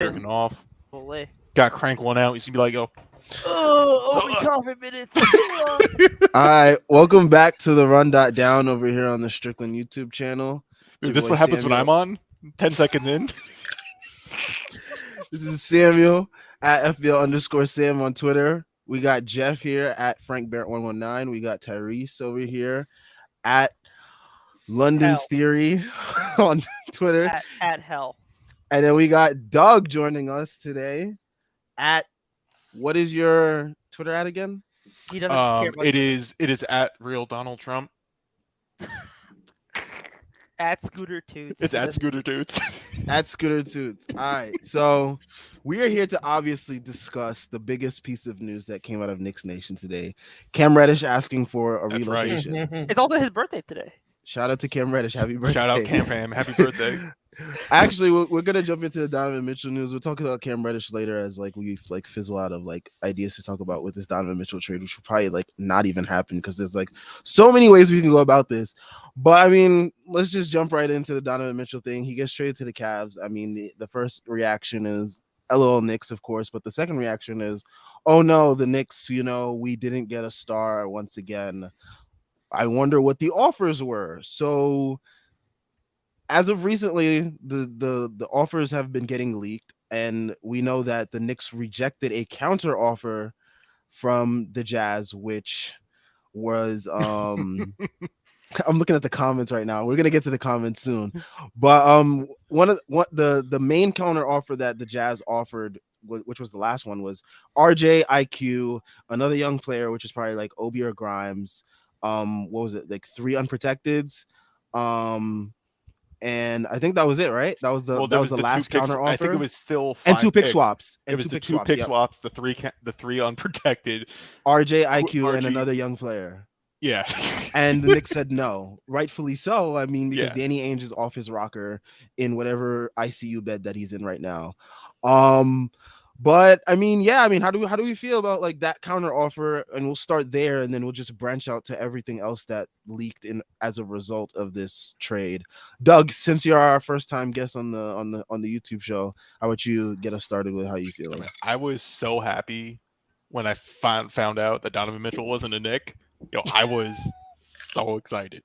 jerking off. Olay. Got crank one out. You should be like, yo. Only coffee minutes. All right, welcome back to the Run.down over here on the Strickland YouTube channel. Dude, this is what happens when I'm on. 10 seconds in. This is Samuel at FBL_Sam on Twitter. We got Jeff here at FrankBarrett119. We got Tyrese over here at London's Hell. Theory on Twitter. At hell. And then we got Doug joining us today at, what is your Twitter at again? He doesn't care about It is at real Donald Trump. at Scooter Toots. It's at Scooter Toots. At Scooter Toots. All right. So we are here to obviously discuss the biggest piece of news that came out of Knicks Nation today. Cam Reddish asking for a That's right. relocation. It's also his birthday today. Shout out to Cam Reddish. Happy birthday. Shout out Cam Fam. Happy birthday. Actually, we're gonna jump into the Donovan Mitchell news. We'll talk about Cam Reddish later as we fizzle out of ideas to talk about with this Donovan Mitchell trade, which will probably not even happen because there's so many ways we can go about this. But I mean, let's just jump right into the Donovan Mitchell thing. He gets traded to the Cavs. I mean, the first reaction is LOL Knicks, of course, but the second reaction is, oh no, the Knicks, we didn't get a star once again. I wonder what the offers were. So as of recently, the offers have been getting leaked, and we know that the Knicks rejected a counter offer from the Jazz, which was I'm looking at the comments right now. We're gonna get to the comments soon, but the main counter offer that the Jazz offered, which was the last one, was RJ, IQ, another young player, which is probably Obi or Grimes. What was it, 3 unprotecteds? And I think that was it, right? That was the last counter offer. I think it was still 5 and 2 pick picks. swaps. It was the 2 pick swaps, the three unprotected, RJ, IQ, and another young player. Yeah. And the Knicks said no, rightfully so. I mean, because Yeah. Danny Ainge is off his rocker in whatever ICU bed that he's in right now. But I mean, how do we feel about that counter offer? And we'll start there, and then we'll just branch out to everything else that leaked in as a result of this trade. Doug, since you're our first time guest on the YouTube show, how about you get us started with how you feeling? I was so happy when I found out that Donovan Mitchell wasn't a Knick. I was so excited.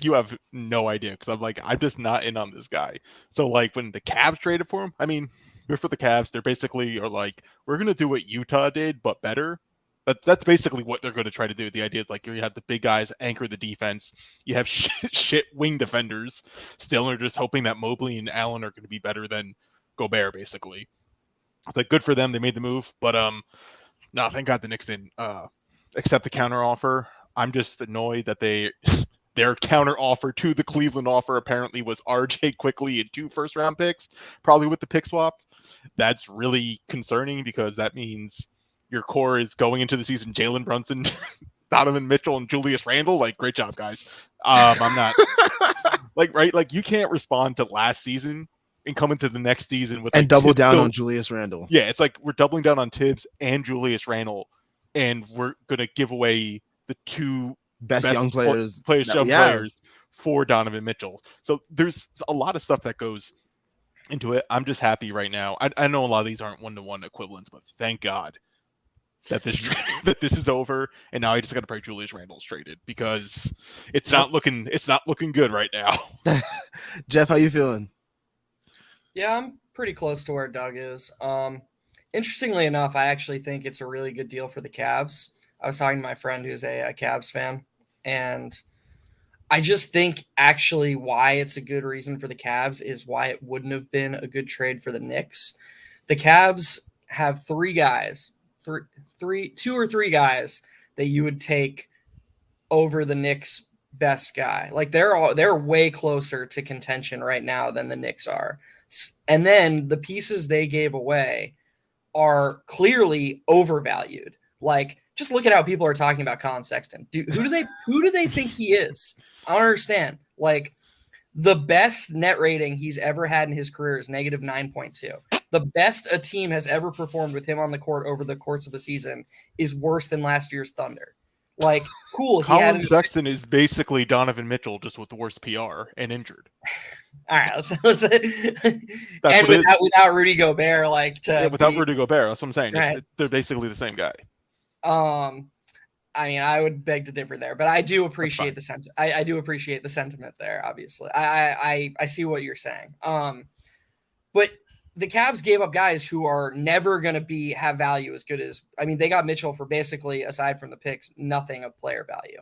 You have no idea, because I'm just not in on this guy. So when the Cavs traded for him, I mean, good for the Cavs. They're basically we're gonna do what Utah did, but better. That's basically what they're gonna try to do. The idea is you have the big guys anchor the defense. You have shit wing defenders. Still are just hoping that Mobley and Allen are gonna be better than Gobert, basically. It's good for them. They made the move, but no, thank God the Knicks didn't accept the counter offer. I'm just annoyed that their counter offer to the Cleveland offer apparently was RJ quickly and 2 first-round picks, probably with the pick swaps. That's really concerning, because that means your core is going into the season Jalen Brunson, Donovan Mitchell, and Julius Randle. Great job, guys. I'm not right. You can't respond to last season and come into the next season with double down on Julius Randle. Yeah, it's we're doubling down on Tibbs and Julius Randle, and we're gonna give away the 2 best young players for Donovan Mitchell. So there's a lot of stuff that goes into it. I'm just happy right now. I know a lot of these aren't 1-to-1 equivalents, but thank God that this is over, and now I just got to pray Julius Randle's traded, because it's not looking good right now. Jeff, how you feeling? Yeah, I'm pretty close to where Doug is. Interestingly enough, I actually think it's a really good deal for the Cavs. I was talking to my friend who's a Cavs fan, and I just think actually why it's a good reason for the Cavs is why it wouldn't have been a good trade for the Knicks. The Cavs have 3 guys, 2 or 3 guys that you would take over the Knicks' best guy. They're way closer to contention right now than the Knicks are. And then the pieces they gave away are clearly overvalued. Just look at how people are talking about Colin Sexton. Who do they think he is? I don't understand. The best net rating he's ever had in his career is -9.2. The best a team has ever performed with him on the court over the course of a season is worse than last year's Thunder. Cool. Colin Sexton is basically Donovan Mitchell, just with worse PR and injured. All right, let's That's and what it is. without Rudy Gobert, like to Yeah, without be, Rudy Gobert, that's what I'm saying. Right. They're basically the same guy. I mean, I would beg to differ there, but I do appreciate fine. the sentiment. I do appreciate the sentiment there. Obviously, I see what you're saying. But the Cavs gave up guys who are never going to have value as good as. I mean, they got Mitchell for basically, aside from the picks, nothing of player value.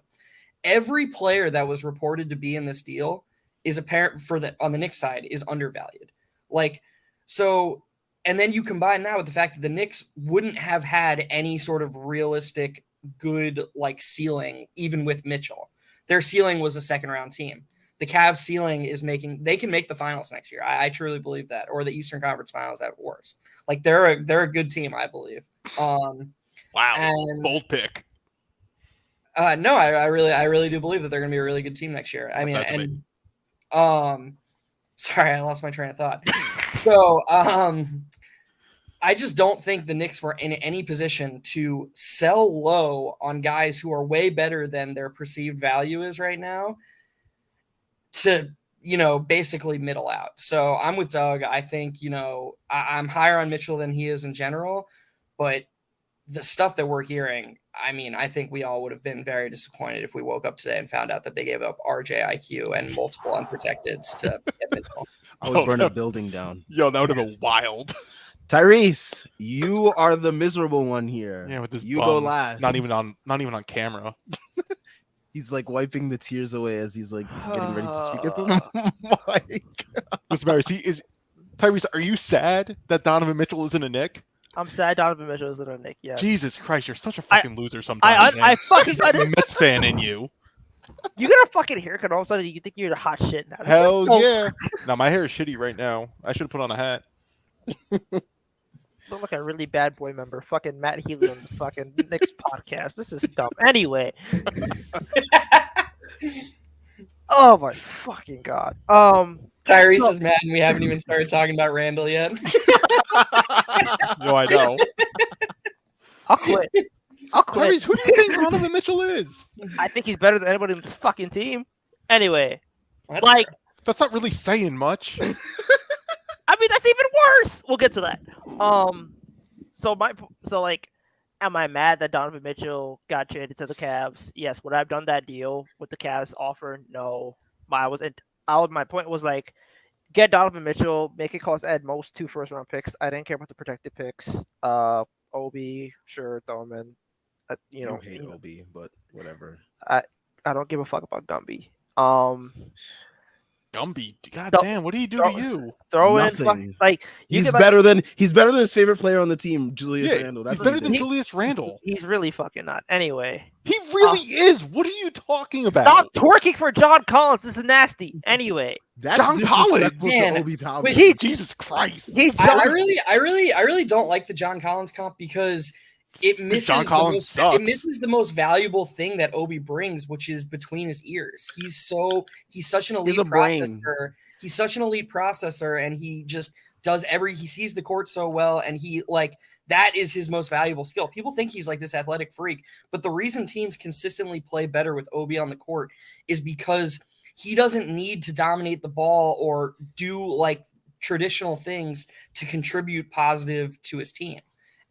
Every player that was reported to be in this deal is apparent on the Knicks side is undervalued. Like, so, and then you combine that with the fact that the Knicks wouldn't have had any sort of realistic good like ceiling even with Mitchell. Their ceiling was a second round team. The Cavs ceiling is they can make the finals next year. I truly believe that, or the Eastern Conference Finals at worst. Like they're a good team, I believe. Wow, and bold pick. No, I really do believe that they're going to be a really good team next year. I mean, and sorry, I lost my train of thought. So, I just don't think the Knicks were in any position to sell low on guys who are way better than their perceived value is right now to, basically middle out. So I'm with Doug. I think, I'm higher on Mitchell than he is in general, but the stuff that we're hearing, I mean, I think we all would have been very disappointed if we woke up today and found out that they gave up RJIQ and multiple unprotecteds to get Mitchell. I would burn a building down. Yo, that would have been wild. Tyrese, you are the miserable one here. Yeah, with this you bum, go last. Not even on camera. He's like wiping the tears away as he's like getting ready to speak into the mic. Mr. Barris, Tyrese, are you sad that Donovan Mitchell isn't a Knick? I'm sad Donovan Mitchell isn't a Knick. Yeah. Jesus Christ, you're such a fucking loser sometimes. I fucking got a Mets fan in you. You got a fucking haircut, all of a sudden you think you're the hot shit now. Hell yeah. Now my hair is shitty right now. I should have put on a hat. Look like a really bad boy member. Fucking Matt Healy on the fucking Knicks podcast. This is dumb. Anyway. Oh my fucking god. Tyrese is mad and we haven't even started talking about Randall yet. No, I know. I'll quit. Tyrese, who do you think Donovan Mitchell is? I think he's better than anybody in this fucking team. Anyway. That's like fair. That's not really saying much. I mean, that's even worse. We'll get to that. So am I mad that Donovan Mitchell got traded to the Cavs? Yes. Would I have done that deal with the Cavs offer? No. My point was like, get Donovan Mitchell, make it cost at most 2 first-round picks. I didn't care about the protected picks. Obi, sure, throw him in. You hate Obi, but whatever. I don't give a fuck about Gumby. Gumby, goddamn, what did he do to you? Throw Nothing. in he's better than his favorite player on the team, Julius Randle. That's he's better than Julius Randle. He's really fucking not. Anyway, he really is. What are you talking about? Stop twerking for John Collins. This is nasty. Anyway, that's John Collins. To Obi Toppin. Jesus Christ. I really don't like the John Collins comp because it misses the most valuable thing that Obi brings, which is between his ears. He's such an elite processor. He's such an elite processor, and he just does he sees the court so well, and that is his most valuable skill. People think he's like this athletic freak, but the reason teams consistently play better with Obi on the court is because he doesn't need to dominate the ball or do like traditional things to contribute positive to his team.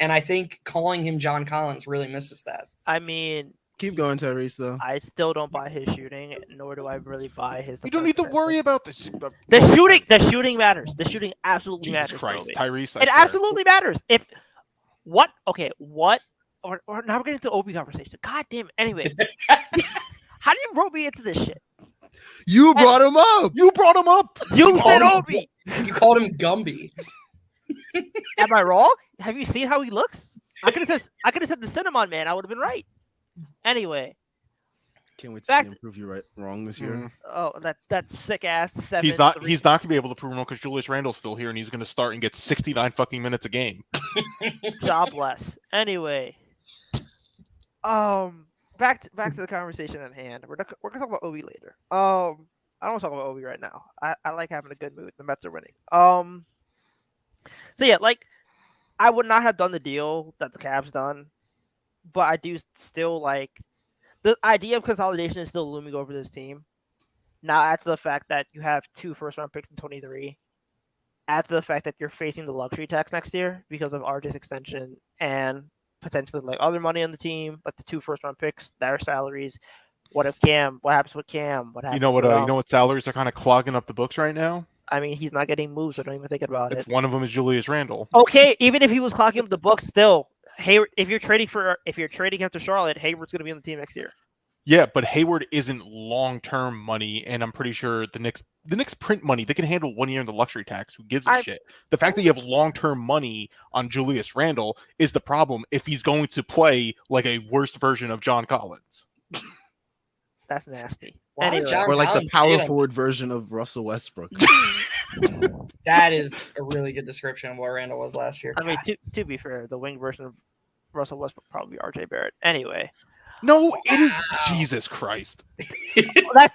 And I think calling him John Collins really misses that. I mean, keep going, Tyrese, though. I still don't buy his shooting, nor do I really buy his. You don't need to worry about the shooting. The shooting matters. The shooting absolutely matters. Jesus Christ, Tyrese. It absolutely matters. What? Or now we're getting into Obi conversation. God damn it. Anyway, how do you rope me into this shit? You brought him up. You said Obi. You called him Gumby. Am I wrong? Have you seen how he looks? I could have said the Cinnamon Man. I would have been right. Anyway. Can't wait to see him prove you wrong this year. Oh, that sick ass 7. He's not gonna be able to prove him wrong because Julius Randle's still here and he's gonna start and get 69 fucking minutes a game. God bless. Anyway. Back to the conversation at hand. We're gonna talk about Obi later. I don't want to talk about Obi right now. I like having a good mood. The Mets are winning. So yeah, I would not have done the deal that the Cavs done, but I do still like the idea of consolidation is still looming over this team. Now add to the fact that you have 2 first-round picks in 23. Add to the fact that you're facing the luxury tax next year because of RJ's extension and potentially like other money on the team, like the 2 first-round picks, their salaries. What happens with Cam? What happens You know what? with, You know what salaries are kind of clogging up the books right now. I mean, he's not getting moves, so don't even think about It's it. one of them is Julius Randle. Okay, even if he was clocking up the books, still, Hayward. If you're trading him to Charlotte, Hayward's going to be on the team next year. Yeah, but Hayward isn't long-term money, and I'm pretty sure the Knicks print money. They can handle 1 year in the luxury tax. Who gives a shit? The fact that you have long-term money on Julius Randle is the problem if he's going to play like a worse version of John Collins. That's nasty. Anyway. Or like the power forward version of Russell Westbrook. That is a really good description of what Randall was last year. I mean, to be fair, the wing version of Russell Westbrook probably RJ Barrett. Anyway. No, it is Jesus Christ. that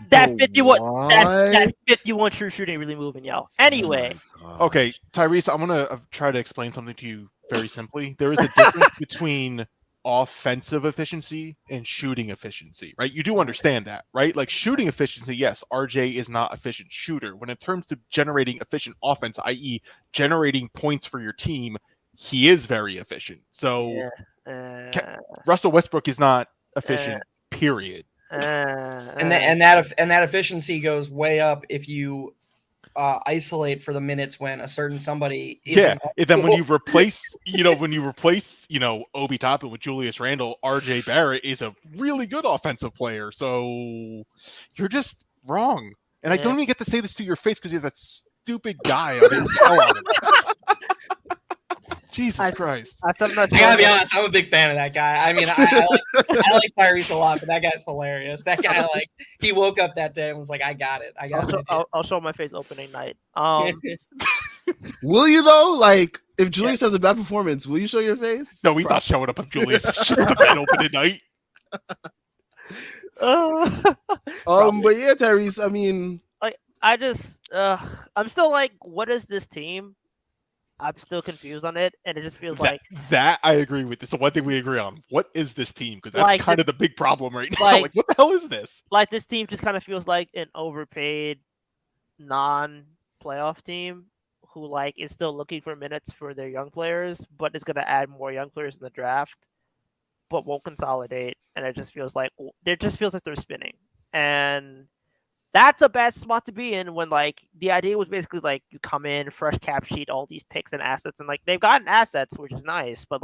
51 true shooting really moving, y'all. Anyway. Okay, Tyrese, I'm gonna try to explain something to you very simply. There is a difference between offensive efficiency and shooting efficiency, right? You do understand that, right? Like shooting efficiency, yes, RJ is not efficient shooter. When in terms of generating efficient offense, i.e. generating points for your team, he is very efficient. So Russell Westbrook is not efficient, period. And that efficiency goes way up if you isolate for the minutes when a certain somebody isn't. And then when you replace Obi Toppin with Julius Randle, RJ Barrett is a really good offensive player. So you're just wrong. And I don't even get to say this to your face because you're that stupid guy on it. Jesus Christ. I gotta be honest, I'm a big fan of that guy. I mean, I like Tyrese a lot, but that guy's hilarious. That guy, he woke up that day and was like, I got it. I'll show my face opening night. Will you though? Like, if Julius has a bad performance, will you show your face? No, he's not showing up if Julius has a bad opening night. But yeah, Tyrese, I mean, I'm still like, what is this team? I'm still confused on it, and it just feels like that. I agree with this. The one thing we agree on. What is this team? Because that's kind of the big problem right now. Like, what the hell is this? Like, this team just kind of feels like an overpaid, non-playoff team who is still looking for minutes for their young players, but is going to add more young players in the draft, but won't consolidate. And it just feels like they're spinning, and that's a bad spot to be in when the idea was basically you come in, fresh cap sheet, all these picks and assets, and they've gotten assets, which is nice, but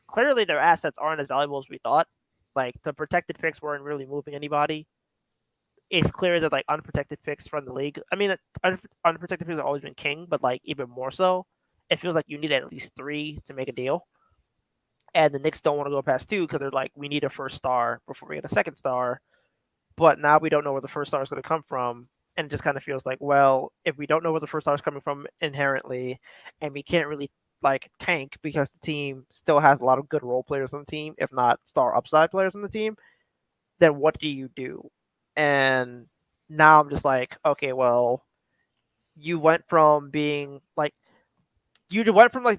clearly their assets aren't as valuable as we thought. The protected picks weren't really moving anybody. It's clear that unprotected picks from the league. I mean, unprotected picks have always been king, but even more so, it feels like you need at least 3 to make a deal. And the Knicks don't want to go past 2 because they're we need a first star before we get a second star. But now we don't know where the first star is going to come from. And it just kind of feels like, well, if we don't know where the first star is coming from inherently, and we can't really tank because the team still has a lot of good role players on the team, if not star upside players on the team, then what do you do? And now I'm just okay, well, you went from being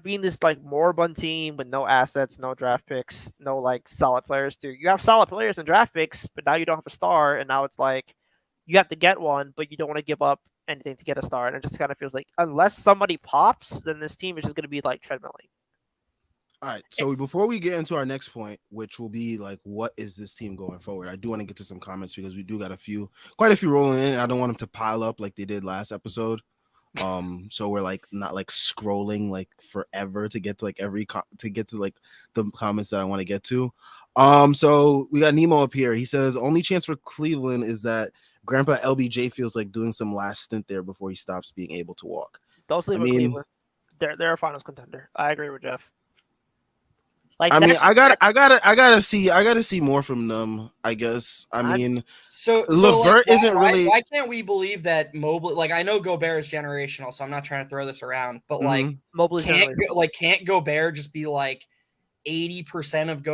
being this moribund team with no assets, no draft picks, no solid players to you have solid players and draft picks, but now you don't have a star, and now it's you have to get one, but you don't want to give up anything to get a star. And it just kind of feels like unless somebody pops, then this team is just gonna be treadmilling. All right. So before we get into our next point, which will be what is this team going forward? I do want to get to some comments because we do got quite a few rolling in. I don't want them to pile up like they did last episode. So we're not scrolling forever to get to the comments that I want to get to. So we got Nemo up here. He says only chance for Cleveland is that Grandpa LBJ feels like doing some last stint there before he stops being able to walk. Don't sleep with Cleveland. They're a finals contender. I agree with Jeff. I gotta see more from them, I guess. So LeVert isn't really. Why can't we believe that Mobley? I know Gobert is generational, so I'm not trying to throw this around, but can't Gobert just be 80% of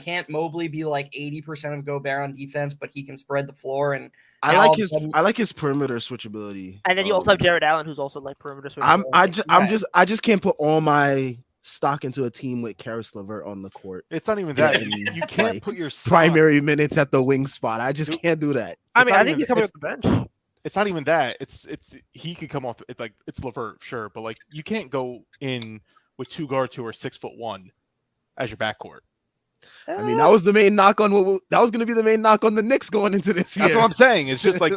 can't Mobley be 80% of Gobert on defense, but he can spread the floor and I like his perimeter switchability. And then you also have Jared Allen, who's also perimeter switchability. I just can't put all my stock into a team with Karis LeVert on the court. It's not even that. You can't put your primary minutes at the wing spot. I just can't do that. I think he's coming off the bench. it's not even that. It's he could come off. It's like it's Levert, sure, but like you can't go in with two guards who are 6'1" as your backcourt. I mean, that was the main knock on that was going to be the main knock on the Knicks going into this year. That's what I'm saying. It's just like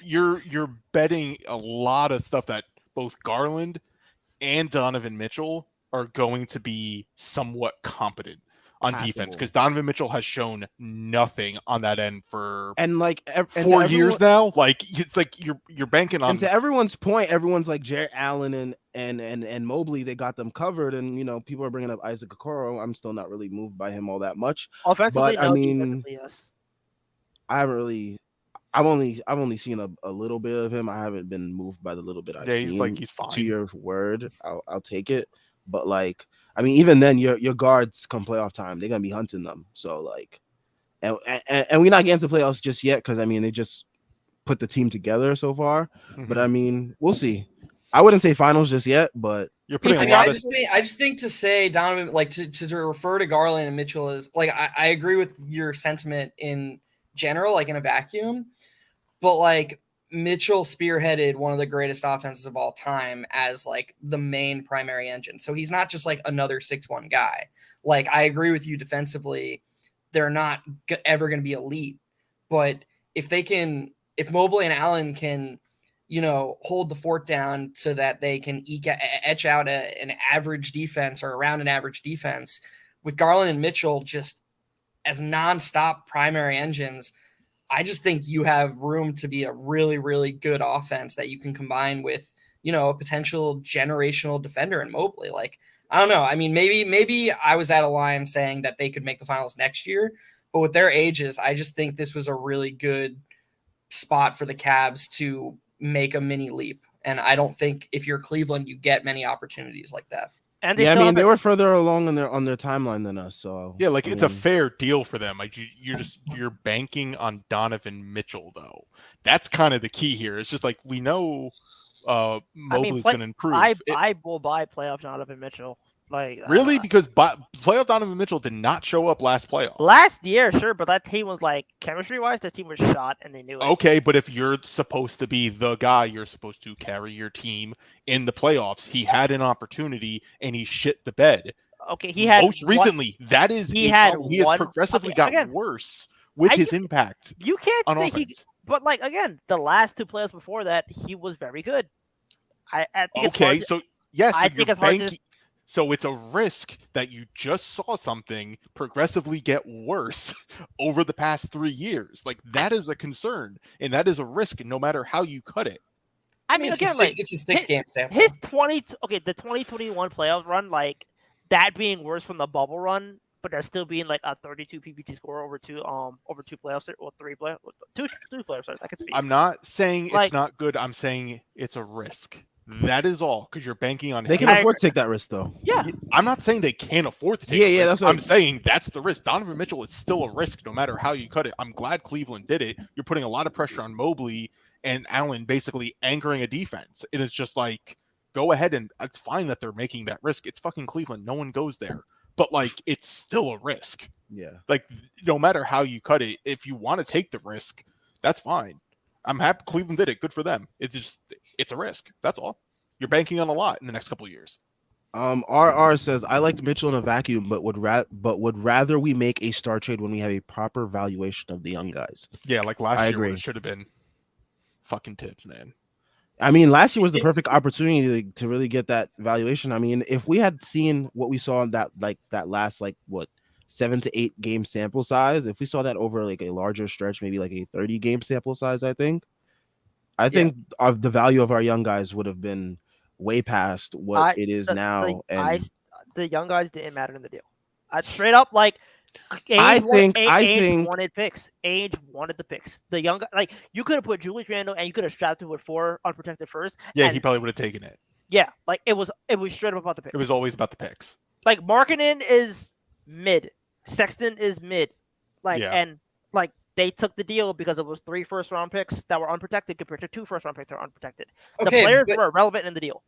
you're betting a lot of stuff that both Garland and Donovan Mitchell are going to be somewhat competent on defense, because Donovan Mitchell has shown nothing on that end for and like 4 years now. Like it's like you're banking on. And to everyone's point, everyone's like Jarrett Allen and Mobley, they got them covered. And you know, people are bringing up Isaac Okoro. I'm still not really moved by him all that much. Offensively, but no, I mean, defensively, yes. I haven't really. I've only seen a little bit of him. I haven't been moved by the little bit I've seen. He's like, he's fine. To your word, I'll take it. But like, I mean, even then, your guards come playoff time, they're gonna be hunting them. So like, and we're not getting to playoffs just yet because I mean they just put the team together so far. Mm-hmm. But I mean, we'll see. I wouldn't say finals just yet, but you're putting a I lot just think to say Donovan, like to refer to Garland and Mitchell is like I agree with your sentiment in general, like in a vacuum, but like Mitchell spearheaded one of the greatest offenses of all time as like the main primary engine. So he's not just like another 6'1" guy. Like I agree with you defensively, they're not ever going to be elite, but if Mobley and Allen can, you know, hold the fort down so that they can etch out an average defense or around an average defense with Garland and Mitchell just as nonstop primary engines, I just think you have room to be a really, really good offense that you can combine with, you know, a potential generational defender in Mobley. Like, I don't know. I mean, maybe I was at a line saying that they could make the finals next year, but with their ages, I just think this was a really good spot for the Cavs to make a mini leap. And I don't think if you're Cleveland, you get many opportunities like that. And yeah, I mean, they were further along on their timeline than us. So yeah, like it's a fair deal for them. Like you're banking on Donovan Mitchell though. That's kind of the key here. It's just like we know Mobley's going to improve. I will buy playoff Donovan Mitchell. Like really, because playoff Donovan Mitchell did not show up last playoff. Last year, sure, but that team was like chemistry-wise, that team was shot, and they knew it. Okay, but if you're supposed to be the guy, you're supposed to carry your team in the playoffs. He had an opportunity and he shit the bed. Okay, he had recently. That is he has progressively got worse with his impact. You can't say offense. but like again, the last two playoffs before that, he was very good. I think okay, it's so yes, I think it's hard to. So it's a risk that you just saw something progressively get worse over the past 3 years. Like that is a concern, and that is a risk, no matter how you cut it. I mean, again, it's a 6-game sample. His the 2021 playoff run, like that being worse from the bubble run, but there still being like a 32 PPT score over two playoffs or two playoffs. I can speak. I'm not saying it's not good. I'm saying it's a risk. That is all, because you're banking on. They can afford to take that risk, though. Yeah, I'm not saying they can't afford to take. Yeah, that's what I'm saying. That's the risk. Donovan Mitchell is still a risk, no matter how you cut it. I'm glad Cleveland did it. You're putting a lot of pressure on Mobley and Allen, basically anchoring a defense. It is just like, go ahead, and it's fine that they're making that risk. It's fucking Cleveland. No one goes there, but like, it's still a risk. Yeah. Like, no matter how you cut it, if you want to take the risk, that's fine. I'm happy Cleveland did it. Good for them. It's a risk. That's all. You're banking on a lot in the next couple of years. RR says, I liked Mitchell in a vacuum, but would rather we make a star trade when we have a proper valuation of the young guys. Yeah, like last year, agree. It should have been fucking Tibbs, man. I mean, last year was the perfect opportunity to really get that valuation. I mean, if we had seen what we saw in that last 7 to 8 game sample size, if we saw that over like a larger stretch, maybe like a 30 game sample size, I think of the value of our young guys would have been way past what it is now. The young guys didn't matter in the deal. Straight up, like Ainge wanted picks. Ainge wanted the picks. The young guy, like you could have put Julius Randle and you could have strapped him with 4 unprotected first. Yeah, he probably would have taken it. Yeah, like it was straight up about the picks. It was always about the picks. Like Markkanen is mid, Sexton is mid, and like they took the deal because it was 3 first-round picks that were unprotected compared to 2 first-round picks that were unprotected. The players were irrelevant in the deal.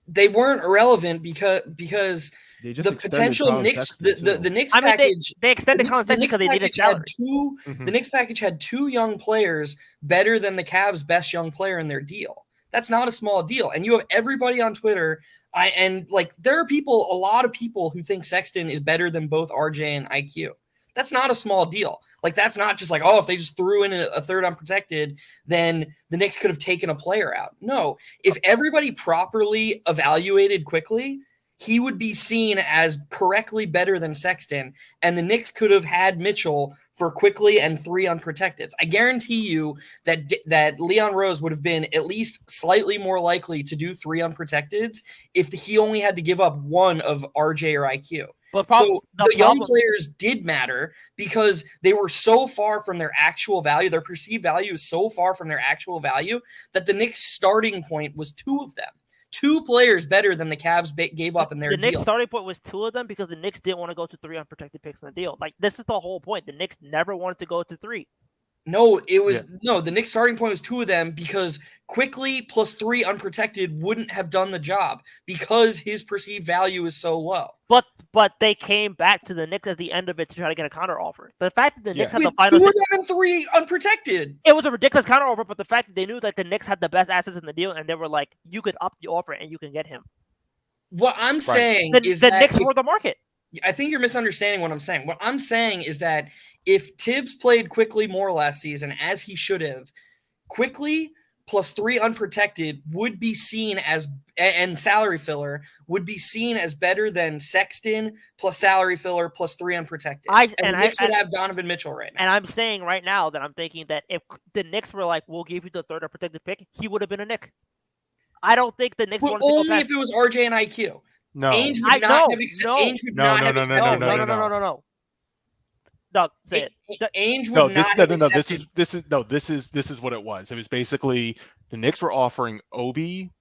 They weren't irrelevant because They just the extended potential Colin Knicks, Sexton, the too. Knicks I mean, package. they extended Colin Sexton because they needed package had salary. two. Mhm. The Knicks package had 2 young players better than the Cavs' best young player in their deal. That's not a small deal. And you have everybody on Twitter. There are a lot of people who think Sexton is better than both RJ and IQ. That's not a small deal. Like, that's not just like, oh, if they just threw in a third unprotected, then the Knicks could have taken a player out. No, if everybody properly evaluated quickly, he would be seen as correctly better than Sexton, and the Knicks could have had Mitchell for quickly and 3 unprotecteds. I guarantee you that Leon Rose would have been at least slightly more likely to do 3 unprotecteds if he only had to give up 1 of RJ or IQ. But The young players did matter because they were so far from their actual value. Their perceived value is so far from their actual value that the Knicks' starting point was 2 of them. 2 players better than the Cavs gave up in their deal. The Knicks' deal. starting point was 2 of them because the Knicks didn't want to go to 3 unprotected picks in the deal. Like, this is the whole point. The Knicks never wanted to go to 3. No, the Knicks' starting point was 2 of them because quickly plus 3 unprotected wouldn't have done the job because his perceived value is so low. But they came back to the Knicks at the end of it to try to get a counter offer. The fact that the Knicks had With the final 2 of them and 3 unprotected. it was a ridiculous counter offer, but the fact that they knew that the Knicks had the best assets in the deal and they were like, you could up the offer and you can get him. What I'm saying is the that Knicks were the market. I think you're misunderstanding what I'm saying. What I'm saying is that if Tibbs played quickly more last season, as he should have, quickly plus 3 unprotected would be seen as, and salary filler would be seen as better than Sexton plus salary filler plus 3 unprotected. The Knicks would have Donovan Mitchell right now. And I'm saying right now that I'm thinking that if the Knicks were like, we'll give you the 3rd unprotected pick, he would have been a Knick. I don't think the Knicks wanted to go only if it was RJ and IQ. No. Ainge would not have accepted. No. Doug, say it. Ainge would not have accepted. This is what it was. It was basically the Knicks were offering Obi,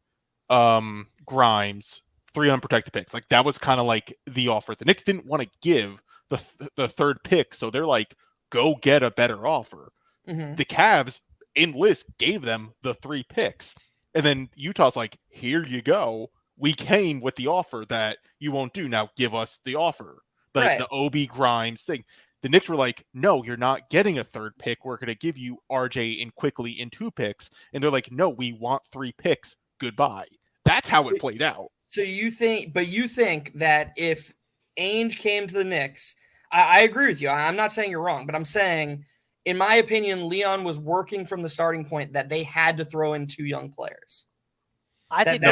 Grimes, 3 unprotected picks. Like, that was kind of like the offer. The Knicks didn't want to give the 3rd pick, so they're like, go get a better offer. Mm-hmm. The Cavs in list gave them the 3 picks, and then Utah's like, here you go. We came with the offer that you won't do. Now give us the offer. Like the Obi Grimes thing. The Knicks were like, no, you're not getting a 3rd pick. We're going to give you RJ and quickly in 2 picks. And they're like, no, we want 3 picks. Goodbye. That's how it played out. So you think that if Ainge came to the Knicks, I agree with you. I'm not saying you're wrong, but I'm saying, in my opinion, Leon was working from the starting point that they had to throw in 2 young players. I think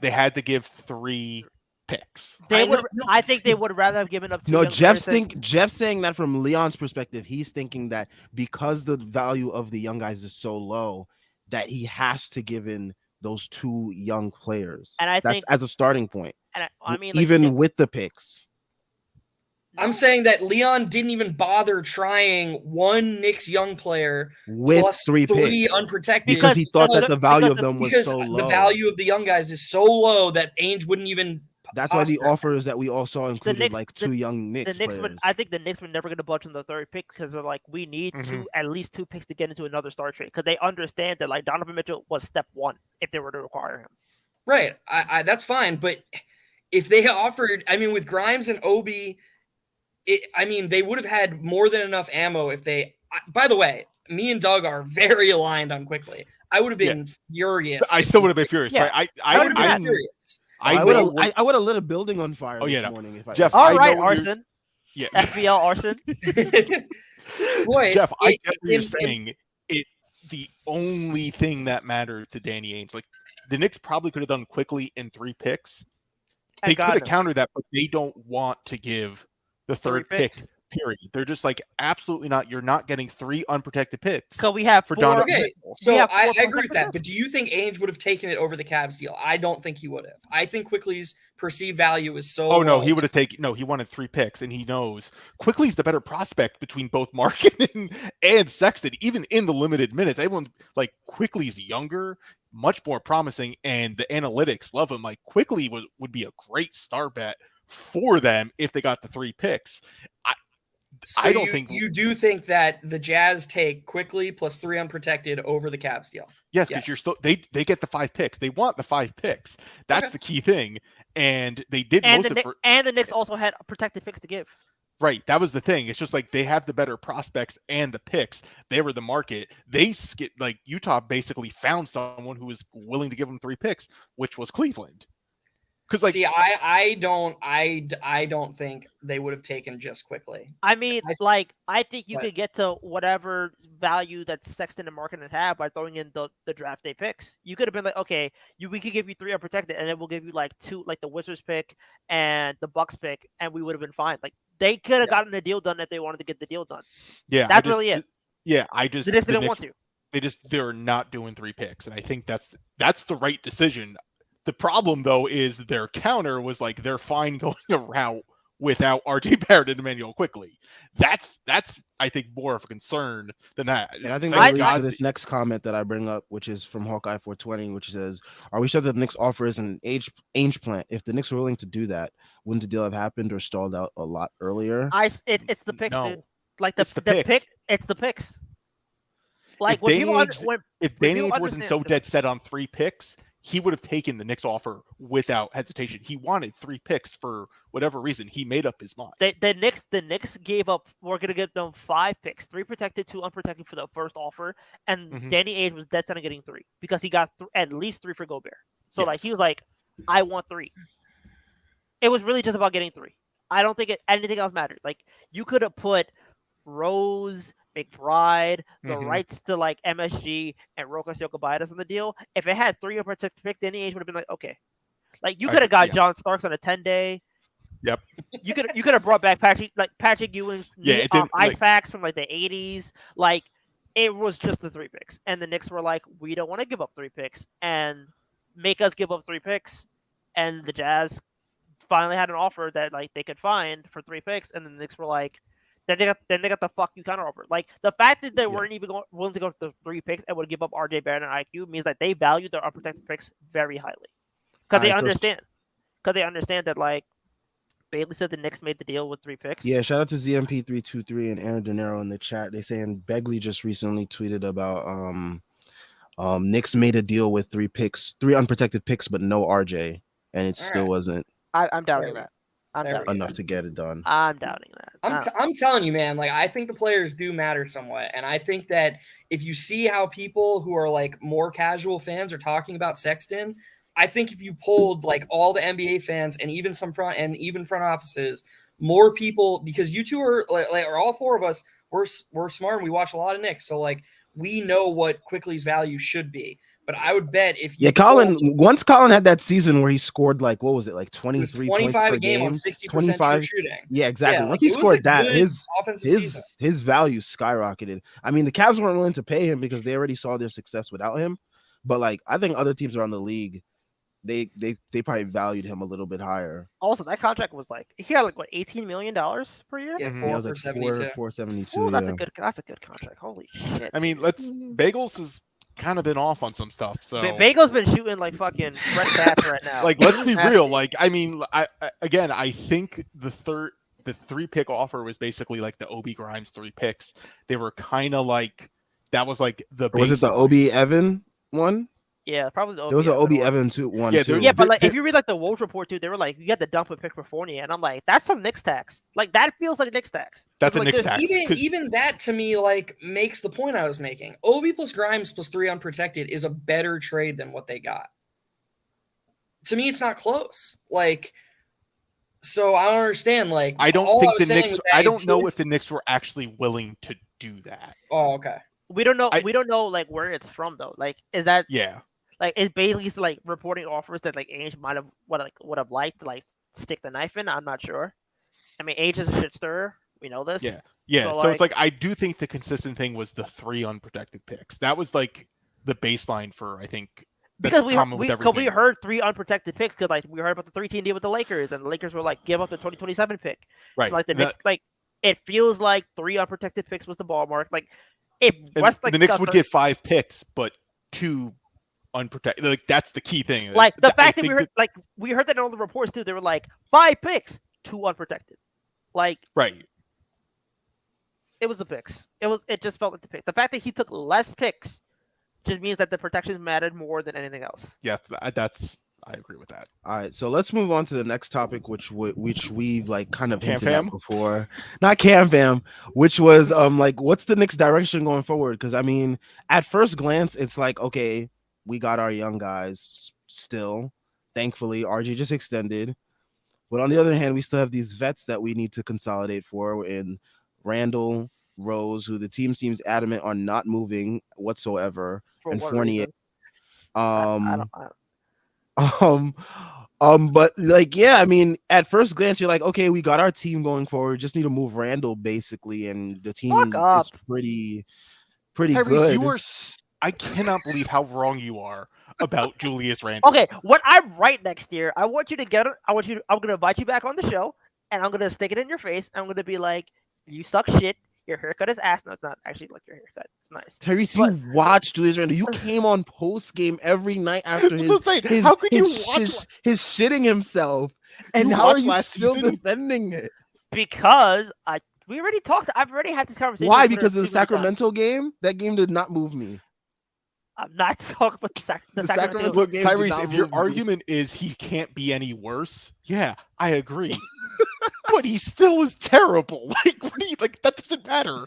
they had to give 3 picks. I think they would rather have given up 2. No, Jeff's saying that from Leon's perspective. He's thinking that because the value of the young guys is so low, that he has to give in those 2 young players. And that's as a starting point. And I mean, even with the picks. I'm saying that Leon didn't even bother trying 1 Knicks young player with plus 3 picks. Unprotected because he thought that the value of them was so low. The value of the young guys is so low that Ainge wouldn't even. That's why the offers that we all saw included like 2 young Knicks players. I think the Knicks were never going to budge on the 3rd pick because they're like, we need at least 2 picks to get into another star trade because they understand that like Donovan Mitchell was step 1 if they were to require him. Right, that's fine, but if they offered, I mean, with Grimes and Obi. They would have had more than enough ammo if they. By the way, me and Doug are very aligned on quickly. I would have been furious. I still would have been furious. Yeah. Right? I would have been furious. I would have lit a building on fire this morning if I. Jeff, all right, arson. Yeah, FBL arson. Boy, Jeff, I get what you're saying. The only thing that matters to Danny Ainge, like the Knicks probably could have done quickly in 3 picks. They could have countered that, but they don't want to give the 3rd pick, period. They're just like, absolutely not. You're not getting 3 unprotected picks. So we have 4. Okay, so I agree with that. But do you think Ainge would have taken it over the Cavs deal? I don't think he would have. I think Quickly's perceived value is so. Oh no, he would have taken. No, he wanted 3 picks, and he knows Quickly's the better prospect between both Markkanen and Sexton, even in the limited minutes. Everyone like Quickly's younger, much more promising, and the analytics love him. Like Quickly would be a great star bet for them if they got the 3 picks. I don't think you do think that the Jazz take Quickly plus 3 unprotected over the Cavs deal. Yes, because you're still they get the 5 picks. They want the 5 picks. That's the key thing. and they did And most of it. and the Knicks also had protected picks to give. Right, that was the thing. It's just like they have the better prospects and the picks. They were the market. They like Utah basically found someone who was willing to give them 3 picks, which was Cleveland. Because like, See, I don't think they would have taken just quickly. I mean, I think you But- could get to whatever value that Sexton and Markkanen have by throwing in the draft day picks. You could have been like, okay, we could give you 3 unprotected, and then we'll give you like 2, like the Wizards pick and the Bucks pick, and we would have been fine. Like they could have gotten the deal done if they wanted to get the deal done. yeah, That's really it. Yeah, I just They just didn't want to. They're not doing 3 picks, and I think that's the right decision. The problem though is their counter was like they're fine going a route without RJ Barrett and Emmanuel Quickly. That's I think more of a concern than that. And I think Thank that leads God to this next comment that I bring up, which is from Hawkeye 420, which says, "Are we sure that the Knicks offer is an age plant? If the Knicks were willing to do that, wouldn't the deal have happened or stalled out a lot earlier?" It's the picks, No. dude. Like It's the picks. It's the picks. Like If when Danny people Ainge- when If when Danny people Ainge wasn't understand so the- dead set on 3 picks, he would have taken the Knicks offer without hesitation. He wanted 3 picks for whatever reason. He made up his mind. the Knicks gave up. We're gonna give them 5 picks, 3 protected, 2 unprotected for the first offer, and Mhm. Danny Ainge was dead set on getting 3 because he got at least 3 for Gobert. So like Yes. he was like, I want 3. It was really just about getting 3. I don't think anything else mattered. Like you could have put Rose, McBride, the Mhm. rights to like MSG and Rokas Jokubaitis on the deal. If it had 3 unprotected picks, Danny Ainge would have been like, okay. Like you could have got yeah. John Starks on a 10-day. Yep. You could have brought back Patrick Ewing's Yeah, it didn't, ice like- packs from like the 80s. Like it was just the 3 picks, and the Knicks were like, we don't want to give up 3 picks and make us give up 3 picks, and the Jazz finally had an offer that like they could find for 3 picks, and the Knicks were like, then they got the fuck you counter offer. Like the fact that they weren't even willing to go to the 3 picks and would give up RJ Barrett and IQ means that they value their unprotected picks very highly because they understand that like Bailey said the Knicks made the deal with 3 picks. Yeah, shout out to ZMP323 and Aaron De Niro in the chat. They saying Begley just recently tweeted about Knicks made a deal with 3 picks, 3 unprotected picks, but no RJ, and it still wasn't I'm doubting that. enough to get it done. I'm doubting that. I'm telling you, man, like I think the players do matter somewhat. And I think that if you see how people who are like more casual fans are talking about Sexton, I think if you polled like all the NBA fans and even some front offices, more people, because you two are like or all 4 of us, we're smart and we watch a lot of Knicks. So like we know what Quickly's value should be. But I would bet if you once Colin had that season where he scored like what was it, like 23 25 points per a game on 60% true shooting. Yeah, exactly. Yeah, Once like, he scored that, his his value skyrocketed. I mean, the Cavs weren't willing to pay him because they already saw their success without him. But like I think other teams around the league, they probably valued him a little bit higher. Also, that contract was like he got like what $18 million per year. Yeah, Mhm. 4 He was for like 72. 472. Ooh, that's yeah. a good contract. Holy shit. I mean, Bagels has kind of been off on some stuff. So Bagel's been shooting like fucking Brett Bats right now. like, let's be Nasty. real. Like, I mean, I think the 3 pick offer was basically like the Obi Grimes 3 picks. They were kind of like that was like the. Or was it the baseline. Obi Evan one? Yeah, probably the There was an Obi one. Evan one Yeah, too. Yeah, but like There- if you read like the Wolves report too, they were like, you got to dump a pick for Fournier, and I'm like, that's some Knicks tax. Like that feels like Knicks tax. That's a Like, Knicks there's- tax. Even that to me like makes the point I was making. Obi plus Grimes plus 3 unprotected is a better trade than what they got. To me, it's not close. Like, so I don't understand. Like, I don't all think was the saying Knicks. was that I don't know two- if the Knicks were actually willing to do that. Oh, okay. We don't know. I- We don't know like where it's from though. Like, is that Yeah. like is Bailey's like reporting offers that like Ainge might have would have liked to like stick the knife in? I'm not sure. I mean, Ainge is a shit stirrer. We know this. Yeah. Yeah. So, So it's like I do think the consistent thing was the 3 unprotected picks. That was like the baseline for I think. that's Because common with we everything. heard 3 unprotected picks because like we heard about the 3-team deal with the Lakers and the Lakers were like give up the 2027 pick. Right. So, like the That- Knicks, like it feels like 3 unprotected picks was the ball mark. Like if and West like the Knicks got would thir- get 5 picks, but 2 unprotected. Like that's the key thing. like the I fact that think we heard that in all the reports too. They were like 5 picks, 2 unprotected. Like right. it was the picks. It just felt like the pick. The fact that he took less picks just means that the protections mattered more than anything else. Yes, that's I agree with that. All right, so let's move on to the next topic, which we've like kind of Cam hinted fam? at before. Not Cam Fam, which was like what's the next direction going forward? Because I mean, at first glance, it's like okay, we got our young guys still. Thankfully, RJ just extended, but on the other hand, we still have these vets that we need to consolidate for in Randall, Rose, who the team seems adamant on not moving whatsoever, For and what Fournier. reason? I don't. Um, but like, yeah, I mean, at first glance, you're like, okay, we got our team going forward. Just need to move Randall basically, and the Fuck team up. is pretty Tyrese, good. you are. I cannot believe how wrong you are about Julius Randle. Okay, when I'm right next year, I want you to get it. I'm gonna invite you back on the show, and I'm gonna stick it in your face. I'm gonna be like, "You suck shit. Your haircut is ass." No, it's not actually like your haircut. It's nice. Tyrese, But- you watched Julius Randle. You came on post game every night after That's his what I'm saying. How could you watch his shitting himself, and You how are watched you last still season? defending it? Because we already talked. I've already had this conversation. Why? with Because of the Twitter too many times. Sacramento game. That game did not move me. I'm not talking about the The Sacramento. Sacramento Look, game did Tyrese, not if your move me. argument is he can't be any worse, yeah, I agree. But he still is terrible. Like, what do you like? That doesn't matter.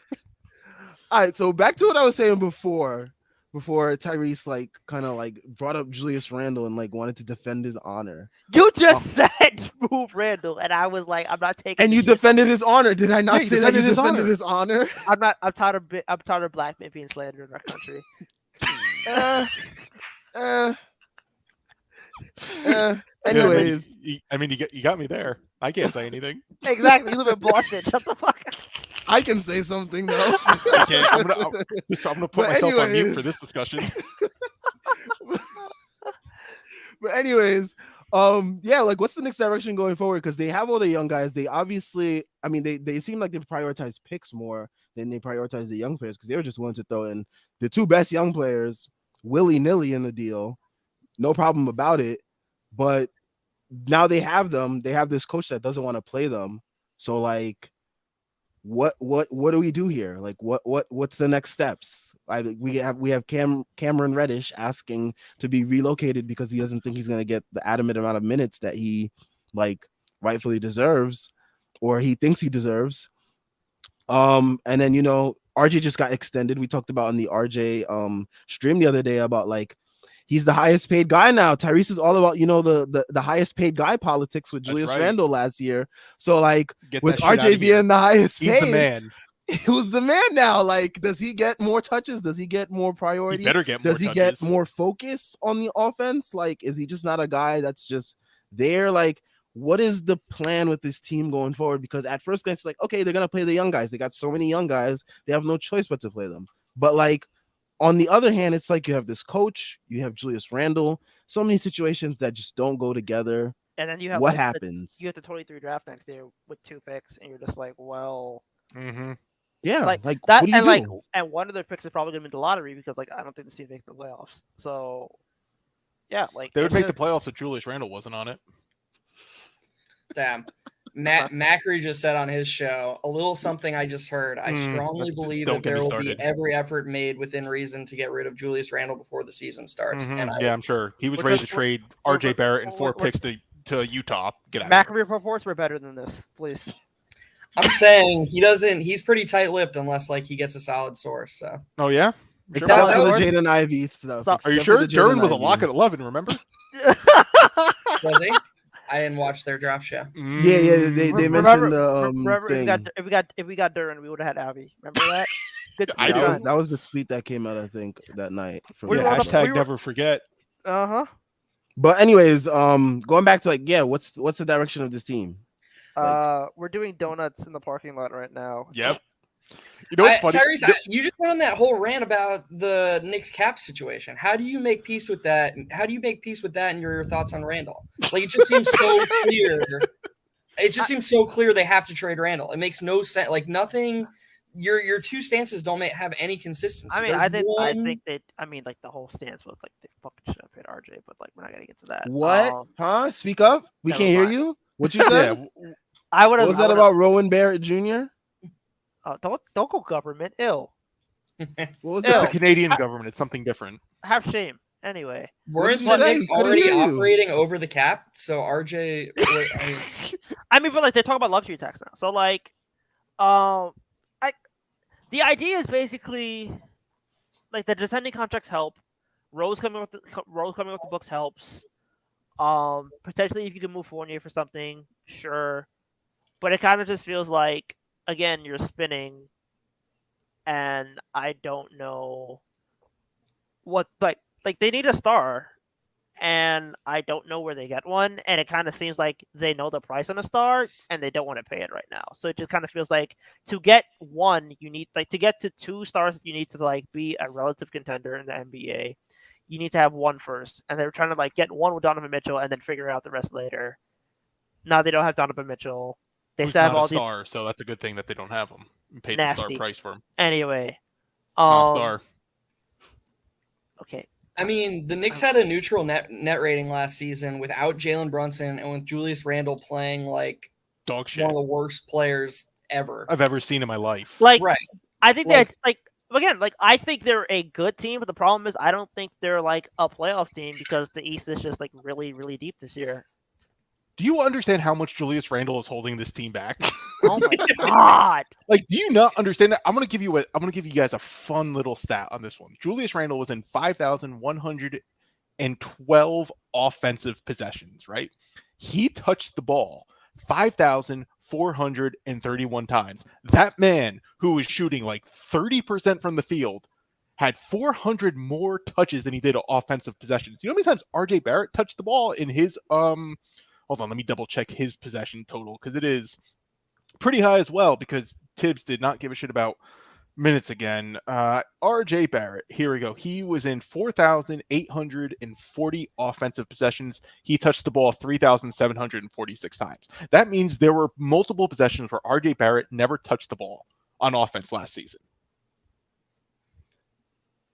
All right, so back to what I was saying before Tyrese like kind of like brought up Julius Randle and like wanted to defend his honor. You just said move Randall, and I was like, I'm not taking. And the you shit. defended his honor. Did I not Yeah, you say that you defended his defended honor. his honor? I'm not. I'm tired of black men being slandered in our country. Anyways, I mean, you got me there. I can't say anything. Exactly. You live in Boston. Shut the fuck up. I can say something though. I can't. I'm gonna put But myself on mute anyways. for this discussion. But anyways, yeah, like what's the next direction going forward? Because they have all the young guys. They obviously, I mean, they seem like they prioritize picks more than they prioritize the young players because they were just willing to throw in the two best young players willy-nilly in the deal. No problem about it. But now they have them. They have this coach that doesn't want to play them. So like, what do we do here? Like, what's the next steps? We have Cameron Reddish asking to be relocated because he doesn't think he's going to get the adamant amount of minutes that he like rightfully deserves, or he thinks he deserves. And then RJ just got extended. We talked about on the RJ stream the other day about like he's the highest paid guy now. Tyrese is all about the highest paid guy politics with Julius right. Randle last year. So like Get with that shit outta RJ being here. the highest He's paid, the man. who's the man now? Like, does he get more touches? Does he get more priority? He better get more Does he touches. get more focus on the offense? Like, is he just not a guy that's just there? Like, what is the plan with this team going forward? Because at first glance, it's like, okay, they're gonna play the young guys. They got so many young guys, they have no choice but to play them. But like on the other hand, it's like you have this coach, you have Julius Randle, so many situations that just don't go together. And then you have What like, happens? You have the 23 draft next year with 2 picks, and you're just like, well, Mm-hmm. Yeah, like like that, what do you and do? like, and one of their picks is probably gonna be the lottery because like I don't think the team makes the playoffs. So, yeah, like They would it's make the just- playoffs if Julius Randle wasn't on it. Damn. Macri just said on his show, a little something I just heard. I strongly believe don't that get me there will started. be every effort made within reason to get rid of Julius Randle before the season starts. Mhm. And Yeah, I'm sure he was We're ready just- to trade we're- RJ Barrett and 4 we're- picks to Utah. Get out of here. Macri reports were better than this, please. I'm saying he doesn't. He's pretty tight-lipped unless like he gets a solid source. So Oh yeah. Except Sure that for the was- Jaden Ivey stuff. So- Are you except for sure? the Duran Jaden was a Ivey. lock at 11. Remember? was he? I didn't watch their draft show. Yeah, they Remember- mentioned the remember thing. if we got Duran, we would have had Avi. Remember that? Good. I Yeah, do. that was the tweet that came out, I think, that night. From We Yeah, were on the- hashtag we were- never forget. Uh huh. But anyways, going back to like, yeah, what's the direction of this team? We're doing donuts in the parking lot right now. Yep. You know what's funny? Tyrese, you just went on that whole rant about the Knicks cap situation. How do you make peace with that? How do you make peace with that and your thoughts on Randall? Like it just seems so clear. It just seems so clear they have to trade Randall. It makes no sense. Like nothing. Your two stances don't have any consistency. I mean, There's I one- think that. I mean, like the whole stance was like they fucking should have hit RJ, but like we're not gonna get to that. What? Huh? Speak up. We never can't hear mind. you. What you Yeah. said? I would What have. was that about Rowan Barrett Jr.? Don't go government. Ill. What was Ew. The that? Canadian government. It's something different. Have shame. Anyway, Weren't you the say? Knicks Couldn't already hear you. operating over the cap? So RJ, I mean, but like they're talking about luxury tax now. So like, I the idea is basically like the descending contracts help. Rose coming with the books helps. Potentially if you can move Fournier for something, sure. But it kind of just feels like again you're spinning, and I don't know what like they need a star, and I don't know where they get one, and it kind of seems like they know the price on a star and they don't want to pay it right now. So it just kind of feels like to get one, you need like to get to 2 stars, you need to like be a relative contender in the NBA. You need to have one first, and they're trying to like get one with Donovan Mitchell and then figure out the rest later. Now they don't have Donovan Mitchell. They Who's still have not a all these star, so that's a good thing that they don't have him. And paid the star nasty. price for him. Anyway, Not a star. okay. I mean, the Knicks had a neutral net rating last season without Jalen Brunson and with Julius Randle playing like Dog shit one of the worst players ever. I've ever seen in my life. Like, Right. I think Like- that like again, like I think they're a good team, but the problem is I don't think they're like a playoff team because the East is just like really, really deep this year. Do you understand how much Julius Randle is holding this team back? Oh my god! Like, do you not understand that? I'm gonna give you guys a fun little stat on this one. Julius Randle was in 5,112 offensive possessions, right? He touched the ball 5,431 times. That man who was shooting like 30% from the field had 400 more touches than he did offensive possessions. You know how many times RJ Barrett touched the ball in his hold on, let me double check his possession total because it is pretty high as well because Tibbs did not give a shit about minutes again. RJ Barrett, here we go. He was in 4,840 offensive possessions. He touched the ball 3,746 times. That means there were multiple possessions where RJ Barrett never touched the ball on offense last season.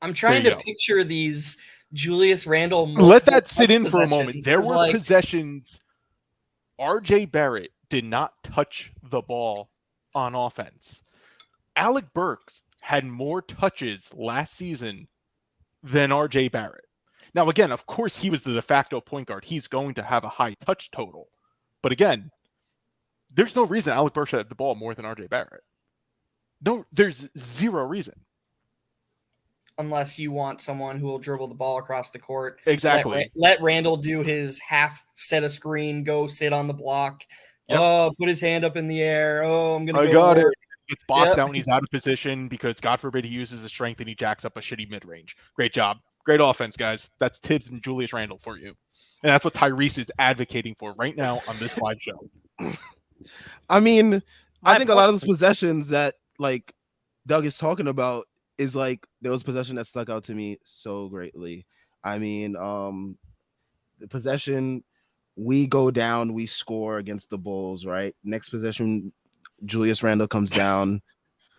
I'm trying There to you go. picture these Julius Randle. Let that sit multiple in for a moment. possessions, There 'cause, were like, possessions RJ Barrett did not touch the ball on offense. Alec Burks had more touches last season than RJ Barrett. Now, again, of course, he was the de facto point guard. He's going to have a high touch total. But again, there's no reason Alec Burks should have the ball more than RJ Barrett. No, there's zero reason. unless you want someone who will dribble the ball across the court. Exactly. Let Randall do his half set a screen, go sit on the block. Yep. Oh, put his hand up in the air. Oh, I'm gonna I go. got to it. work. He gets boxed Yep. out and he's out of position because, God forbid, he uses his strength and he jacks up a shitty mid-range. Great job. Great offense, guys. That's Tibbs and Julius Randle for you. And that's what Tyrese is advocating for right now on this live show. I mean, I think a point- lot of those possessions that like Doug is talking about is like those possession that stuck out to me so greatly. I mean, the possession, we go down, we score against the Bulls, right? Next possession, Julius Randle comes down,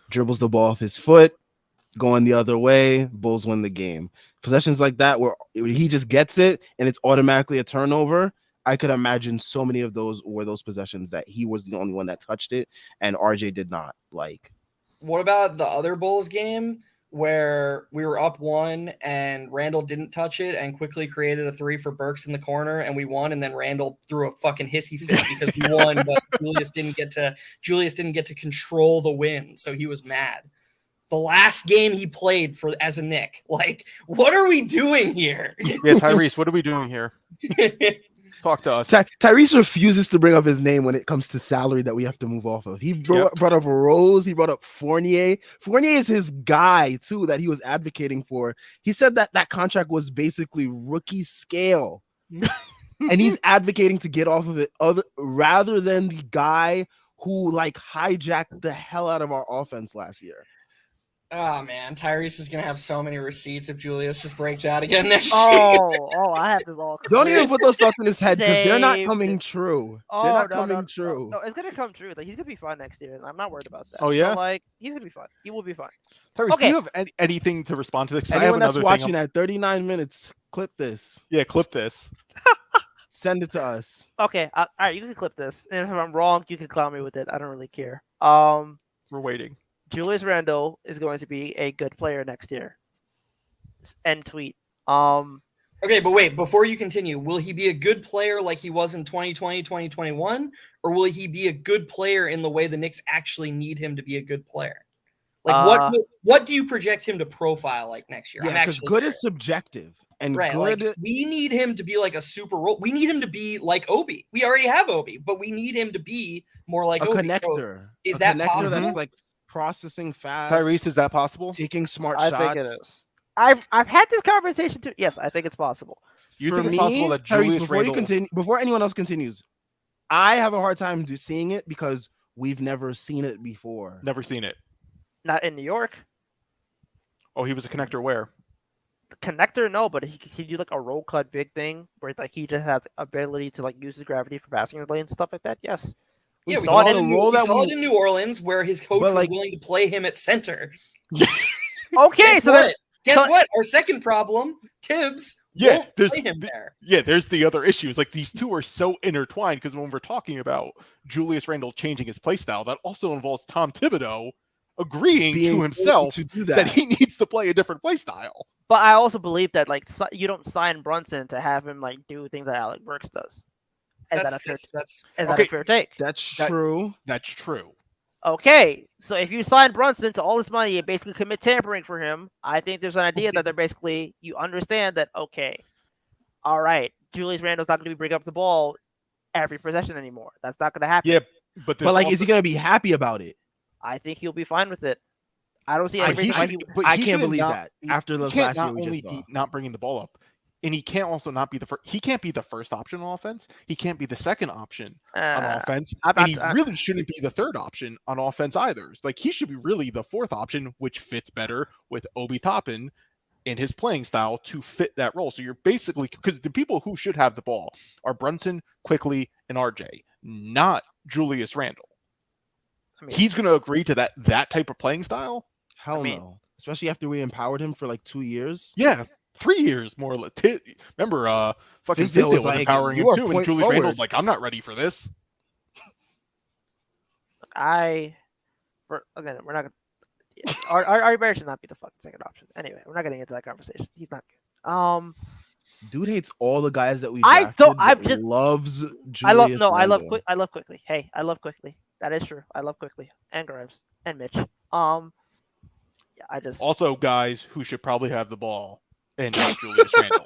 dribbles the ball off his foot, going the other way, Bulls win the game. Possessions like that where he just gets it and it's automatically a turnover. I could imagine so many of those were those possessions that he was the only one that touched it and RJ did not. Like, What about the other Bulls game where we were up 1 and Randall didn't touch it and quickly created a 3 for Burks in the corner and we won, and then Randall threw a fucking hissy fit because we won, but Julius didn't get to control the win, so he was mad. The last game he played for as a Knick. Like, what are we doing here? Yeah, Tyrese, what are we doing here? Talk to us. Tyrese refuses to bring up his name when it comes to salary that we have to move off of. He brought up Rose. He brought up Fournier. Fournier is his guy too that he was advocating for. He said that that contract was basically rookie scale, and he's advocating to get off of it rather than the guy who like hijacked the hell out of our offense last year. Oh man, Tyrese is gonna have so many receipts if Julius just breaks out again next year. I have this all. Don't even put those thoughts in his head because they're not Saved. coming true. Oh, They're not no, coming no, true. No, it's gonna come true. Like he's gonna be fine next year. I'm not worried about that. Oh, yeah? So, like he's gonna be fine. He will be fine. Tyrese, Okay. do you have anything to respond to this? 'Cause I have Anyone that's another watching thing. at 39 minutes, clip this. Yeah, clip this. Send it to us. Okay, all right. You can clip this, and if I'm wrong, you can clown me with it. I don't really care. We're waiting. Julius Randle is going to be a good player next year. End tweet. Okay, but wait, before you continue, will he be a good player like he was in 2020, 2021? Or will he be a good player in the way the Knicks actually need him to be a good player? Like, Uh, what do you project him to profile like next year? Yeah, I'm because actually good curious. is subjective, and Right, good. like we need him to be like a super role. We need him to be like Obi. We already have Obi, but we need him to be more like a Obi. So connector, is a that connector possible? that's like processing fast, Tyrese, is that possible? taking smart I shots. think it is. I've had this conversation too. Yes, I think it's possible. You For think it's me, possible that Tyrese, Julius before Randle? you continue, before anyone else continues, I have a hard time seeing it because we've never seen it before. Never seen it. Not in New York. Oh, he was a connector where? The connector, no, but he do like a roll cut big thing where like he just has ability to like use his gravity for passing the lane and stuff like that. Yes. Yeah, we saw saw, the it in, role we that saw we- it in New Orleans where his coach But, was like- willing to play him at center. Okay, Guess so what? then Guess so- what? Our second problem, Tibbs Yeah, won't there's play him there. yeah, there's the other issues. Like these two are so intertwined because when we're talking about Julius Randle changing his playstyle, that also involves Tom Thibodeau agreeing Being to able himself to do that he needs to play a different playstyle. but I also believe that like you don't sign Brunson to have him like do things that Alec Burks does. Is that a fair? That's Is that Okay. a fair take? That's That- true. That's true. Okay, so if you sign Brunson to all this money and basically commit tampering for him, I think there's an idea that they're basically you understand that okay, all right, Julius Randle's not going to be bringing up the ball every possession anymore. That's not going to happen. Yeah, but But like, also, is he gonna be happy about it? I think he'll be fine with it. I don't see I- any reason why he. but I he can't shouldn't believe not- that he- after he the can't last year not we only just be saw. not bringing the ball up, and he can't also not be the first. He can't be the first option on offense. He can't be the second option on offense, I'm and he not- really shouldn't be the third option on offense either. Like he should be really the fourth option, which fits better with Obi Toppin and his playing style to fit that role. So you're basically because the people who should have the ball are Brunson, Quickly, and RJ, not Julius Randle. I mean, He's going to agree to that type of playing style. Hell I mean- no. Especially after we empowered him for like 2 years. Yeah, 3 years more or less. Remember, fucking Fizdale Fizdale was was like, empowering "You him are too, and point Julius forward." Randle's like, "I'm not ready for this." again, we're not gonna. Yeah, Ari Bear should not be the fucking second option. Anyway, we're not getting into that conversation. He's not good. Dude hates all the guys that we I drafted, don't- but I'm just- loves I love Julius no. I love Randle. quick. I love quickly. Hey, I love quickly. That is true. I love quickly and Grimes and Mitch. Yeah, I just Also, guys who should probably have the ball, and not Julius Randle.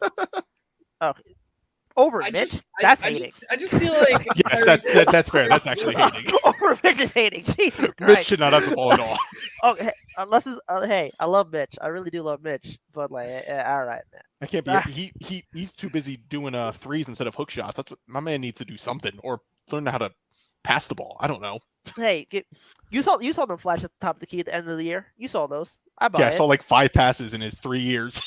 over I Mitch. just, That's I hating. just feel like Yes, that's fair. That's actually hating. Over Mitch is hating. Jesus Mitch Christ. should not have the ball at all. Okay, unless it's hey, I love Mitch. I really do love Mitch. But like, all right, man. I can't Ah. be. He's too busy doing threes instead of hook shots. That's what my man needs to do something or learn how to pass the ball. I don't know. Hey, you saw them flash at the top of the key at the end of the year. You saw those. I buy Yeah, I it. saw like 5 passes in his 3 years.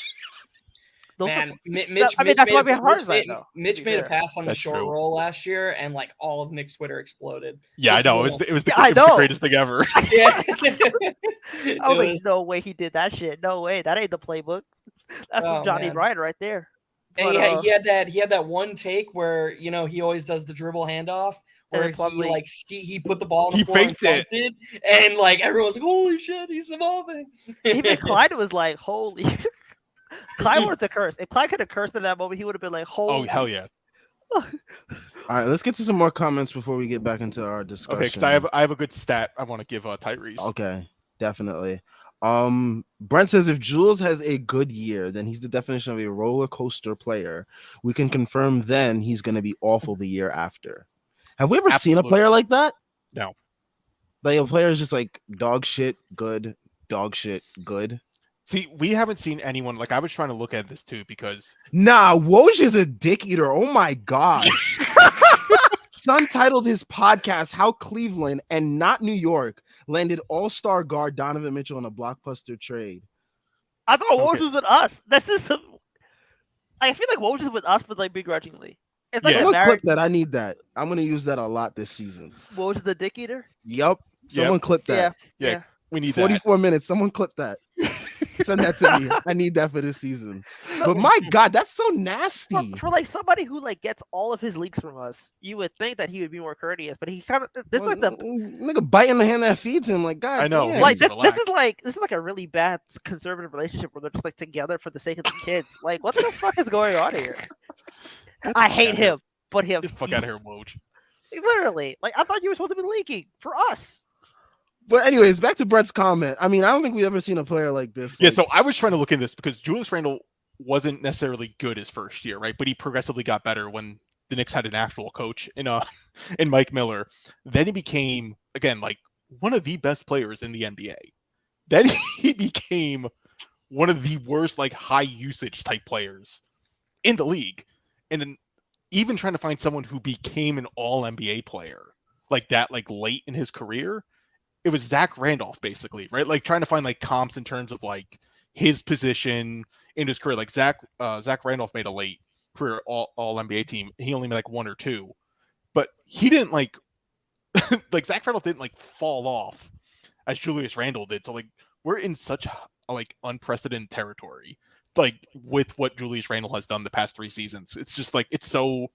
Those were- man, Mitch. I mean, Mitch that's why made we a- have hard Mitch side, made- though, Mitch to be made a fair. pass on the That's short true. roll last year, and like all of Nick's Twitter exploded. Yeah, I Just know. a It was little- it was, the, Yeah, I it was the know. greatest thing ever. Yeah. Oh It wait, was- no way he did that shit. No way, that ain't the playbook. That's Oh, from Johnny man. Bryan right there. And But, he had that one take where he always does the dribble handoff And where then Plumlee- he put the ball on the He floor and faked it. punked it, and like everyone's like, "Holy shit, he's evolving!" even Clyde was like, "Holy." Clyde wanted to curse. If Clyde could have cursed in that moment, he would have been like, Oh "Holy." hell yeah. All right, let's get to some more comments before we get back into our discussion. Okay, because I have a good stat I want to give Tyrese. Okay, definitely. Brent says if Jules has a good year, then he's the definition of a roller coaster player. We can confirm then he's going to be awful the year after. Have we ever seen a Absolutely. player like that? No. Like a player is just like dog shit, good, dog shit, good. See, we haven't seen anyone like I was trying to look at this too because Nah, Woj is a dick eater. Oh my gosh. Son titled his podcast How Cleveland and not New York landed all-star guard Donovan Mitchell in a blockbuster trade. I thought Woj Okay. was with us. This is some. I feel like Woj is with us, but like begrudgingly. It's like Yeah. a Someone marriage. clip that. I need that. I'm gonna use that a lot this season. Woj is the dick eater. Yup. Someone clip that. Yeah. we need that. 44 minutes. Someone clip that. Send that to me. I need that for this season. But my God, that's so nasty. For like somebody who like gets all of his leaks from us, you would think that he would be more courteous, but he kind of this is like the nigga biting the hand that feeds him. Like, God, I know, damn. like Please this is like a really bad conservative relationship where they're just like together for the sake of the kids. Like, what the fuck is going on here? I hate him, but him. Get the fuck out of here, Woj. Literally, like I thought you were supposed to be leaking for us. But anyways, back to Brett's comment. I mean, I don't think we've ever seen a player like this. Yeah, like- so I was trying to look in this because Julius Randle wasn't necessarily good his first year, right? But he progressively got better when the Knicks had an actual coach in in Mike Miller. Then he became, again, like one of the best players in the NBA. Then he became one of the worst, like high usage type players in the league. And then even trying to find someone who became an all NBA player like that, like late in his career, it was Zach Randolph basically, right? Like trying to find like comps in terms of like his position in his career. Like Zach Randolph made a late career all NBA team. He only made like 1 or 2, but he didn't like like Zach Randolph didn't like fall off as Julius Randle did. So like we're in such like unprecedented territory, like with what Julius Randle has done the past 3 seasons. It's just like it's so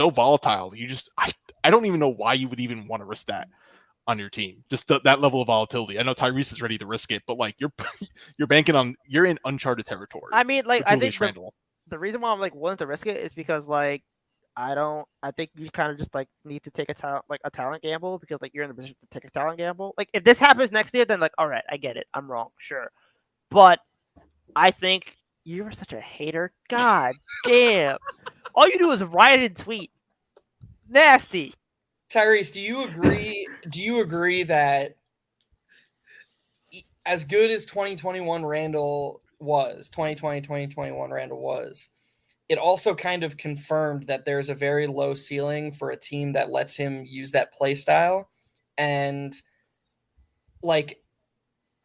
volatile. You just I don't even know why you would even want to risk that on your team. Just that level of volatility. I know Tyrese is ready to risk it, but like you're banking on you're in uncharted territory. I mean, like I think Randle. the reason why I'm like willing to risk it is because like I think you kind of just like need to take a talent gamble because like you're in the position to take a talent gamble. Like if this happens next year, then like all right, I get it. I'm wrong, sure. But I think you're such a hater. God damn. All you do is write and tweet. Nasty. Tyrese, do you agree? Do you agree that as good as 2021 Randall was, 2021 Randall was, it also kind of confirmed that there's a very low ceiling for a team that lets him use that play style, and like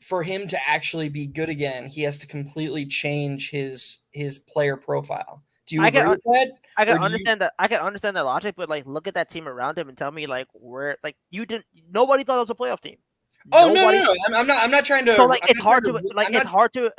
for him to actually be good again, he has to completely change his player profile. Do you agree with that? I can understand that. I can understand that logic, but like, look at that team around him and tell me like where like you didn't. Nobody thought it was a playoff team. Oh no! I'm not trying to. So like, it's hard to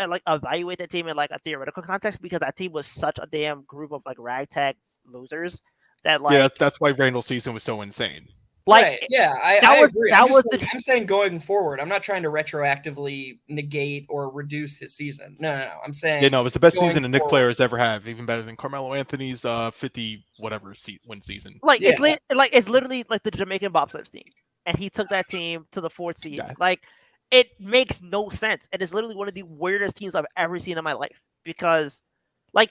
like evaluate that team in like a theoretical context because that team was such a damn group of like ragtag losers that like. Yeah, that's why Randall's season was so insane. Like, right. Yeah, I agree. I'm saying going forward. I'm not trying to retroactively negate or reduce his season. No. I'm saying it was the best season a Knicks player has ever had, even better than Carmelo Anthony's 50 whatever win season. Like it's literally like the Jamaican bobsled team, and he took that team to the 4th seed. Yeah. Like it makes no sense. It is literally one of the weirdest teams I've ever seen in my life because, like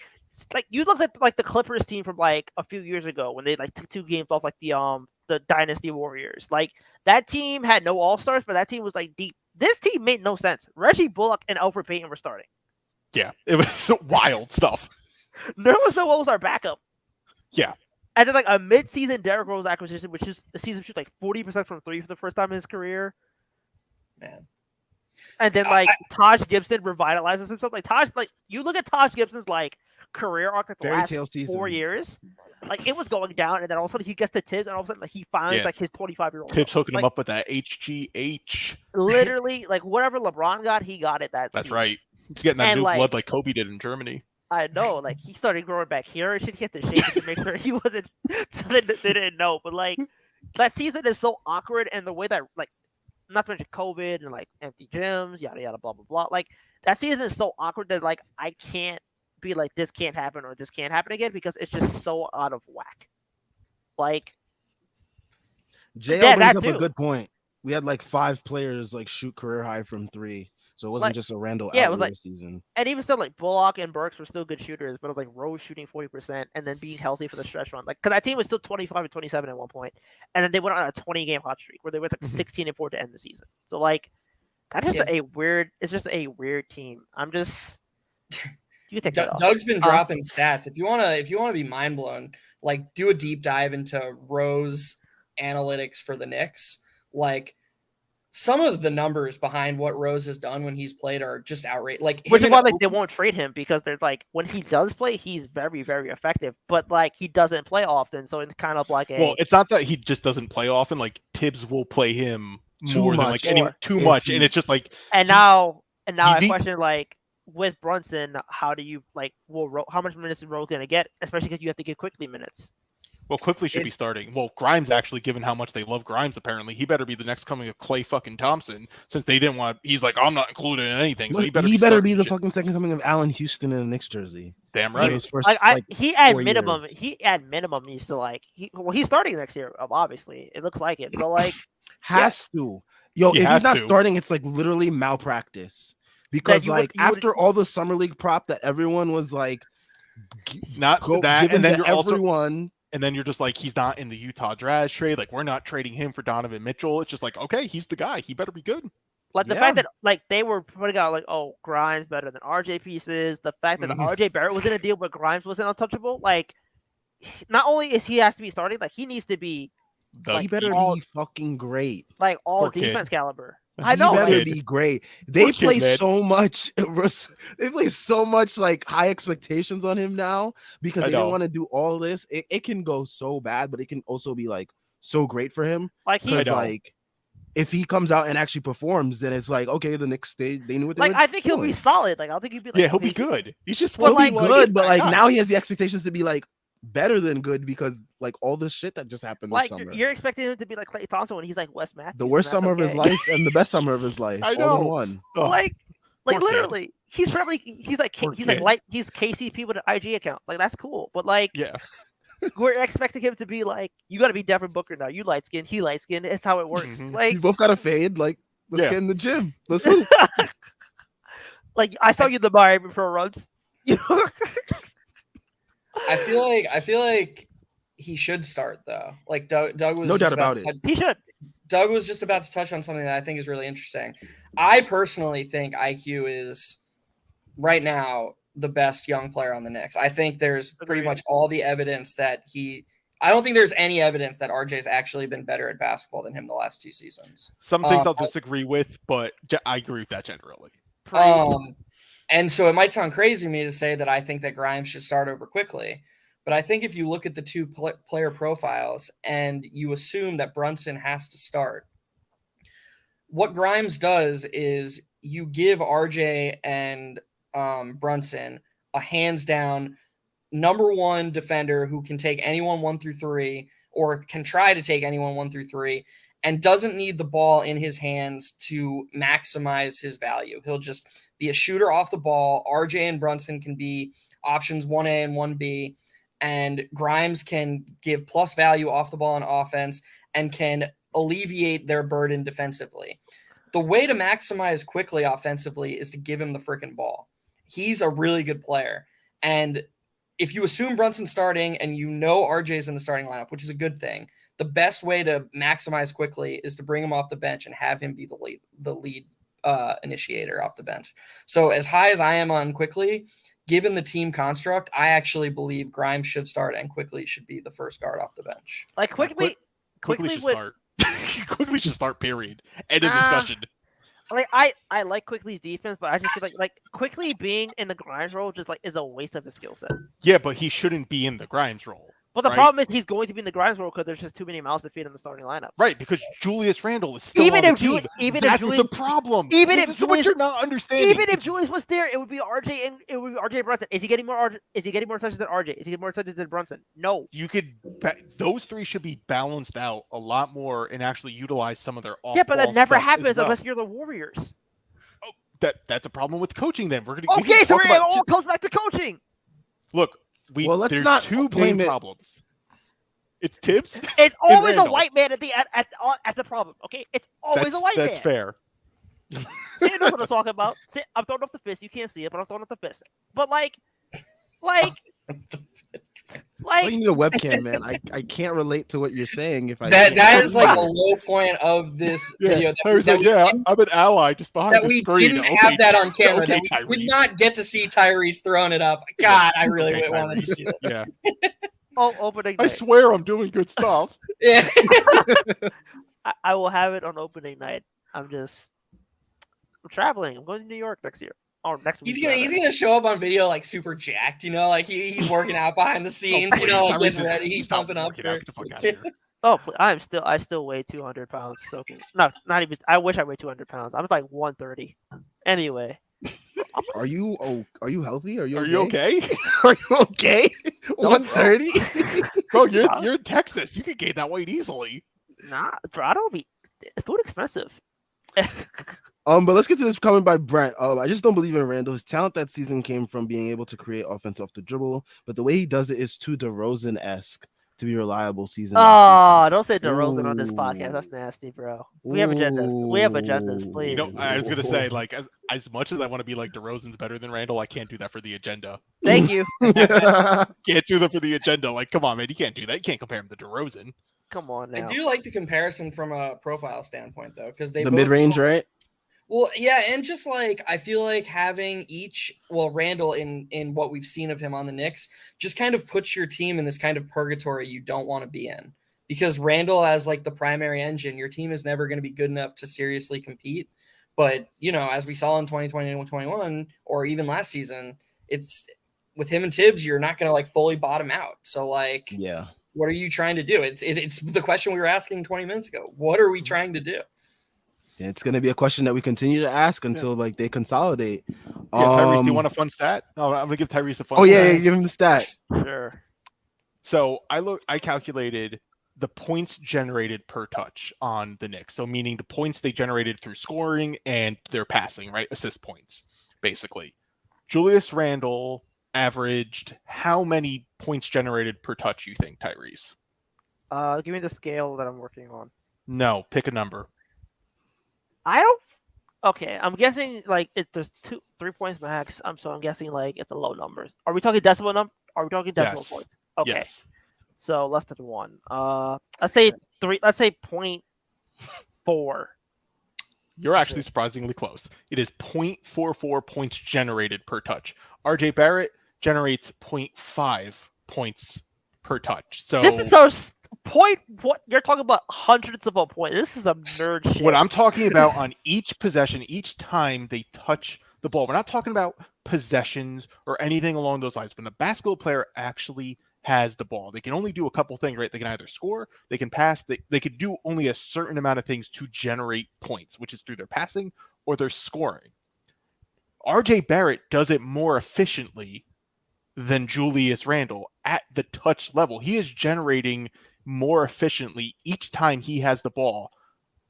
you looked at like the Clippers team from like a few years ago when they like took 2 games off like the Dynasty Warriors. Like that team had no all-stars, but that team was like deep. This team made no sense. Reggie Bullock and Elfrid Payton were starting. Yeah, it was wild stuff. There was no all-star backup. Yeah. And then like a mid-season Derrick Rose acquisition, which is the season shoots like 40% from 3 for the first time in his career. Man. And then like Taj Gibson revitalizes himself. Like you look at Taj Gibson's like career arc the last 4 years. Like it was going down, and then all of a sudden he gets to Tibbs, and all of a sudden like he finds like his 25-year-old. Tibbs hooking him up with that HGH. Literally, like whatever LeBron got, he got it. That's season. Right. He's getting that new blood like Kobe did in Germany. I know, like he started growing back here. He had to shake it to make sure he wasn't. So they didn't know, but like that season is so awkward, and the way that like, not to mention COVID and like empty gyms, yada yada, blah blah blah. Like that season is so awkward that like I can't be like this can't happen or this can't happen again because it's just so out of whack. Like JL brings up a good point. We had like 5 players like shoot career high from 3, so it wasn't like, just a Randall it was like season. And even still, like Bullock and Burks were still good shooters, but it was like Rose shooting 40% and then being healthy for the stretch run. Like because that team was still 25 and 27 at one point, and then they went on a 20-game hot streak where they went like 16-4 to end the season. So like that's just a weird. It's just a weird team. I'm just. Doug's been dropping stats. If you wanna be mind blown, like do a deep dive into Rose analytics for the Knicks. Like some of the numbers behind what Rose has done when he's played are just outrageous. Like which is why like they won't trade him because they're like when he does play, he's very very effective. But like he doesn't play often, so it's kind of like well, it's not that he just doesn't play often. Like Tibbs will play him more than like too much, and it's just like and now I question like. with Brunson, how do you like? How much minutes is Rose gonna get? Especially because you have to give Quickly minutes. Well, Quickly should be starting. Well, Grimes actually, given how much they love Grimes, apparently he better be the next coming of Clay fucking Thompson. Since they didn't want, he's like, I'm not included in anything. So Look, he better be starting the shit. fucking second coming of Allen Houston in the Knicks jersey. Damn For right. those first, He at 4 minimum, years. needs to like. He's starting next year. Obviously, it looks like it. So like, Has to. Yo, He if has he's not to. starting, it's like literally malpractice. Because you would- like after all the summer league prop that everyone was like Not that, given and then to you're also, everyone. and then you're just like, he's not in the Utah Jazz trade. Like, we're not trading him for Donovan Mitchell. It's just like, okay, he's the guy. He better be good. like the fact that like they were putting out like, oh, Grimes better than RJ pieces. The fact that RJ Barrett was in a deal but Grimes wasn't untouchable. Like, not only is he has to be starting, like he needs to be. He better be fucking great. Like all Poor kid. defense caliber. He better be great. They Poor play kid, man. so much. They play so much like high expectations on him now because they don't want to do all this. It can go so bad, but it can also be like so great for him. Like he's like if he comes out and actually performs, then it's like okay, the Knicks they knew what they were I think he'll doing. be solid. Like I think he'll be like, Yeah, he'll be good. He's just He'll be like, good, but like guy. now he has the expectations to be like better than good because like all this shit that just happened this like summer. you're expecting him to be like Klay Thompson when he's like Wes Matthews. The worst summer of his life and the best summer of his life. I all in know. one. Oh, Like poor literally, he's probably he's Poor kid. KCP with an IG account. Like that's cool, but like yeah. we're expecting him to be like, you got to be Devin Booker now. You light skin, he light skin. It's how it works. Mhm. Like You both got a fade. Like let's Yeah. get in the gym. Let's hoop. like I saw you in the Miami Pro runs. You know? I feel like he should start though. Like Doug was No just doubt about it. He should. Doug was just about to touch on something that I think is really interesting. I personally think IQ is right now the best young player on the Knicks. I think there's pretty much all the evidence that I don't think there's any evidence that RJ's actually been better at basketball than him the last 2 seasons. Some things I'll disagree with, but I agree with that generally. And so it might sound crazy to me to say that I think that Grimes should start over Quickly. But I think if you look at the two player profiles and you assume that Brunson has to start, what Grimes does is you give RJ and Brunson a hands down number one defender who can take anyone 1 through 3 or can try to take anyone 1 through 3 and doesn't need the ball in his hands to maximize his value. He'll just be a shooter off the ball. RJ and Brunson can be options 1A and 1B. And Grimes can give plus value off the ball on offense and can alleviate their burden defensively. The way to maximize Quickly offensively is to give him the freaking ball. He's a really good player. And if you assume Brunson's starting and you know RJ's in the starting lineup, which is a good thing, the best way to maximize Quickly is to bring him off the bench and have him be the lead initiator off the bench. So as high as I am on Quickly, given the team construct, I actually believe Grimes should start and Quickly should be the first guard off the bench. Like Quickly should start. Quickly should start. Period. End of discussion. Like I like Quickly's defense, but I just feel like Quickly being in the Grimes role just like is a waste of his skill set. Yeah, but he shouldn't be in the Grimes role. But the problem is he's going to be in the Grimes role because there's just too many mouths to feed in the starting lineup. Right, because Julius Randle is still on the team. That's the problem. Even if Julius, you're not understanding. Even if Julius was there, it would be RJ and it would be RJ Brunson. Is he getting more touches than RJ? Is he getting more touches than Brunson? No. You could. Those three should be balanced out a lot more and actually utilize some of their off. Yeah, but that never happens well. unless you're the Warriors. Oh, that's a problem with coaching. Then we're gonna. Okay, so it all comes back to coaching. Look, let's there's not two blame main problems. It's Tibbs. It's always a white man at the problem. Okay, it's always a white man. That's fair. See, knows what I'm talking about. See, I'm throwing up the fist. You can't see it, but I'm throwing up the fist. But like, well, you need a webcam, man. I can't relate to what you're saying. If that is like a low point of this video. I'm an ally just behind that the we screen. didn't have that on camera. Okay, that we did not get to see Tyrese throwing it up. God, I really wanted to see that. Yeah. Opening night. I swear I'm doing good stuff. Yeah. I will have it on opening night. I'm traveling. I'm going to New York next year. Or next week. He's gonna show up on video like super jacked, you know, like he's working out behind the scenes, you know, like getting ready, he's pumping up. Oh, I still weigh 200 pounds soaking. No, not even. I wish I weighed 200 pounds. I'm like 130. Anyway, Are you healthy? Are Are you okay? Are you okay? 130? Bro, you're in Texas. You can gain that weight easily. Nah, bro, I don't be food expensive. But let's get to this comment by Brent. I just don't believe in Randall. His talent that season came from being able to create offense off the dribble, but the way he does it is too DeRozan-esque to be reliable season. Oh, don't say DeRozan on this podcast. That's nasty, bro. We have agendas. We have agendas, please. You know, I was gonna say, like, as much as I want to be like DeRozan's better than Randall, I can't do that for the agenda. Thank you. Can't do that for the agenda. Like, come on, man, you can't do that. You can't compare him to DeRozan. Come on now. I do like the comparison from a profile standpoint, though, because they the both mid range, right? Well, yeah, and just like I feel like having Randall in what we've seen of him on the Knicks just kind of puts your team in this kind of purgatory you don't want to be in. Because Randall as like the primary engine, your team is never going to be good enough to seriously compete. But, you know, as we saw in 2020 and 2021 or even last season, it's with him and Tibbs, you're not going to like fully bottom out. So like, yeah, what are you trying to do? It's the question we were asking 20 minutes ago. What are we trying to do? it's going to be a question that we continue to ask until like they consolidate. Yeah, Tyrese, do you want a fun stat? Oh, I'm gonna give Tyrese a fun. Oh stat. yeah, give him the stat. Sure. So I calculated the points generated per touch on the Knicks. So meaning the points they generated through scoring and their passing, right? Assist points, basically. Julius Randle averaged how many points generated per touch, you think, Tyrese? Give me the scale that I'm working on. No, pick a number. I don't. Okay, I'm guessing like there's 3 points max. I'm guessing like it's a low number. Are we talking decimal number? Are we talking decimal Yes. points? Okay, Yes. so less than 1. Let's say 3. Let's say 0.4. You're actually surprisingly close. It is 0.44 points generated per touch. RJ Barrett generates 0.5 points per touch. So This is our point. What you're talking about? Hundreds of a point. This is a nerd shit. what I'm talking about on each possession, each time they touch the ball, we're not talking about possessions or anything along those lines. When the basketball player actually has the ball, they can only do a couple things, right? They can either score, they can pass, they could do only a certain amount of things to generate points, which is through their passing or their scoring. RJ Barrett does it more efficiently than Julius Randle at the touch level. He is generating more efficiently each time he has the ball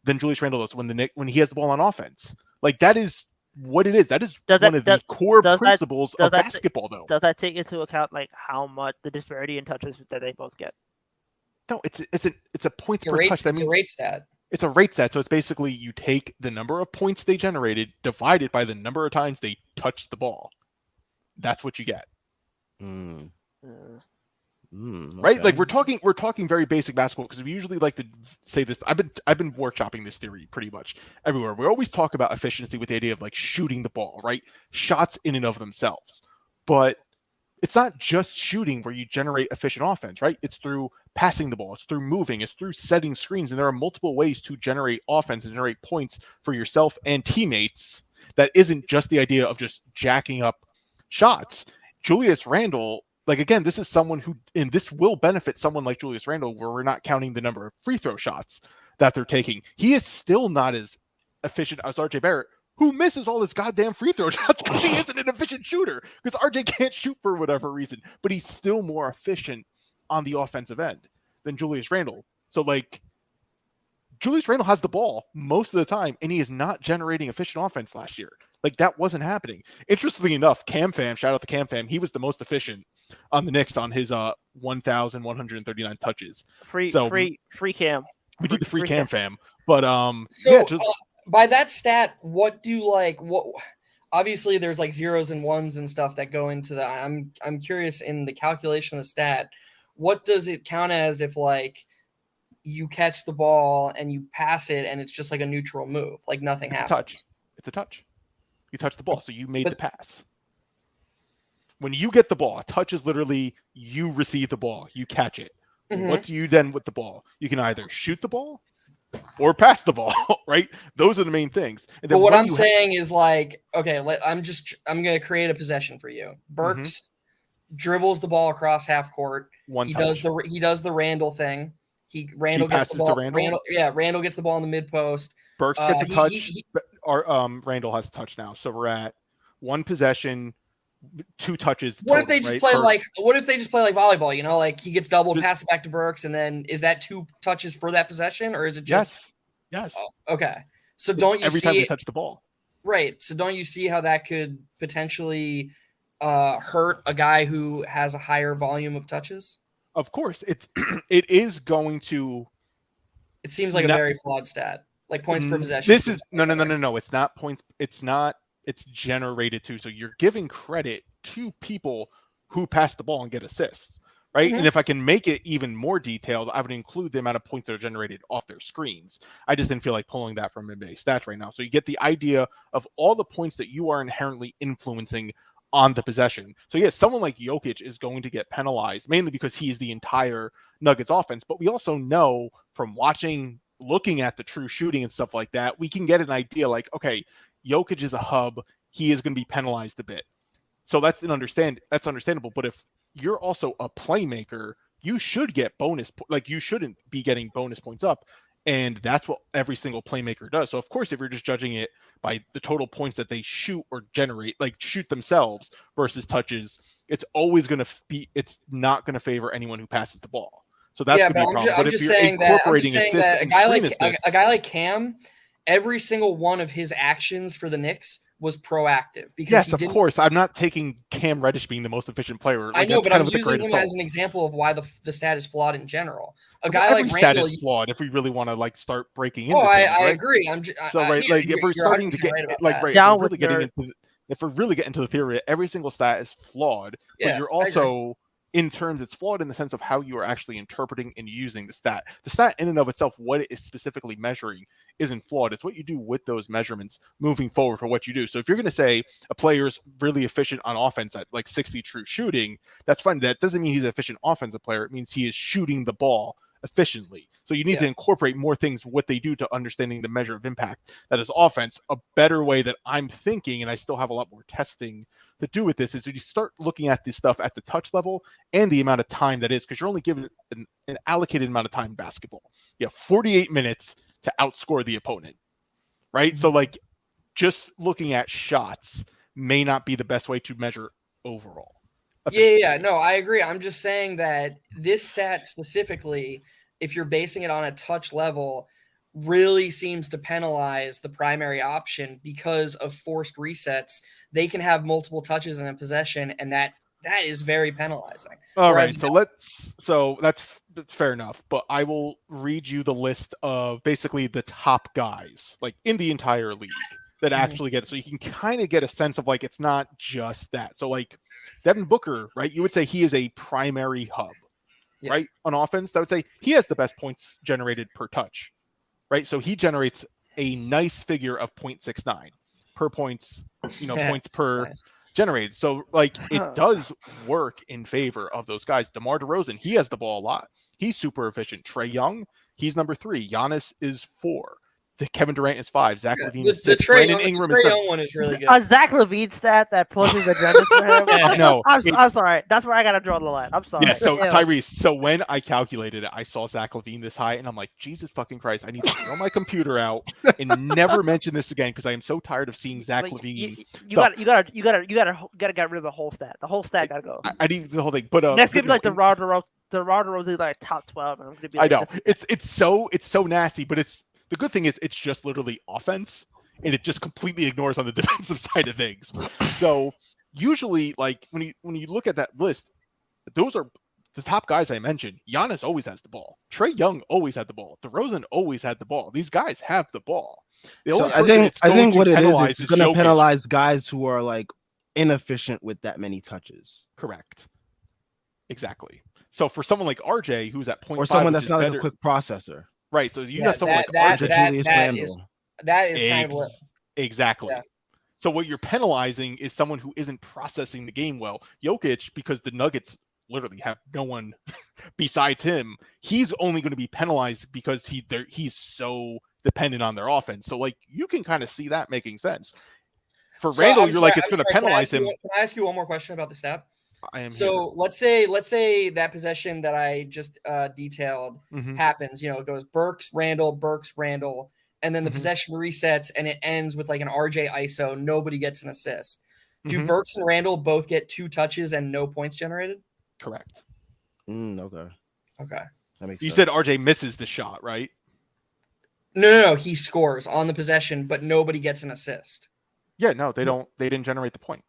than Julius Randle does when he has the ball on offense. Like, that is what it is. That is one of the core principles of basketball, though. Does that take into account like how much the disparity in touches that they both get? No, it's a points per touch. It's a rate stat. It's a rate stat. So it's basically you take the number of points they generated divided by the number of times they touched the ball. That's what you get. Right? Okay. Like we're talking very basic basketball because we usually like to say this. I've been workshopping this theory pretty much everywhere. We always talk about efficiency with the idea of like shooting the ball, right? Shots in and of themselves. But it's not just shooting where you generate efficient offense, right? It's through passing the ball, it's through moving, it's through setting screens, and there are multiple ways to generate offense and generate points for yourself and teammates. That isn't just the idea of just jacking up shots. Julius Randle, like, again, this is someone who, and this will benefit someone like Julius Randle, where we're not counting the number of free throw shots that they're taking. He is still not as efficient as RJ Barrett, who misses all his goddamn free throw shots because he isn't an efficient shooter, because RJ can't shoot for whatever reason, but he's still more efficient on the offensive end than Julius Randle. So, like, Julius Randle has the ball most of the time, and he is not generating efficient offense last year. Like, that wasn't happening. Interestingly enough, Cam Fam, shout out to Cam Fam, he was the most efficient on the Knicks on his 1,139 touches. Free Cam. We did the free Cam Fam, but by that stat, what obviously there's like zeros and ones and stuff that go into that. I'm curious in the calculation of the stat, what does it count as if like you catch the ball and you pass it and it's just like a neutral move, like nothing happens? It's a touch. You touch the ball, so you made the pass. When you get the ball, a touch is literally you receive the ball, you catch it. Mm-hmm. What do you then with the ball? You can either shoot the ball or pass the ball, right? Those are the main things. And then but what I'm saying is like, okay, I'm going to create a possession for you. Burks dribbles the ball across half court. He does the Randle thing. Randle gets the ball. Randle gets the ball in the mid post. Burks gets a touch. Randle has a touch now. So we're at one possession, 2 touches. What total, if they just right? play For- like? What if they just play like volleyball? You know, like he gets doubled, pass it back to Burks, and then is that 2 touches for that possession, or is it just? Yes. Oh, okay. So don't you Every time see? they touch the ball. Right. So don't you see how that could potentially hurt a guy who has a higher volume of touches? Of course, it is going to. It seems like a very flawed stat. Like points per possession. This is no. It's not points. It's not. It's generated too. So you're giving credit to people who pass the ball and get assists, right? And if I can make it even more detailed, I would include the amount of points that are generated off their screens. I just didn't feel like pulling that from NBA stats right now. So you get the idea of all the points that you are inherently influencing on the possession. So yes, someone like Jokic is going to get penalized mainly because he is the entire Nuggets offense. But we also know from looking at the true shooting and stuff like that, we can get an idea like, okay, Jokic is a hub. He is going to be penalized a bit. So that's understandable. But if you're also a playmaker, you should get you shouldn't be getting bonus points up. And that's what every single playmaker does. So of course, if you're just judging it by the total points that they shoot or generate, like shoot themselves versus touches, it's always going to it's not going to favor anyone who passes the ball. So that's going to be a problem. I'm just saying that a guy like Cam, every single one of his actions for the Knicks was proactive because yes, of course. I'm not taking Cam Reddish being the most efficient player. Like, I know, but I'm using him as an example of why the stat is flawed in general. Every stat is flawed if we really want to like start breaking into. I agree. If we're starting to get if we're really getting to the theory, every single stat is flawed. But you're also in terms, it's flawed in the sense of how you are actually interpreting and using the stat. The stat in and of itself, what it is specifically measuring, isn't flawed. It's what you do with those measurements moving forward for what you do. So if you're going to say a player's really efficient on offense at like 60 true shooting, that's fine. That doesn't mean he's an efficient offensive player. It means he is shooting the ball efficiently. So you need to incorporate more things, what they do, to understanding the measure of impact that is offense. A better way that I'm thinking, and I still have a lot more testing to do with this, is you start looking at this stuff at the touch level and the amount of time that is, because you're only given an allocated amount of time in basketball. You have 48 minutes to outscore the opponent, right? So like just looking at shots may not be the best way to measure overall. No, I agree. I'm just saying that this stat specifically, if you're basing it on a touch level, really seems to penalize the primary option because of forced resets. They can have multiple touches in a possession, and that is very penalizing. All right, so that's fair enough, but I will read you the list of basically the top guys like in the entire league that actually get it, so you can kind of get a sense of like it's not just that. So like Devin Booker, right? You would say he is a primary hub, right? On offense, I would say he has the best points generated per touch, right? So he generates a nice figure of 0.69 per points, points per generated. So like it does work in favor of those guys. DeMar DeRozan, he has the ball a lot. He's super efficient. Trae Young, he's number 3. Giannis is 4. Kevin Durant is 5. Zach LaVine is 6. Brandon Ingram is 7. Young one is really good. A Zach LaVine stat that pushes agenda for him. No, I'm sorry. That's where I gotta draw the line. I'm sorry. Yeah. So Tyrese. So when I calculated it, I saw Zach LaVine this high, and I'm like, Jesus fucking Christ! I need to throw my computer out and never mention this again because I am so tired of seeing Zach LaVine. You gotta get rid of the whole stat. The whole stat gotta go. I need the whole thing. But next gonna be like the Rondo like top 12, and I'm gonna be. Like, I know it's so nasty, but the good thing is it's just literally offense, and it just completely ignores on the defensive side of things. So usually, like when you look at that list, those are the top guys I mentioned. Giannis always has the ball. Trae Young always had the ball. DeRozan always had the ball. These guys have the ball. I think what it is, it's going to penalize guys who are like inefficient with that many touches. Correct. Exactly. So for someone like RJ, who's at 0.5, or someone that's not like a quick processor. Right, so you have someone like RJ. That is kind of what... Exactly. Yeah. So what you're penalizing is someone who isn't processing the game well. Jokic, because the Nuggets literally have no one besides him, he's only going to be penalized because he's so dependent on their offense. So like you can kind of see that making sense. For Randall, it's going to penalize him. Can I ask you one more question about the stat? I am. So let's say that possession that I just detailed happens. It goes Burks, Randall, and then the possession resets and it ends with like an RJ ISO. Nobody gets an assist. Do Mhm. Burks and Randall both get 2 touches and no points generated? Correct. Okay, Okay. that makes You sense. said RJ misses the shot, right? No. He scores on the possession, but nobody gets an assist. Yeah, no, they don't. They didn't generate the point.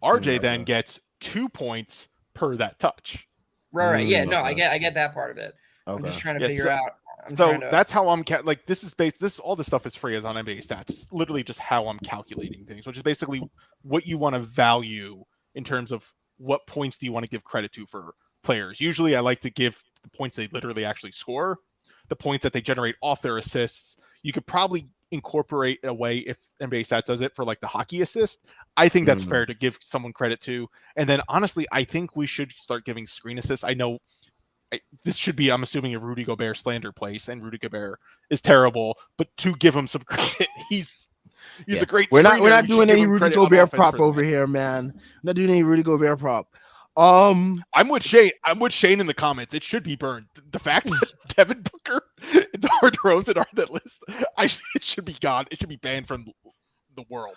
RJ then okay. gets 2 points per that touch. Right. Yeah. No, Okay. I get that part of it. I'm Okay. just trying to Yeah, figure out. I'm So trying to. that's how I'm like. This is based. This all this stuff is free as on NBA stats. It's literally just how I'm calculating things, which is basically what you want to value in terms of what points do you want to give credit to for players. Usually, I like to give the points they literally actually score, the points that they generate off their assists. You could probably incorporate a way if NBA stats does it for like the hockey assist. I think that's fair to give someone credit to. And then honestly, I think we should start giving screen assists. I know this should be, I'm assuming, a Rudy Gobert slander place, and Rudy Gobert is terrible. But to give him some credit, he's a great. We're screener. not We should doing give any him Rudy credit on Gobert offense prop for over that. here, man. We're not doing any Rudy Gobert prop. I'm with Shane. I'm with Shane in the comments. It should be burned. The fact that Devin Booker and DeMar DeRozan are on that list, it should be gone. It should be banned from the world.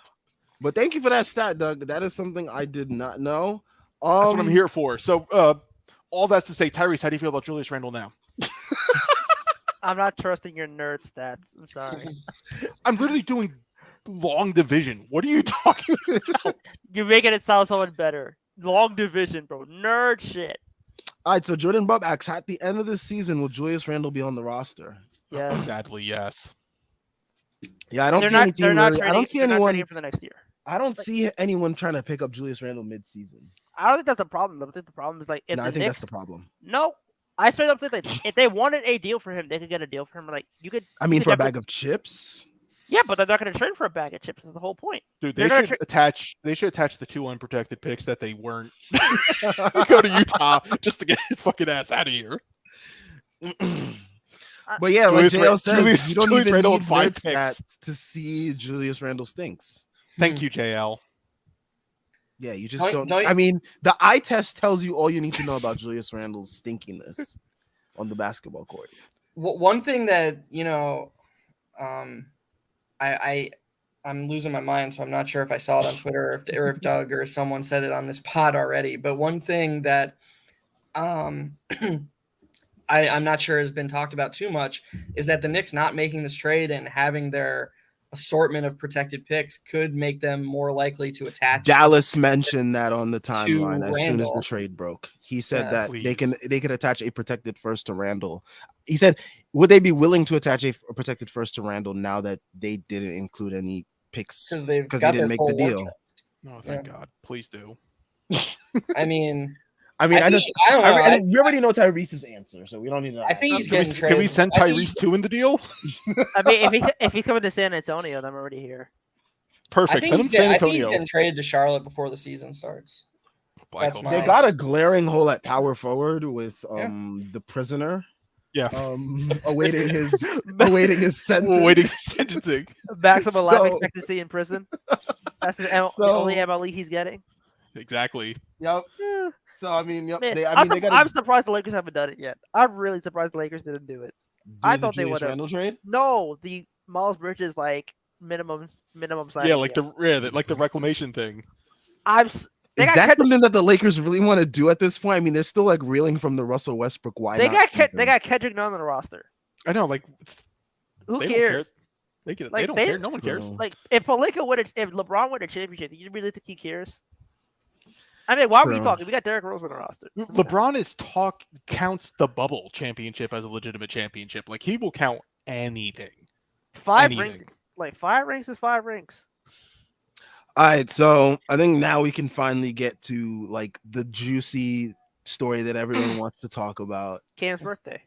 But thank you for that stat, Doug. That is something I did not know. That's what I'm here for. So, all that's to say, Tyrese, how do you feel about Julius Randle now? I'm not trusting your nerd stats. I'm sorry. I'm literally doing long division. What are you talking about? You're making it sound so much better. Long division, bro. Nerd shit. All right, so Jordan Bub asks, at the end of the season, will Julius Randle be on the roster? Yes. Sadly, yes. Yeah, I don't They're see not. any team They're not really. trading. I don't see they're not anyone. trading for the next year. I don't see anyone trying to pick up Julius Randle mid-season. I don't think that's a problem. I think the problem is like if No, the I think Knicks. that's the problem. No, I straight up think that if they wanted a deal for him, they could get a deal for him. Like you could. I you mean, could for a definitely- bag of chips. Yeah, but they're not going to trade for a bag of chips. That's the whole point. Dude, They're they gonna should attach. They should attach the 2 unprotected picks that they weren't. Go to Utah just to get his fucking ass out of here. But yeah, like Julius JL says, Julius- you don't Julius even Randle need with 5 nerd picks. stats to see Julius Randle stinks. Thank you, JL. Yeah, you just don't. Don't- I mean, the eye test tells you all you need to know about Julius Randle's stinkiness on the basketball court. One thing that I'm losing my mind, so I'm not sure if I saw it on Twitter or if Doug or someone said it on this pod already. But one thing that I'm not sure has been talked about too much is that the Knicks not making this trade and having their assortment of protected picks could make them more likely to attach. Dallas mentioned that on the timeline as soon as the Randle. trade broke. He said Yeah, that please. they could attach a protected first to Randle. He said, would they be willing to attach a protected first to Randle now that they didn't include any picks because they because they didn't make the deal? Oh, thank God. Please do. I mean, I mean, I don't know. we already know Tyrese's answer, so we don't need to. I think he's Can getting we, traded. can we send I think he's- Tyrese 2 in the deal? I mean, if he's coming to San Antonio, then I'm already here. I Perfect. think Send him he's to San getting, I think he's Antonio. getting traded to Charlotte before the season starts. Well, I that's hope my- They so. got a glaring hole at power forward with Yeah. the prisoner Yeah. awaiting his sentence. We're waiting for sentencing. Maximum life So- expectancy in prison. That's the So- only MLE he's getting. Exactly. Yep. Eh, So I mean, yep. man, They I'm got surprised the Lakers haven't done it yet. I'm really surprised the Lakers didn't do it. I thought they Julius would've. Randle trade. No, the Miles Bridges like minimum signing. Yeah, like the reclamation thing. I'm. They Is got that Ked- something that the Lakers really want to do at this point? I mean, they're still like reeling from the Russell Westbrook. Why they not? got season. they got Kendrick Nunn on the roster. I know, like Who they don't care. cares? They Like, don't they- care. No one cares. True. Like if LeBron win a championship, do you really think he cares? I mean, why were you True. talking? We got Derrick Rose on the roster. LeBron counts the bubble championship as a legitimate championship. Like he will count anything. Five anything. rings, like 5 rings is 5 rings. All right, so I think now we can finally get to like the juicy story that everyone wants to talk about. Cam's birthday.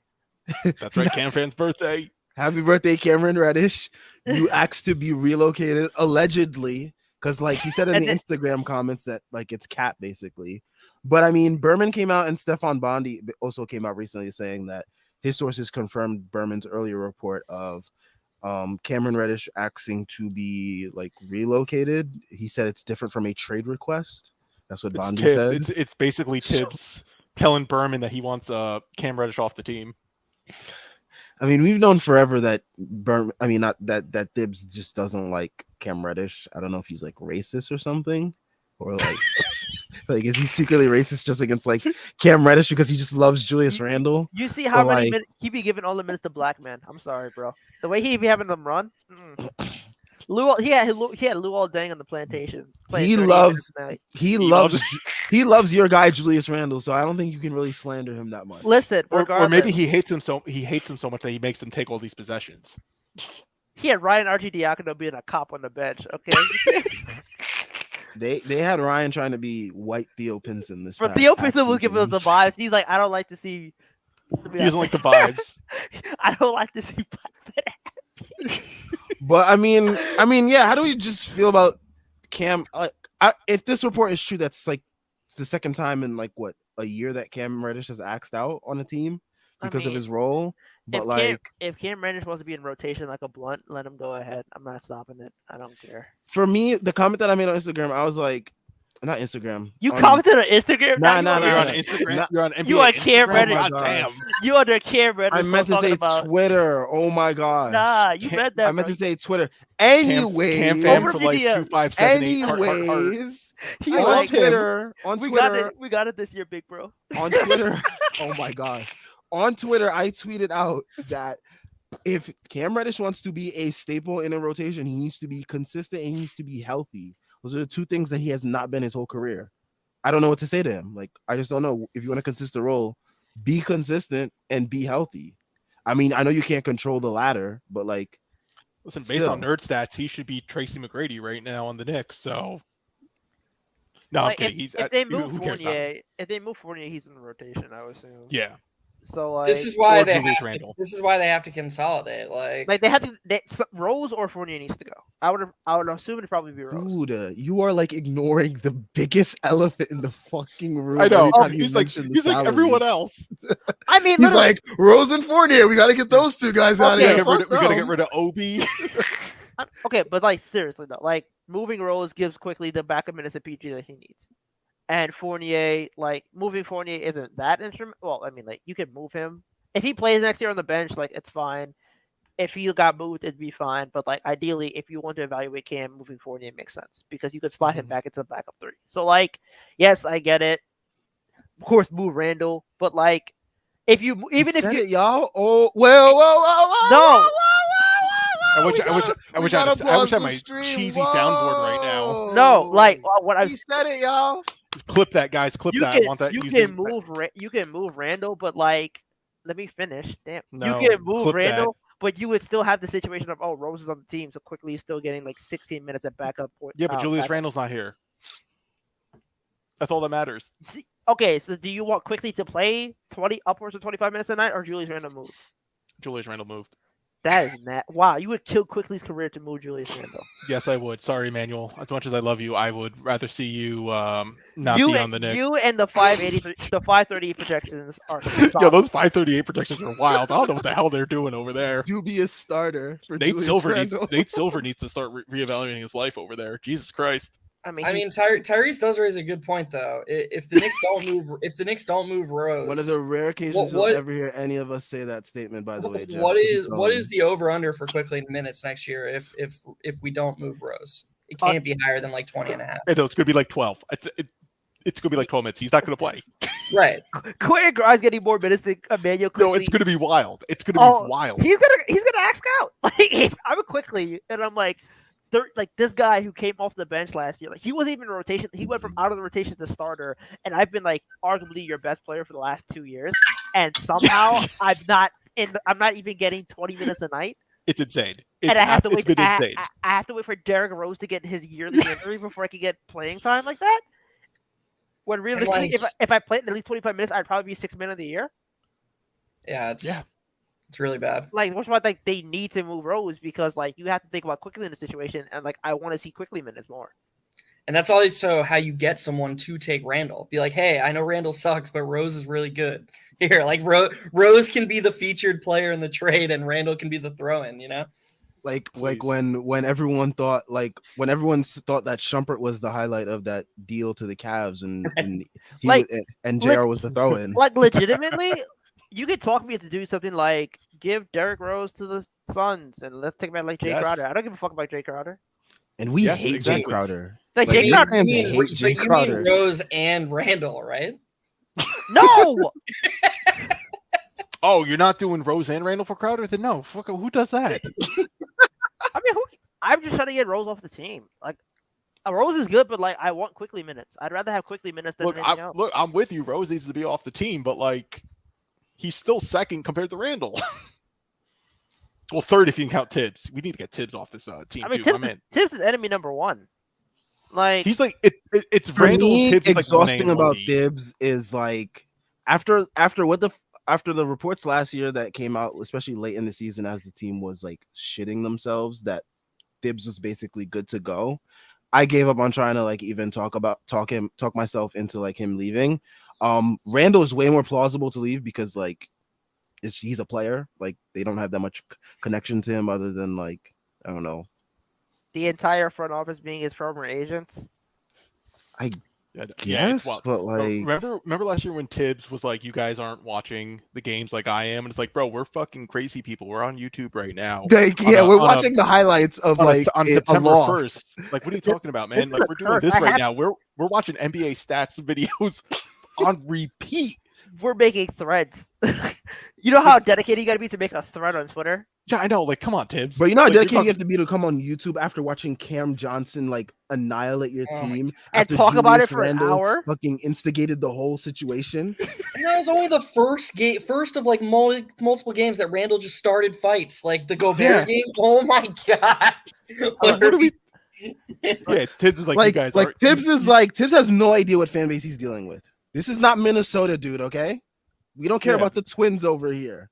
That's right. Cam Fan's birthday. Happy birthday, Cameron Reddish. You asked to be relocated allegedly, because like he said in And the then- Instagram comments that like it's cap basically. But I mean, Berman came out and Stephon Bondi also came out recently saying that his sources confirmed Berman's earlier report of Cameron Reddish asking to be like relocated. He said it's different from a trade request. That's what It's Bondi Tibbs. said. It's basically So- Tibbs telling Berman that he wants Cam Reddish off the team. I mean, we've known forever that not that Tibbs just doesn't like Cam Reddish. I don't know if he's like racist or something. or like is he secretly racist just against like Cam Reddish because he just loves Julius Randle? You see So, how many like- minutes he be giving all the minutes to black men. I'm sorry, bro. The way he be having them run. He had Luol Deng on the plantation. Playing He 38 loves minutes a night. he loves your guy Julius Randle, so I don't think you can really slander him that much. Listen, Or regardless, maybe he hates him so much that he makes him take all these possessions. he had Ryan Archidiakono being a cop on the bench. Okay, They had Ryan trying to be white Theo Pinson this. but past Theo half Pinson was season. giving us the vibes. He's like, I don't like to see. He doesn't like the vibes. I don't like to see black men. But I mean, yeah. How do we just feel about Cam? If this report is true, that's like it's the second time in like what a year that Cam Reddish has axed out on a team because of his role. But if Cam Reddish wants to be in rotation like a blunt, let him go ahead. I'm not stopping it. I don't care. For me, the comment that I made on Instagram, I was like, not Instagram. You commented on Instagram? Nah. You're on Instagram. You're on NBA. You on Cam Instagram? Reddish. God damn. You under Cam Reddish? I meant to say about... Twitter. Oh my gosh. Nah, you meant that. I meant bro. to say Twitter. Anyways, Cam fam Over from like video. 2578. anyways, He on like, Twitter, we got it this year, big bro. on Twitter. Oh my gosh. On Twitter, I tweeted out that if Cam Reddish wants to be a staple in a rotation, he needs to be consistent and he needs to be healthy. Those are the two things that he has not been his whole career. I don't know what to say to him. Like, I just don't know. If you want a consistent role, be consistent and be healthy. I mean, I know you can't control the latter, but like, listen, based on nerd stats, he should be Tracy McGrady right now on the Knicks. So, no, Like, I'm kidding. if they who move cares about him? Fournier, he's in the rotation. I would assume. Yeah. So like, This is why or they Julius have to, Randle. this is why they have to consolidate. like they have to. Rose or Fournier needs to go. I would assume it'd probably be Rose. dude, you are like ignoring the biggest elephant in the fucking room. I know. every time you He's like mention the everyone salaries. else. I mean, He's literally- like Rose and Fournier. We got to get those two guys out of We here. gotta get Fuck rid of Obi. okay, but like seriously though, like moving Rose gives quickly the backup minutes of PG that he needs. And Fournier, like moving Fournier isn't that instrument. Well, I mean, like you can move him if he plays next year on the bench, like it's fine. If he got moved, it'd be fine. But like ideally, if you want to evaluate Cam, moving Fournier makes sense because you could slot him back into backup 3. So like, yes, I get it. Of course, move Randall, but like, if you even You if said you it, y'all. Oh, whoa. no. I wish I had my cheesy soundboard right now. No, like what I've He said it, y'all. Clip that, guys. Clip you that. can I want that. you using- can move Randall, but like let me finish. Damn, No, you can move clip that. Randall, but you would still have the situation of Rose is on the team, so quickly he's still getting like 16 minutes at backup point. Yeah, but Julius backup. Randle's not here. That's all that matters. See, okay, so do you want quickly to play 20 upwards of 25 minutes a night, or Julius Randle move? Julius Randle moved. That is mad. Wow, you would kill quickly's career to move Julius Randle. Yes, I would. Sorry, Emmanuel. As much as I love you, I would rather see you not You be and, on the Knicks. you and the 530 projections are Yo, solid. those 538 protections are wild. I don't know what the hell they're doing over there. Dubious starter for Nate Julius Silver Randle. Nate Silver needs to start reevaluating his life over there. Jesus Christ. I mean, Tyrese does raise a good point though. If the Knicks don't move Rose, One of the rare occasions what- you'll ever hear any of us say that statement. By the way, Jeff. what Keep is going. the over under for quickly minutes next year if we don't move Rose? It can't be higher than like 20 and a half. I know it's gonna be like 12. It's gonna be like 12 minutes. He's not gonna play. Right. Quentin Grimes getting more minutes than Emmanuel Quickly. No, it's gonna be wild. It's gonna be wild. He's gonna ask out. Like if I'm Quickly, and I'm like this guy who came off the bench last year, like he wasn't even in rotation. He went from out of the rotation to starter, and I've been like arguably your best player for the last 2 years, and somehow I'm not even getting 20 minutes a night. It's insane. And I have to wait. It's been I insane. have to wait for Derrick Rose to get his yearly injury before I can get playing time like that. When realistically, if I played at least 25 minutes, I'd probably be 6th man of the year. Yeah, it's really bad. Like, which why like they need to move Rose because like you have to think about Quickly in the situation, and like I want to see Quickly minutes more. And that's also how you get someone to take Randall. Be like, hey, I know Randall sucks, but Rose is really good. Here, like Rose can be the featured player in the trade, and Randall can be the throw-in. You know, like when everyone thought that Shumpert was the highlight of that deal to the Cavs, and JR was the throw-in. Like legitimately, you could talk me into doing something like give Derrick Rose to the Suns and let's take him out like Jay Yes. Crowder. I don't give a fuck about Jay Crowder. And we Yes, hate exactly. Jay Crowder. Like, Like, Jay Knicks Crowder, fans you hate mean, Jay but you Crowder. mean Rose and Randall, right? no. Oh, you're not doing Rose and Randall for Crowder? Then no. Fuck, who does that? I mean, I'm just trying to get Rose off the team. Like, Rose is good, but like, I want quickly minutes. I'd rather have quickly minutes than anything else. Look, I'm with you. Rose needs to be off the team, but like, he's still second compared to Randall. Well, third if you can count Tibbs. We need to get Tibbs off this team I mean, too. My man. Tibbs is enemy number one. Like, He's like it's For Randall me, and Tibbs. exhausting like about Tibbs is like after the reports last year that came out, especially late in the season, as the team was like shitting themselves, that Tibbs was basically good to go. I gave up on trying to like even talk myself into like him leaving. Randall is way more plausible to leave because like he's a player. Like they don't have that much connection to him other than like I don't know. the entire front office being his former agents. Yes, but like remember last year when Tibbs was like, "You guys aren't watching the games like I am," and it's like, "Bro, we're fucking crazy people. We're on YouTube right now. like we're watching the highlights of like on a September loss. 1st. Like, what are you talking about, man? This is Like, a we're doing curse. this I right have- now. We're watching NBA stats videos on repeat. We're making threads. You know how dedicated you got to be to make a thread on Twitter? Yeah, I know. Like, come on, Tibbs. But you know how Like, you're dedicated you have to be to come on YouTube after watching Cam Johnson like annihilate your Oh my team And after talk about Julius it for an Randle hour? fucking instigated the whole situation. And that was only the first of like multiple games that Randall just started fights, like the Gobert game. Oh my god! What do we? Yeah, Tibbs is like, you guys are. Tibbs has no idea what fan base he's dealing with. This is not Minnesota, dude. Okay, we don't care Yeah. about the Twins over here.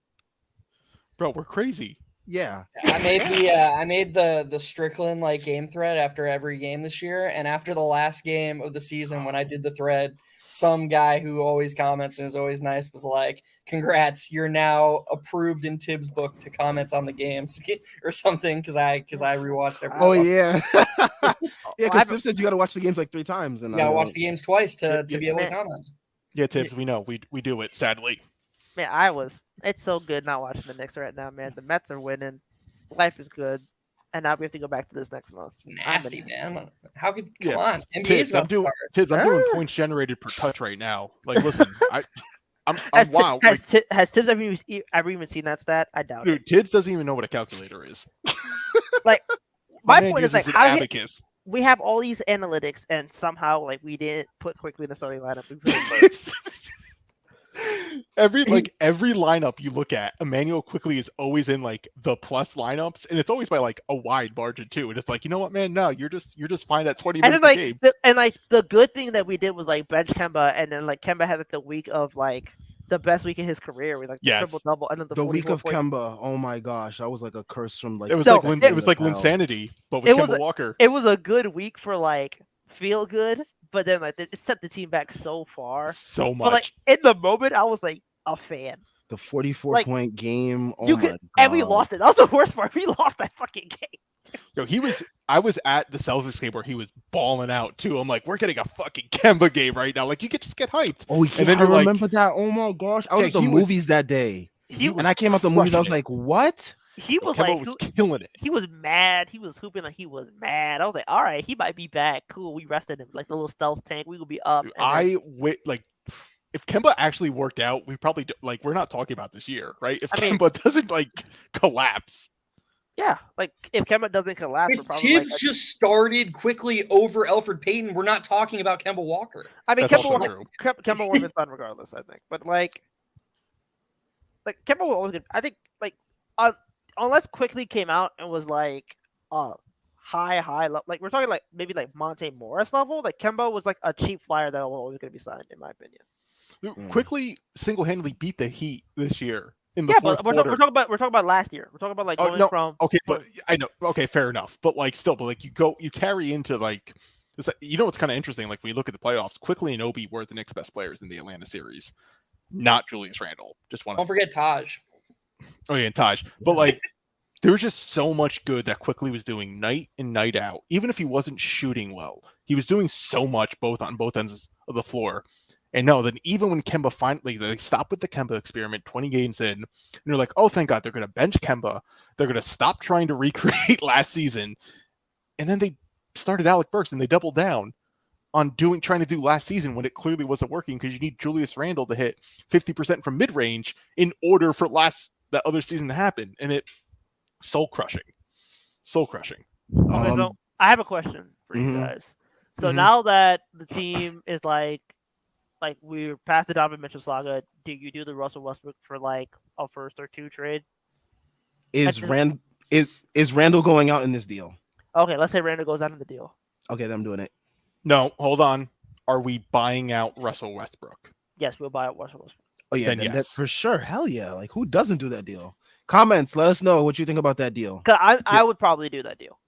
Bro, we're crazy. Yeah, I made the Strickland like game thread after every game this year, and after the last game of the season when I did the thread, some guy who always comments and is always nice was like, "Congrats, you're now approved in Tibbs' book to comment on the games or something," because I rewatched every. oh yeah, yeah. Because I've- Tibbs says you got to watch the games like 3 times, and You gotta watch the games twice to be able to man. comment. Yeah, Tibbs, we know. We do it, sadly. Man, it's so good not watching the Knicks right now, man. The Mets are winning. Life is good. And now we have to go back to this next month. It's nasty, man. How could come Yeah, on? NBA's Tibbs, about to start. I'm doing points generated per touch right now. Like, listen, I'm Has, wow. has, has Tibbs ever even seen that stat? I doubt it. Dude, Tibbs doesn't even know what a calculator is. Like, My my man point is, like, uses an how abacus. we have all these analytics and somehow, like, we didn't put quickly in the starting lineup. We put him first. every lineup you look at, Emmanuel Quickly is always in like the plus lineups, and it's always by like a wide margin too. And it's like, you know what, man? No, you're just fine at 20 And minutes then, a like, game. the good thing that we did was like bench Kemba, and then like Kemba had like the week of like the best week of his career with like Yes. triple double, and then the week of 44 point. Kemba. Oh my gosh, that was like a curse from like It was No, it was like hell. Linsanity, but with It was Kemba Walker. It was a good week for like feel good, but then like it set the team back so far. So much. But like in the moment, I was like a fan. The 44 like, point game. Oh You my could, god. and we lost it. That was the worst part. We lost that fucking game. Yo, I was at the Celtics game where he was balling out too. I'm like, we're getting a fucking Kemba game right now. Like, you could just get hyped. Oh yeah, And then I you're like- remember that. Oh my gosh, I was Yeah, at the he was- movies that day, He and I came out the movies. I was crushing like, what? He was Kemba like was killing it. he was mad. He was hooping like he was mad. I was like, all right, he might be back. Cool. We rested him like the little stealth tank. We will be up. Dude, and then- like, if Kemba actually worked out, we probably like we're not talking about this year, right? If I mean- Kemba doesn't like collapse, yeah, like if Kemba doesn't collapse, we're If probably Tibbs like, just started quickly over Elfrid Payton, we're not talking about Kemba Walker. I mean, that's Kemba also will, true. Kemba will have been fun regardless. I think, but like Kemba will always. I think like unless Quickly came out and was like high like we're talking like maybe like Monte Morris level. Like Kemba was like a cheap flyer that was always going to be signed, in my opinion. Dude, quickly single-handedly beat the Heat this year in the Yeah, fourth but quarter. we're talking about last year. We're talking about like Oh, going no, from Okay, but I know. Okay, fair enough. But like, still, but like, you carry into like, you know, what's kind of interesting. Like, when you look at the playoffs, Quickly and Obi were the next best players in the Atlanta series, not Julius Randle. Just want Don't to. forget Taj. Oh yeah, and Taj. But like, there was just so much good that Quickly was doing night in, night out. Even if he wasn't shooting well, he was doing so much on both ends of the floor. And no, then even when Kemba finally, they stopped with the Kemba experiment 20 games in, and they're like, oh, thank God, they're going to bench Kemba. They're going to stop trying to recreate last season. And then they started Alec Burks and they doubled down on trying to do last season when it clearly wasn't working because you need Julius Randle to hit 50% from mid range in order for that other season to happen, and it soul crushing. Okay, so I have a question for you guys. So now that the team is like we're past the Donovan Mitchell saga, do you do the Russell Westbrook for like a first or two trade? Is Randall going out in this deal? Okay, let's say Randall goes out in the deal. Okay, then I'm doing it. No, hold on. Are we buying out Russell Westbrook? Yes, we'll buy out Russell Westbrook. Oh yeah, Then then yes. that for sure. Hell yeah! Like who doesn't do that deal? Comments. Let us know what you think about that deal. Cause I would probably do that deal.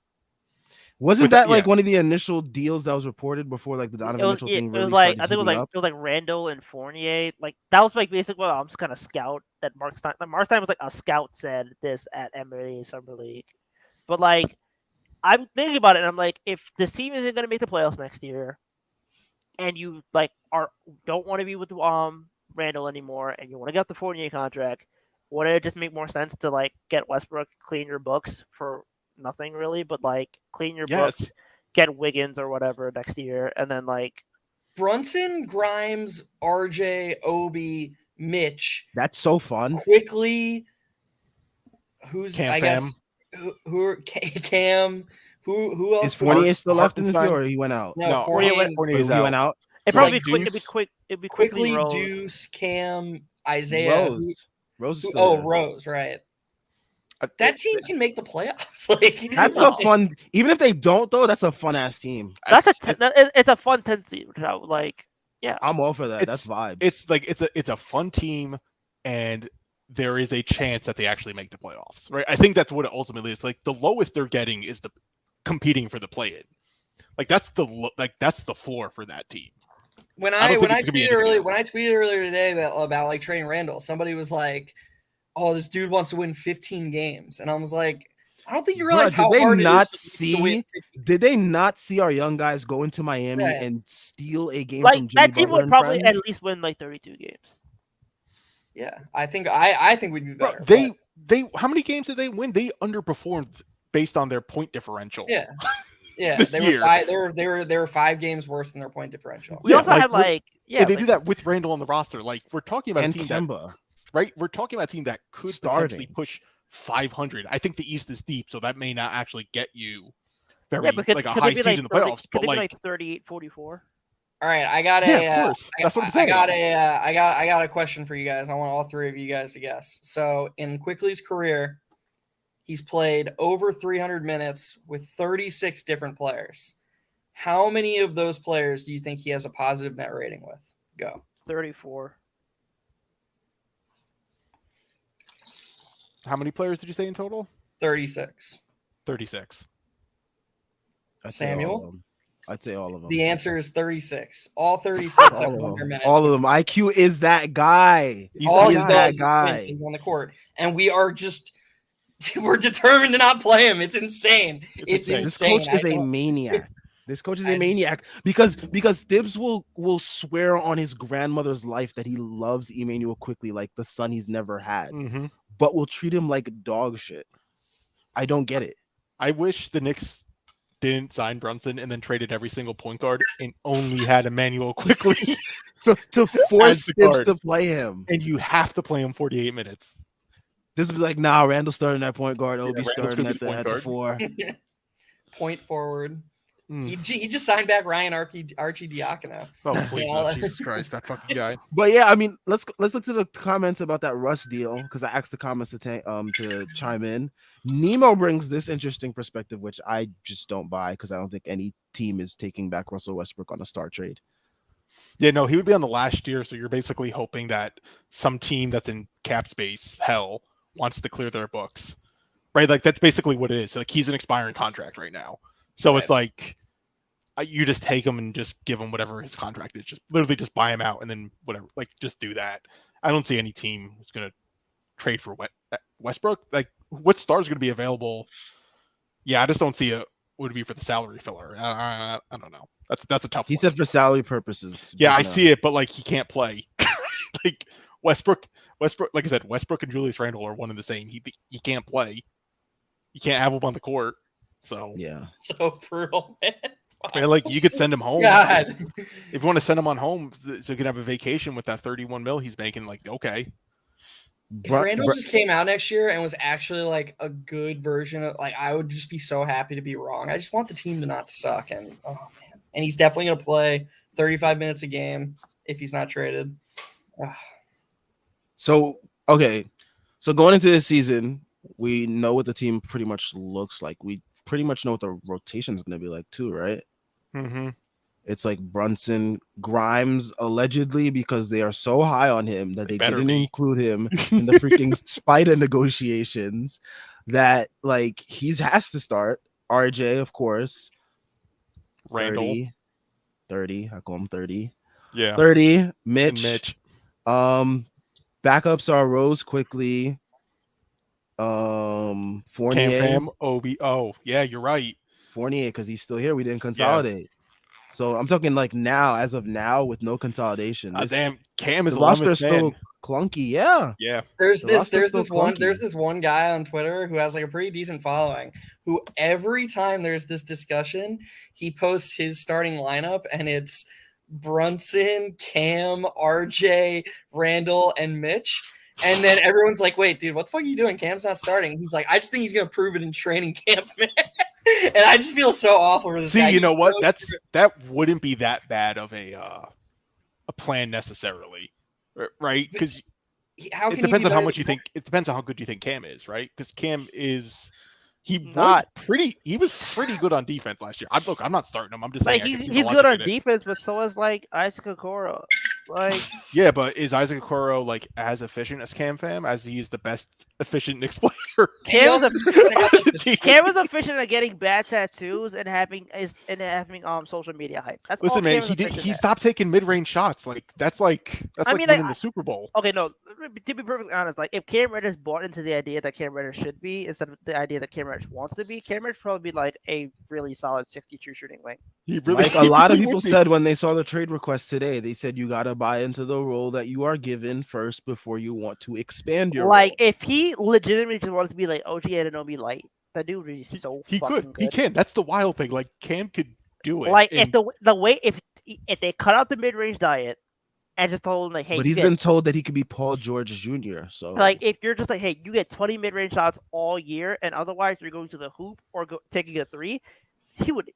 Wasn't that like one of the initial deals that was reported before like the Donovan Mitchell thing really started? I think it was like Randall and Fournier. Like that was like basically what I'm just kind of scout that Mark Stein. Like Mark Stein was like a scout said this at NBA Summer League, but like I'm thinking about it and I'm like, if this team isn't going to make the playoffs next year, and you like don't want to be with Randall anymore, and you want to get the Fournier contract, wouldn't it just make more sense to like get Westbrook, clean your books for nothing really, but like clean your books, get Wiggins or whatever next year, and then like Brunson, Grimes, RJ, Obi, Mitch. That's so fun. Quickly, who's Cam, I guess who are Cam? Who else? Is Fournier still left in this deal, or he went out? No, Fournier went out. It'd So, probably like, be quick. It'd be quick. It'd be quickly Rose. Deuce, Cam, Isaiah, Rose. Rose, right? That team can make the playoffs. Like that's a fun. Even if they don't, though, that's a fun ass team. It's a fun 10 seed. Like, yeah, I'm all for that. That's vibes. It's like it's a fun team, and there is a chance that they actually make the playoffs, right? I think that's what it ultimately is. Like the lowest they're getting is the competing for the play-in. Like that's the floor for that team. When I tweeted earlier today about like trading Randall, somebody was like, "Oh, this dude wants to win 15 games," and I was like, "I don't think you realize how hard it is to win 15. Did they not see our young guys go into Miami and steal a game like from Jimmy that team Butler would probably friends? at least win like 32 games? Yeah, I think we'd be better. Bro, they how many games did they win? They underperformed based on their point differential. Yeah. Yeah, they were 5 games worse than their point differential. We also had they do that with Randall on the roster. Like we're talking about a team Kemba. Right? We're talking about a team that could potentially push 500. I think the East is deep, so that may not actually get you a high seed in the playoffs. Could they be like 38-44? All right, I got of course. That's what I'm saying. I got a question for you guys. I want all 3 of you guys to guess. So in Quickly's career, he's played over 300 minutes with 36 different players. How many of those players do you think he has a positive net rating with? Go. 34. How many players did you say in total? 36. 36. Samuel? I'd say all of them. The answer is 36. All 36 have 100 minutes. All of them. IQ is that guy. He's that guy. He's on the court. And we're determined to not play him. It's insane. It's insane. This coach is a maniac. This coach is a maniac because Thibs will swear on his grandmother's life that he loves Emmanuel Quickly like the son he's never had, but will treat him like dog shit. I don't get it. I wish the Knicks didn't sign Brunson and then traded every single point guard and only had Emmanuel Quickly. So to force Thibs to play him. And you have to play him 48 minutes. This was like, nah, Randall starting at point guard, Obi starting at the 4. Point forward. He just signed back Ryan Archie Diacono. Oh, please, no, Jesus Christ, that fucking guy. But yeah, I mean, let's look to the comments about that Russ deal because I asked the comments to chime in. Nemo brings this interesting perspective, which I just don't buy because I don't think any team is taking back Russell Westbrook on a star trade. Yeah, no, he would be on the last year, so you're basically hoping that some team that's in cap space hell wants to clear their books, right? Like that's basically what it is. Like he's an expiring contract right now, so it's like you just take him and just give him whatever his contract is. Just literally just buy him out and then whatever. Like just do that. I don't see any team who's gonna trade for Westbrook. Like what stars are gonna be available? Yeah, I just don't see would be for the salary filler. I don't know. That's a tough. He said for salary purposes. Yeah, I see it, but like he can't play. Like Westbrook, like I said, Westbrook and Julius Randle are one and the same. He can't play. You can't have him on the court. So Yeah. So brutal, man. I mean, like you could send him home. God. If you want to send him on home, so you can have a vacation with that 31 mil he's making. Like, okay, If Randall just came out next year and was actually like a good version of like, I would just be so happy to be wrong. I just want the team to not suck. And oh man, and he's definitely gonna play 35 minutes a game if he's not traded. Ugh. So okay, so going into this season, we know what the team pretty much looks like. We pretty much know what the rotation is going to be like too, right? mm-hmm. It's like Brunson, Grimes, allegedly, because they are so high on him that they better didn't be. include him in the freaking Spida negotiations. That like he has to start. RJ, of course. Randall, 30. I call him 30. yeah, 30. and Mitch. Mitch. Backups are Rose quickly. Fournier. Cam, Obi. Oh, yeah, you're right. Fournier, because he's still here. We didn't consolidate. So I'm talking like now, as of now, with no consolidation. Damn, Cam is the 11th roster is man. still clunky. Yeah. Yeah. There's The this roster's there's still this one guy on Twitter who has like a pretty decent following, who every time there's this discussion, he posts his starting lineup and it's Brunson, Cam, RJ, Randall, and Mitch. And then everyone's like, wait, dude, what the fuck are you doing? Cam's not starting. He's like, I just think he's gonna prove it in training camp, man. And I just feel so awful for this guy. See, you know what? So that wouldn't be that bad of a plan necessarily, right? Because how it can depends he on be how better much you than think. It depends on how good you think Cam is, right? Because Cam is. He Not. was pretty good on defense last year. I'm not starting him. I'm just Like saying. I can see the he's logic good on in it. defense, but so is like Isaac Okoro. Like Yeah, but is Isaac Okoro like as efficient as Cam Fam? As he is the best efficient Knicks player. He also just doesn't have, like, the- Cam is efficient at getting bad tattoos and having social media hype. That's all Listen, man, Cam is efficient he at. stopped taking mid range shots. Like that's like I mean, winning like, the Super Bowl. Okay, no. To be perfectly honest, like if Cam Reddish bought into the idea that Cam Reddish should be instead of the idea that Cam Reddish wants to be, Cam Reddish probably be like a really solid 60 true shooting wing. He really, Like a lot of he people would be. said when they saw the trade request today, they said you got to buy into the role that you are given first before you want to expand your Like role. if he legitimately just wanted to be like OG Anunoby light, that dude would be so He fucking could. good. He can. That's the wild thing. Like Cam could do it. Like and if the way if they cut out the mid range diet and just told him like, hey, But you he's get, been told that he could be Paul George Jr. So like if you're just like, hey, you get 20 mid range shots all year, and otherwise you're going to the hoop or taking a three, he would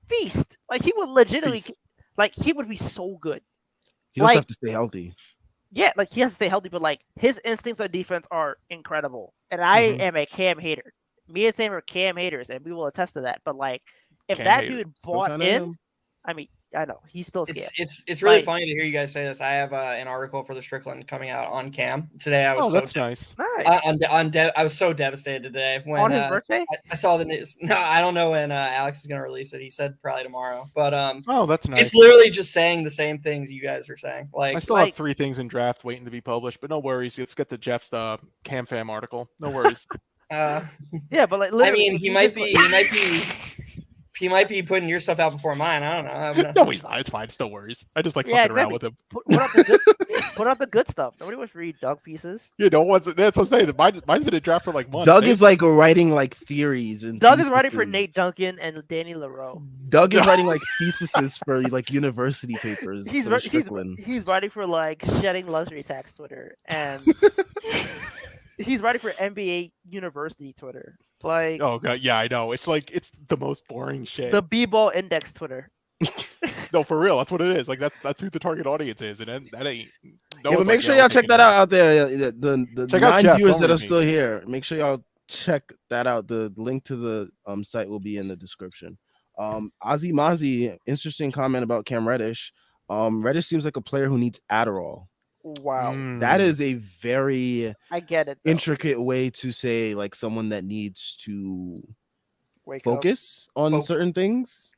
feast. Like he would legitimately, Feast. like he would be so good. he does like- have to stay healthy. Yeah, like he has to stay healthy, but like his instincts on defense are incredible. And I Mhm. am a Cam hater. Me and Sam are Cam haters, and we will attest to that. But like, if Cam that hater. dude Still bought kinda in, am. I mean, I know he's still scammed. It's really Like- funny to hear you guys say this. I have an article for the Strickland coming out on Cam today. I was Oh, so that's nice. Nice. I was so devastated today when On his birthday? I saw the news. No, I don't know when Alex is going to release it. He said probably tomorrow. But Oh, that's nice. it's literally just saying the same things you guys are saying. I Like, still have 3 things in draft waiting to be published, but no worries. Let's get to Jeff's Cam Fam article. No worries. uh, Yeah, but like I literally, mean, if he you might just, he might be putting your stuff out before mine. I don't know. I'm not- No, he's not. It's fine. It's no worries. I just like Yeah, fucking around exactly. with him. put out the good, put out the good stuff. Nobody wants to read Doug pieces. You know, that's what I'm saying. Mine's been a draft for like months. Doug They- is like writing like theories and Doug is writing for theses. Nate Duncan and Danny LaRoe. Doug is writing like theses for like university papers. He's for wri- Strickland. he's writing for like shedding luxury tax Twitter, and he's writing for NBA University Twitter, like Oh god, yeah, I know. It's like it's the most boring shit. the B-ball index Twitter. No, for real, that's what it is. Like that's who the target audience is, and that ain't. No Yeah, but one's make like, sure yeah, y'all we're check taking that him. out there. The Check out 9 Jeff, viewers don't that are read me. still here. Make sure y'all check that out. The link to the site will be in the description. Ozzy Mozzie, interesting comment about Cam Reddish. Reddish seems like a player who needs Adderall. Wow, That Mm. is a very I get it. Though. intricate way to say like someone that needs to Wake up. focus on Focus. certain things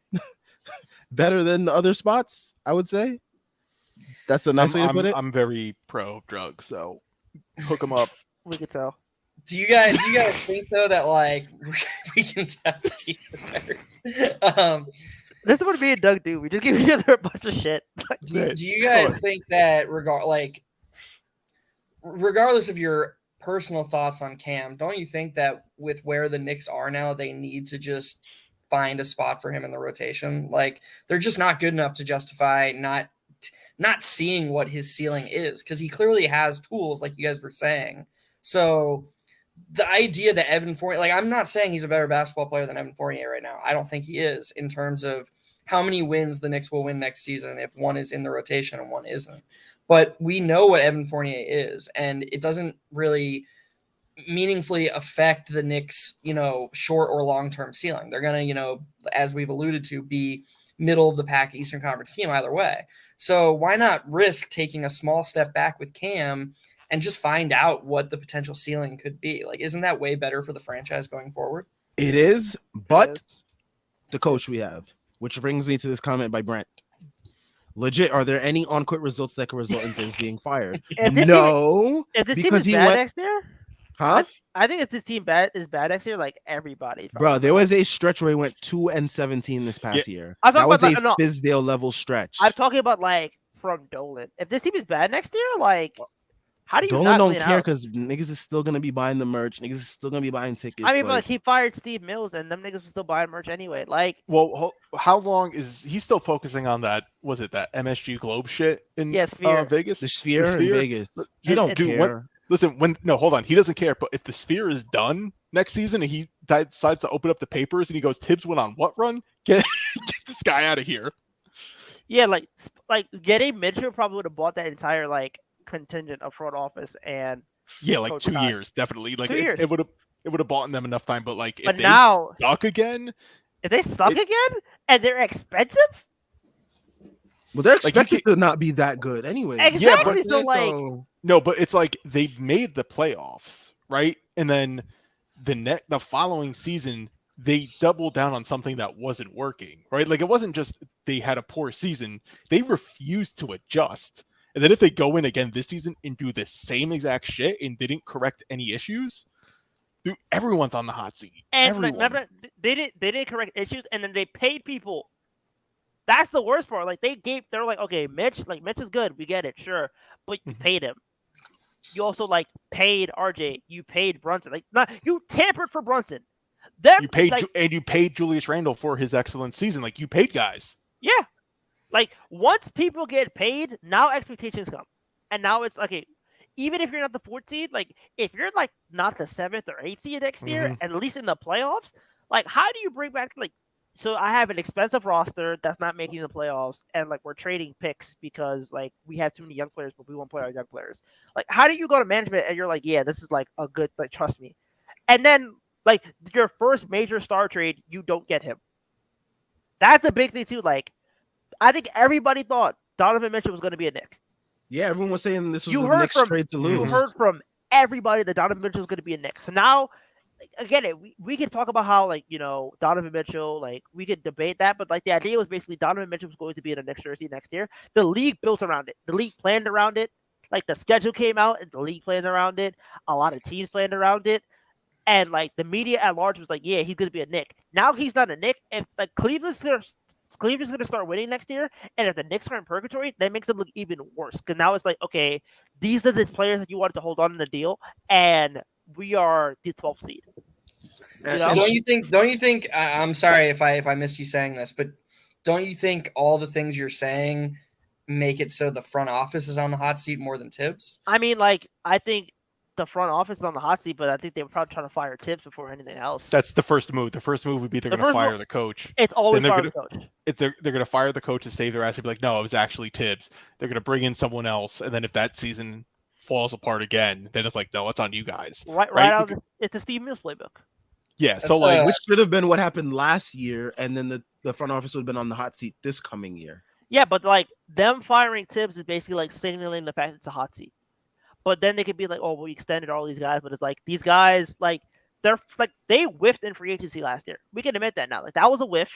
better than the other spots. I would say that's the nice way to put it. I'm very pro drugs, so hook them up. We could tell. Do you guys think though that like we can tell Jesus hurts. This is what me and Doug do. We just give each other a bunch of shit. Like, Do you guys think that regardless of your personal thoughts on Cam, don't you think that with where the Knicks are now, they need to just find a spot for him in the rotation. Like they're just not good enough to justify not seeing what his ceiling is, because he clearly has tools, like you guys were saying. So the idea that Evan Fournier, like I'm not saying he's a better basketball player than Evan Fournier right now. I don't think he is in terms of how many wins the Knicks will win next season if one is in the rotation and one isn't. But we know what Evan Fournier is, and it doesn't really meaningfully affect the Knicks, short or long-term ceiling. They're going to, as we've alluded to, be middle of the pack Eastern Conference team either way. So why not risk taking a small step back with Cam and just find out what the potential ceiling could be? Like, isn't that way better for the franchise going forward? It is, but the coach we have, which brings me to this comment by Brent. Legit, are there any on-court results that could result in things being fired? No, if this because team is bad next year, huh? I think if this team is bad next year, like everybody. Bro, there was a stretch where he went 2-17 this past year. I'm that was about, a Fizdale level stretch. I'm talking about like from Dolan. If this team is bad next year, like how do you Dolan not don't clean care house? because niggas is still gonna be buying the merch. Niggas is still gonna be buying tickets. I mean, but like he fired Steve Mills, and them niggas were still buying merch anyway. Like, well, how long is he still focusing on that? Was it that MSG Globe shit in Vegas? The Sphere in Vegas. He don't care. Hold on. He doesn't care. But if the Sphere is done next season and he decides to open up the papers and he goes, Tibbs went on what run? Get this guy out of here. Yeah, like getting Mitchell probably would have bought that entire like contingent of front office and like 2 years, definitely. Like 2 years. It would have bought them enough time. But like but if now they suck again, and they're expensive. Well, they're expected to not be that good anyway. Exactly. Yeah, so no, but it's like they made the playoffs, right? And then the following season, they doubled down on something that wasn't working, right? Like it wasn't just they had a poor season; they refused to adjust. And then if they go in again this season and do the same exact shit and didn't correct any issues, dude, everyone's on the hot seat. And remember, they didn't correct issues, and then they paid people. That's the worst part. Like they're like, okay, Mitch is good, we get it, sure, but you paid him. You also like paid RJ. You paid Brunson. You tampered for Brunson. You paid Julius Randle for his excellent season. Like you paid guys. Yeah. Like once people get paid, now expectations come, and now it's okay. Even if you're not the 4th seed, like if you're like not the 7th or 8th seed next year, at least in the playoffs, like how do you bring back like? So I have an expensive roster that's not making the playoffs, and like we're trading picks because like we have too many young players, but we won't play our young players. Like how do you go to management and you're like, yeah, this is like a good, like trust me, and then like your first major star trade, you don't get him. That's a big thing too. Like I think everybody thought Donovan Mitchell was going to be a Knick. Yeah, everyone was saying this was the next trade to lose. You heard from everybody that Donovan Mitchell was going to be a Knick. So now, again, we could talk about how, like, Donovan Mitchell, like, we could debate that, but, like, the idea was basically Donovan Mitchell was going to be in a Knicks jersey next year. The league built around it. The league planned around it. Like, the schedule came out, and the league planned around it. A lot of teams planned around it. And, like, the media at large was like, yeah, he's going to be a Knick. Now he's not a Knick. And, like, Cleveland's going to start winning next year, and if the Knicks are in purgatory, that makes them look even worse. Because now it's like, okay, these are the players that you wanted to hold on in the deal, and we are the 12th seed. So don't you think? I'm sorry if I missed you saying this, but don't you think all the things you're saying make it so the front office is on the hot seat more than Tibbs? I mean, like, I think the front office is on the hot seat, but I think they were probably trying to fire Tibbs before anything else. That's the first move. The first move would be they're going to fire the coach. It's always fire the coach. They're going to fire the coach to save their ass and be like, no, it was actually Tibbs. They're going to bring in someone else, and then if that season falls apart again, then it's like, no, it's on you guys. Right? It's the Steve Mills playbook. Yeah, so like, which should have been what happened last year, and then the front office would have been on the hot seat this coming year. Yeah, but like them firing Tibbs is basically like signaling the fact that it's a hot seat. But then they could be like, oh, we extended all these guys, but it's like these guys, like they whiffed in free agency last year. We can admit that now. Like that was a whiff.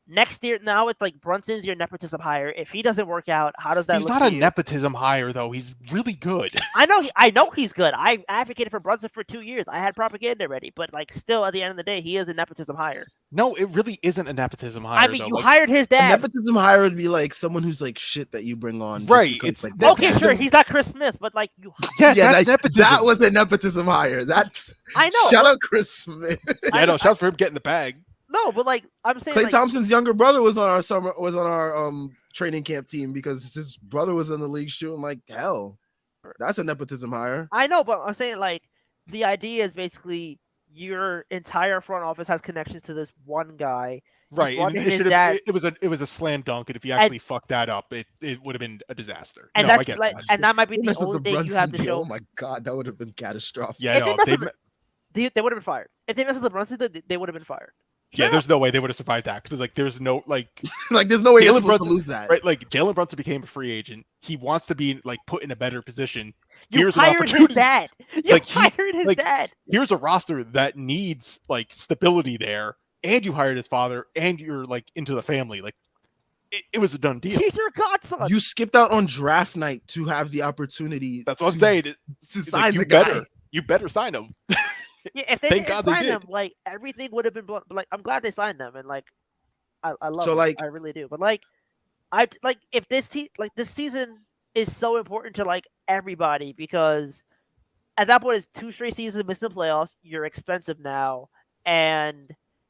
Next year, now it's like Brunson's your nepotism hire. If he doesn't work out, how does that look? He's not a nepotism hire though. He's really good. I know he's good. I advocated for Brunson for 2 years. I had propaganda ready, but like still at the end of the day, he is a nepotism hire. No, it really isn't a nepotism hire. I mean, you hired his dad. A nepotism hire would be like someone who's like shit that you bring on. Right. Because, like, okay, sure. He's not Chris Smith, but like you. Yes, yeah, that's nepotism. That was a nepotism hire. That's I know. Shout out Chris Smith. Yeah, no, shout out for him getting the bag. No, but like I'm saying, Klay like, Thompson's younger brother was on our training camp team because his brother was in the league shooting like hell. That's a nepotism hire. I know, but I'm saying like the idea is basically your entire front office has connections to this one guy. You Right, brought and in it his should have. dad, It was a slam dunk, and if you actually fucked that up, it would have been a disaster. and No, I that's get like, that. and that might be They the messed up only the thing you have Brunson to deal. show. Oh my god, that would have been catastrophic. Yeah, If they no, messed they, up they would have been fired. If they messed up the Brunson, they would have been fired. yeah. There's no way they would have survived that because like there's no like Like, there's no way you're Jalen supposed Brunson, to lose that. right? Like Jalen Brunson became a free agent. He wants to be like put in a better position. You Here's an hired his opportunity. dad. You Like, hired his dad. Here's a roster that needs like stability there, and you hired his father, and you're like into the family. Like it was a done deal. He's your godson. You skipped out on draft night to have the opportunity. That's what I'm saying. to It's sign like, the you guy. better, you better sign him. Yeah, if they Thank didn't God they sign did. him, like everything would have been. But like, I'm glad they signed them, and like, I love So, it. like- I really do. But like, I like if this team, like this season, is so important to like everybody because at that point it's 2 straight seasons missing the playoffs. You're expensive now, and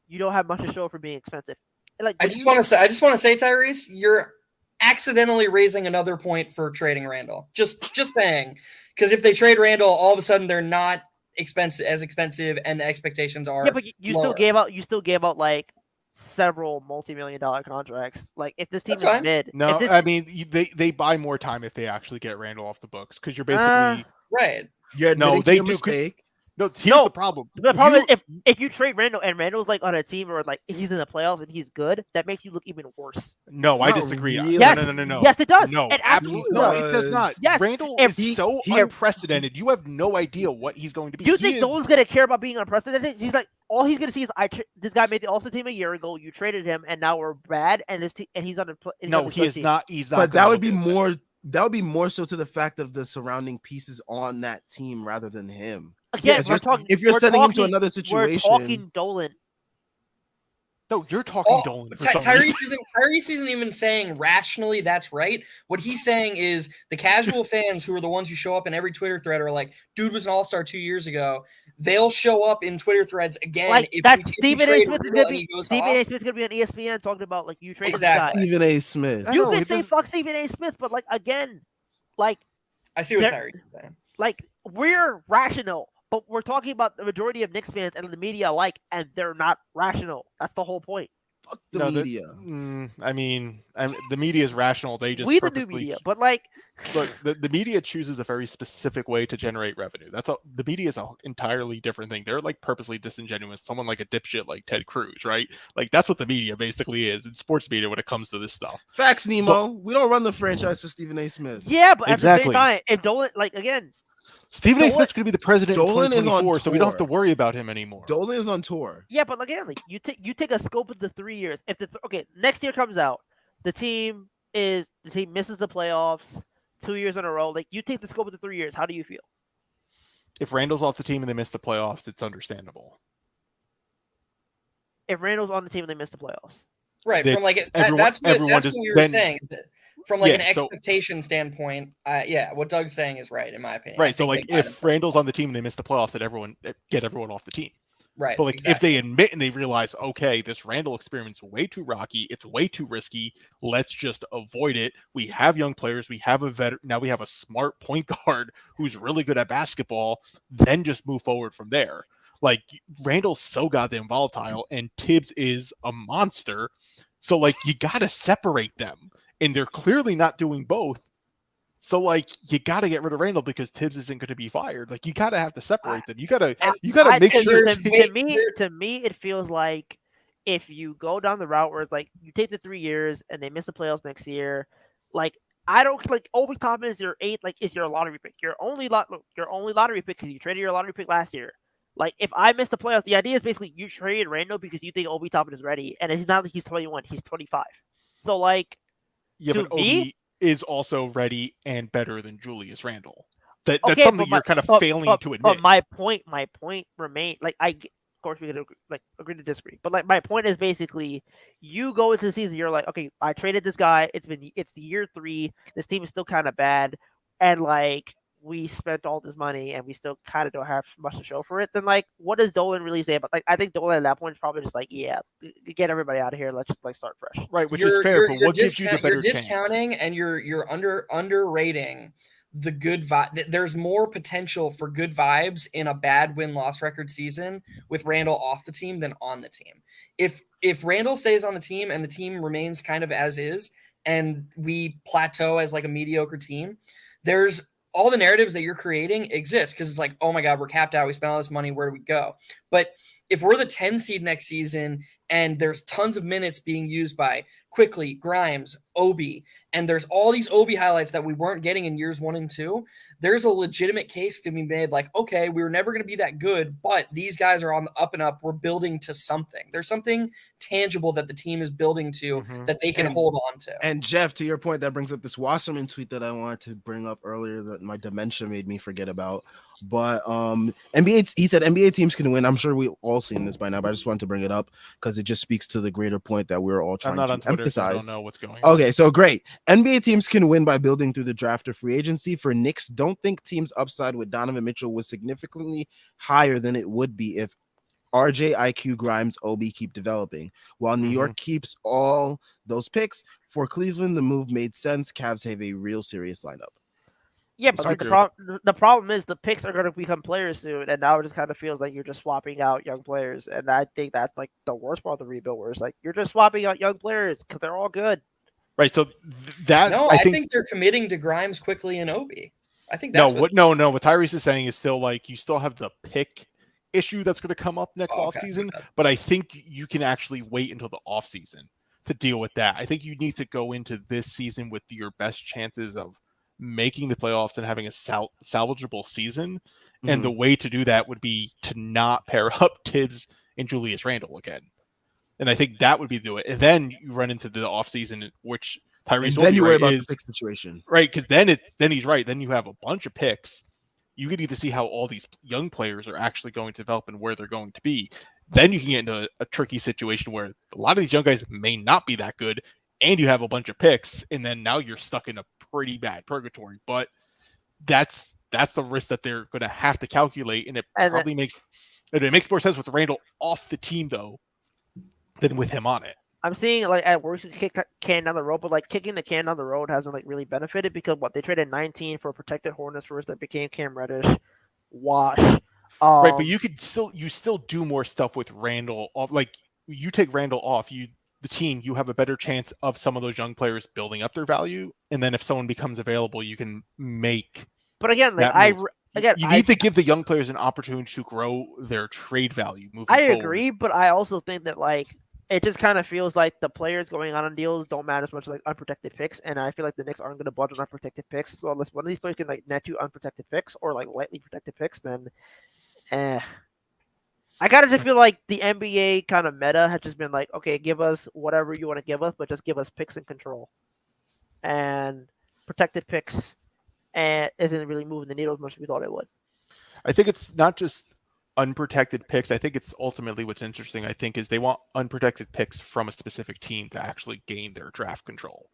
you don't have much to show for being expensive. And, like, I just want to say, Tyrese, you're accidentally raising another point for trading Randall. Just saying, because if they trade Randall, all of a sudden they're not expensive, and the expectations are. Yeah, but you still lower. gave out like several multi-million-dollar contracts. Like if this team That's is fine. mid, No, if this, I mean they buy more time if they actually get Randall off the books because you're Uh, basically Right. You're admitting no, to they your do. 'Cause- mistake. No, here's No, the problem. the problem You- is if you trade Randall and Randall's like on a team or like he's in the playoffs and he's good, that makes you look even worse. No, I Not disagree. really. Yes, No. yes, it does. No, It absolutely no, does. it does not. Yes, Randall if is so he- unprecedented. You have no idea what he's going to be. You He think is- Dolan's gonna care about being unprecedented? He's like, all he's gonna see is this guy made the All-Star team a year ago. You traded him, and now we're bad. And and he's on the No, he is not. He's not. But that gonna would be look at it. more. That would be more so to the fact of the surrounding pieces on that team rather than him. Again, If we're you're- talking. if you're we're sending him to talking- another we're situation, talking Dolan. No, you're talking Dolan. For some reason. Tyrese isn't even saying rationally that's right. What he's saying is the casual fans who are the ones who show up in every Twitter thread are like, dude was an all-star 2 years ago. They'll show up in Twitter threads again Like if that, you Stephen A. trade Smith is Randall gonna and be he goes Stephen off. A. Smith's gonna be on ESPN talking about like you traded Exactly. this guy. Stephen A. Smith. I You know, can it say doesn't- fuck Stephen A. Smith, but like again, like I see what There- Tyrese is saying. like we're rational, but we're talking about the majority of Knicks fans and the media alike, and they're not rational. That's the whole point. Fuck the No, media. I mean, the media is rational. They just We the new purposely- media, but like Look, the media chooses a very specific way to generate revenue. That's all. The media is an entirely different thing. They're like purposely disingenuous. Someone like a dipshit like Ted Cruz, right? Like that's what the media basically is. It's sports media when it comes to this stuff. Facts, Nemo. We don't run the franchise for Stephen A. Smith. yeah, but at the same Exactly. time, if Dolan like again, Stephen A. Dolan- Smith's going to be the president Dolan in is on 2024, so we don't have to tour. worry about him anymore. Dolan is on tour. yeah, but again, like you take a scope of the 3 years. If okay, next year comes out, the team misses the playoffs 2 years in a row. Like you take the scope of the 3 years, how do you feel? If Randall's off the team and they miss the playoffs, it's understandable. If Randall's on the team and they miss the playoffs, Right. They- From like everyone- that's what everyone just we were then- saying. Is that from like Yeah, an so- expectation standpoint, yeah, what Doug's saying is right in my opinion. I Right. So think like they got if it. Randall's on the team and they miss the playoffs, that get everyone off the team. Right. But like exactly. if they admit and they realize, okay, this Randall experiment's way too rocky, it's way too risky, let's just avoid it. We have young players, we have a veteran, now we have a smart point guard who's really good at basketball, then just move forward from there. Like Randall's so goddamn volatile and Tibbs is a monster. So like you gotta separate them. And they're clearly not doing both. So like you gotta get rid of Randall because Tibbs isn't gonna be fired. Like you gotta have to separate them. You gotta make and sure there's- to me, it feels like if you go down the route where it's like you take the 3 years and they miss the playoffs next year, like I don't like Obi Toppin is your your lottery pick. Your only lottery pick because you traded your lottery pick last year. Like if I miss the playoffs, the idea is basically you traded Randall because you think Obi Toppin is ready, and it's not like he's 21, he's 25. So like yeah, to but Obi me- is also ready and better than Julius Randle. That's okay, something but you're kind of failing to admit. But my point remains like of course we could agree to disagree. But like my point is basically you go into the season, you're like, okay, I traded this guy. It's the year 3. This team is still kind of bad, and like we spent all this money and we still kind of don't have much to show for it, then like, what does Dolan really say about? Like, I think Dolan at that point is probably just like, yeah, get everybody out of here. Let's just like start fresh. Right, which is fair, but what gives you the better you're discounting chance? and you're underrating the good vibe. There's more potential for good vibes in a bad win-loss record season with Randall off the team than on the team. If Randall stays on the team and the team remains kind of as is, and we plateau as like a mediocre team, there's all the narratives that you're creating exist because it's like, oh my God, we're capped out. We spent all this money. Where do we go? But if we're the 10 seed next season and there's tons of minutes being used by Quickly, Grimes, Obi, and there's all these Obi highlights that we weren't getting in years 1 and 2, there's a legitimate case to be made like, okay, we were never going to be that good, but these guys are on the up and up. We're building to something. There's something tangible that the team is building to that they can hold on to. And Jeff, to your point, that brings up this Wasserman tweet that I wanted to bring up earlier that my dementia made me forget about. But NBA, he said NBA teams can win. I'm sure we've all seen this by now, but I just wanted to bring it up because it just speaks to the greater point that we're all trying to emphasize. So I don't know what's going on. Okay, so great. NBA teams can win by building through the draft or free agency. For Knicks, don't think teams' upside with Donovan Mitchell was significantly higher than it would be if RJ, IQ, Grimes, Obi keep developing. While New York keeps all those picks, for Cleveland, the move made sense. Cavs have a real serious lineup. Yeah, but like, the problem is the picks are going to become players soon, and now it just kind of feels like you're just swapping out young players, and I think that's like the worst part of the rebuild, where it's like you're just swapping out young players because they're all good. Right. So that I think they're committing to Grimes, Quickly, and Obi. I think that's what Tyrese is saying is still like you still have the pick issue that's going to come up next offseason, but I think you can actually wait until the offseason to deal with that. I think you need to go into this season with your best chances of making the playoffs and having a salvageable season. And the way to do that would be to not pair up Tibbs and Julius Randle again. And I think that would be do it. And then you run into the offseason, which Tyrese then you worry about the pick situation. Right, because then he's right. Then you have a bunch of picks. You can need to see how all these young players are actually going to develop and where they're going to be. Then you can get into a tricky situation where a lot of these young guys may not be that good, and you have a bunch of picks, and then now you're stuck in a pretty bad purgatory. But that's the risk that they're going to have to calculate, and it probably makes more sense with Randall off the team though than with him on it. I'm seeing like at worst you kick a can down the road, but like kicking the can down the road hasn't like really benefited because they traded 19 for a protected Hornets first that became Cam Reddish. Wash. Right, but you still do more stuff with Randall off. Like you take Randall off, the team, you have a better chance of some of those young players building up their value, and then if someone becomes available, you can make. But again, like you need to give the young players an opportunity to grow their trade value moving forward. I agree, but I also think that like it just kind of feels like the players going on deals don't matter as much as like unprotected picks, and I feel like the Knicks aren't going to budge on unprotected picks. So unless one of these players can like net you unprotected picks or like lightly protected picks, then I kind of just feel like the NBA kind of meta has just been like, okay, give us whatever you want to give us, but just give us picks and control. And protected picks and isn't really moving the needle as much as we thought it would. I think it's not just unprotected picks. I think it's ultimately what's interesting, I think, is they want unprotected picks from a specific team to actually gain their draft control.